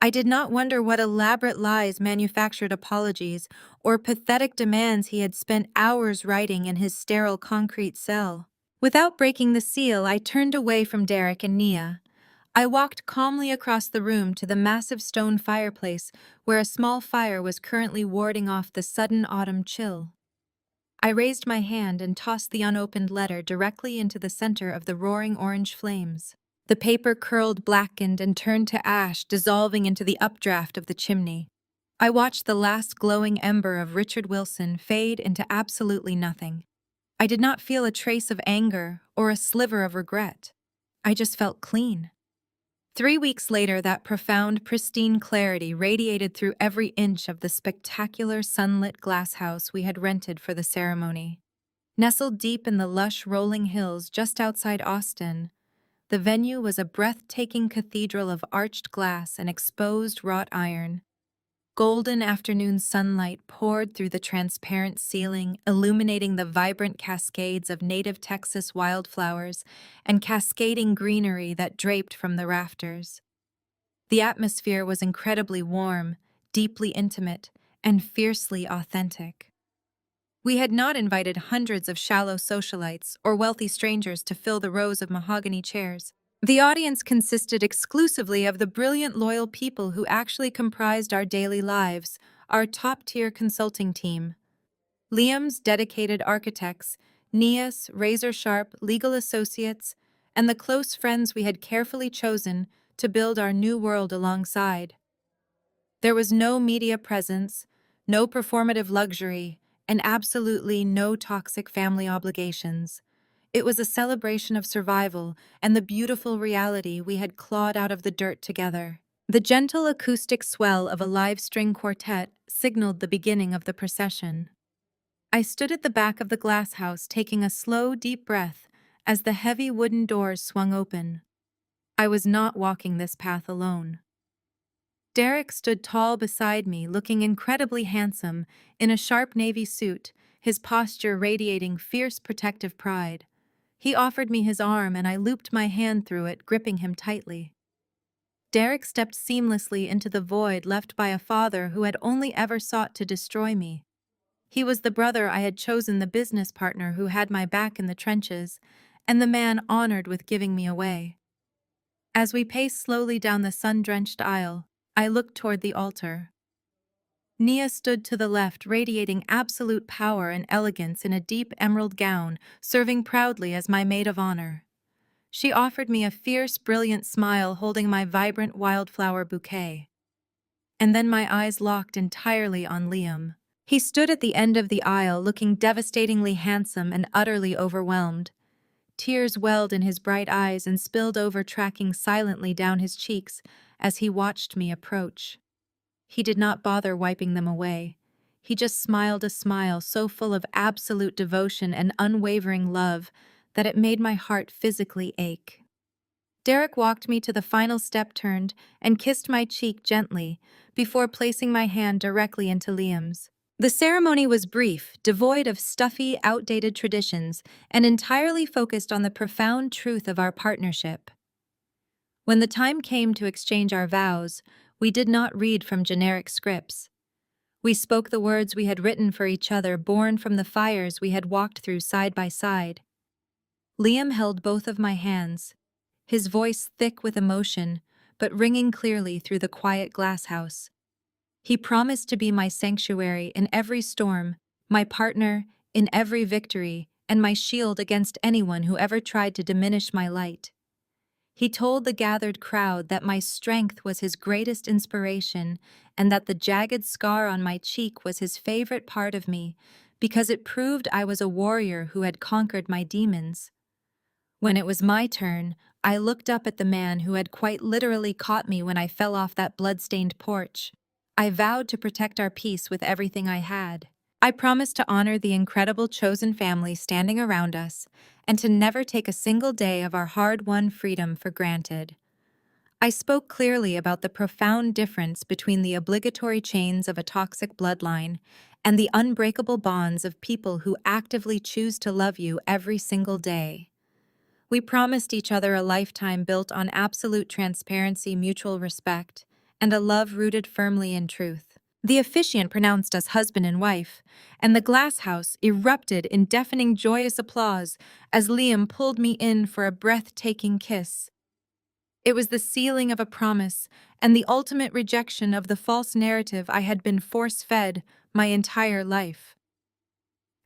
I did not wonder what elaborate lies, manufactured apologies, or pathetic demands he had spent hours writing in his sterile concrete cell. Without breaking the seal, I turned away from Derek and Nia. I walked calmly across the room to the massive stone fireplace where a small fire was currently warding off the sudden autumn chill. I raised my hand and tossed the unopened letter directly into the center of the roaring orange flames. The paper curled, blackened, and turned to ash, dissolving into the updraft of the chimney. I watched the last glowing ember of Richard Wilson fade into absolutely nothing. I did not feel a trace of anger or a sliver of regret. I just felt clean. 3 weeks later, that profound, pristine clarity radiated through every inch of the spectacular sunlit glass house we had rented for the ceremony. Nestled deep in the lush rolling hills just outside Austin, the venue was a breathtaking cathedral of arched glass and exposed wrought iron. Golden afternoon sunlight poured through the transparent ceiling, illuminating the vibrant cascades of native Texas wildflowers and cascading greenery that draped from the rafters. The atmosphere was incredibly warm, deeply intimate, and fiercely authentic. We had not invited hundreds of shallow socialites or wealthy strangers to fill the rows of mahogany chairs. The audience consisted exclusively of the brilliant, loyal people who actually comprised our daily lives, our top-tier consulting team. Liam's dedicated architects, Nia's razor-sharp legal associates, and the close friends we had carefully chosen to build our new world alongside. There was no media presence, no performative luxury, and absolutely no toxic family obligations. It was a celebration of survival and the beautiful reality we had clawed out of the dirt together. The gentle acoustic swell of a live string quartet signaled the beginning of the procession. I stood at the back of the glass house taking a slow, deep breath as the heavy wooden doors swung open. I was not walking this path alone. Derek stood tall beside me, looking incredibly handsome in a sharp navy suit, his posture radiating fierce protective pride. He offered me his arm and I looped my hand through it, gripping him tightly. Derek stepped seamlessly into the void left by a father who had only ever sought to destroy me. He was the brother I had chosen, the business partner who had my back in the trenches, and the man honored with giving me away. As we paced slowly down the sun-drenched aisle, I looked toward the altar. Nia stood to the left, radiating absolute power and elegance in a deep emerald gown, serving proudly as my maid of honor. She offered me a fierce, brilliant smile, holding my vibrant wildflower bouquet. And then my eyes locked entirely on Liam. He stood at the end of the aisle, looking devastatingly handsome and utterly overwhelmed. Tears welled in his bright eyes and spilled over, tracking silently down his cheeks as he watched me approach. He did not bother wiping them away. He just smiled a smile so full of absolute devotion and unwavering love that it made my heart physically ache. Derek walked me to the final step, turned, and kissed my cheek gently before placing my hand directly into Liam's. The ceremony was brief, devoid of stuffy, outdated traditions, and entirely focused on the profound truth of our partnership. When the time came to exchange our vows, we did not read from generic scripts. We spoke the words we had written for each other, born from the fires we had walked through side by side. Liam held both of my hands, his voice thick with emotion, but ringing clearly through the quiet glass house. He promised to be my sanctuary in every storm, my partner in every victory, and my shield against anyone who ever tried to diminish my light. He told the gathered crowd that my strength was his greatest inspiration and that the jagged scar on my cheek was his favorite part of me because it proved I was a warrior who had conquered my demons. When it was my turn, I looked up at the man who had quite literally caught me when I fell off that blood-stained porch. I vowed to protect our peace with everything I had. I promised to honor the incredible chosen family standing around us and to never take a single day of our hard-won freedom for granted. I spoke clearly about the profound difference between the obligatory chains of a toxic bloodline and the unbreakable bonds of people who actively choose to love you every single day. We promised each other a lifetime built on absolute transparency, mutual respect, and a love rooted firmly in truth. The officiant pronounced us husband and wife, and the glass house erupted in deafening joyous applause as Liam pulled me in for a breathtaking kiss. It was the sealing of a promise and the ultimate rejection of the false narrative I had been force-fed my entire life.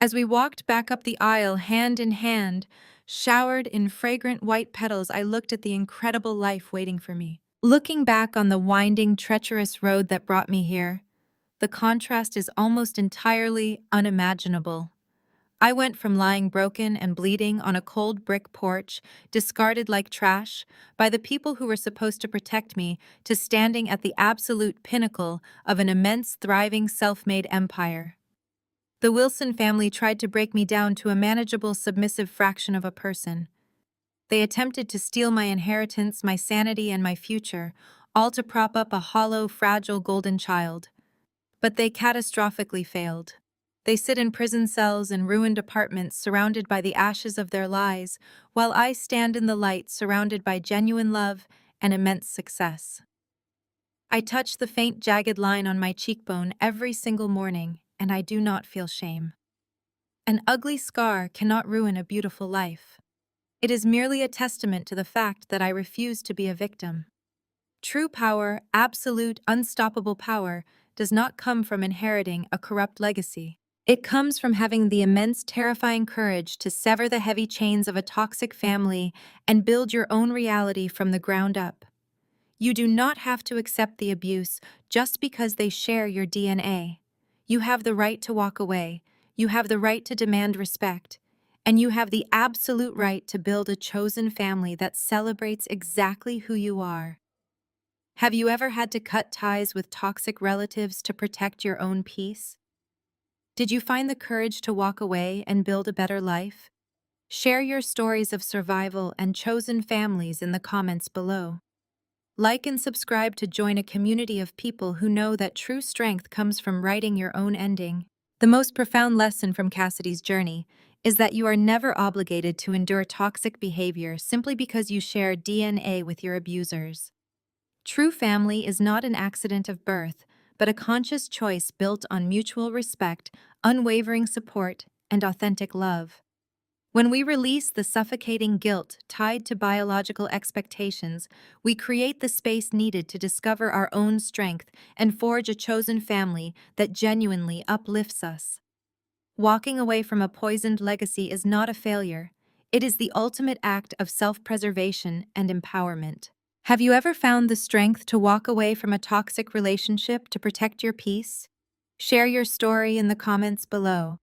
As we walked back up the aisle hand in hand, showered in fragrant white petals, I looked at the incredible life waiting for me. Looking back on the winding, treacherous road that brought me here, the contrast is almost entirely unimaginable. I went from lying broken and bleeding on a cold brick porch, discarded like trash, by the people who were supposed to protect me, to standing at the absolute pinnacle of an immense, thriving, self-made empire. The Wilson family tried to break me down to a manageable, submissive fraction of a person. They attempted to steal my inheritance, my sanity, and my future, all to prop up a hollow, fragile golden child. But they catastrophically failed. They sit in prison cells and ruined apartments surrounded by the ashes of their lies, while I stand in the light surrounded by genuine love and immense success. I touch the faint, jagged line on my cheekbone every single morning, and I do not feel shame. An ugly scar cannot ruin a beautiful life. It is merely a testament to the fact that I refuse to be a victim. True power, absolute, unstoppable power, does not come from inheriting a corrupt legacy. It comes from having the immense, terrifying courage to sever the heavy chains of a toxic family and build your own reality from the ground up. You do not have to accept the abuse just because they share your DNA. You have the right to walk away, you have the right to demand respect, and you have the absolute right to build a chosen family that celebrates exactly who you are. Have you ever had to cut ties with toxic relatives to protect your own peace? Did you find the courage to walk away and build a better life? Share your stories of survival and chosen families in the comments below. Like and subscribe to join a community of people who know that true strength comes from writing your own ending. The most profound lesson from Cassidy's journey is that you are never obligated to endure toxic behavior simply because you share DNA with your abusers. True family is not an accident of birth, but a conscious choice built on mutual respect, unwavering support, and authentic love. When we release the suffocating guilt tied to biological expectations, we create the space needed to discover our own strength and forge a chosen family that genuinely uplifts us. Walking away from a poisoned legacy is not a failure. It is the ultimate act of self-preservation and empowerment. Have you ever found the strength to walk away from a toxic relationship to protect your peace? Share your story in the comments below.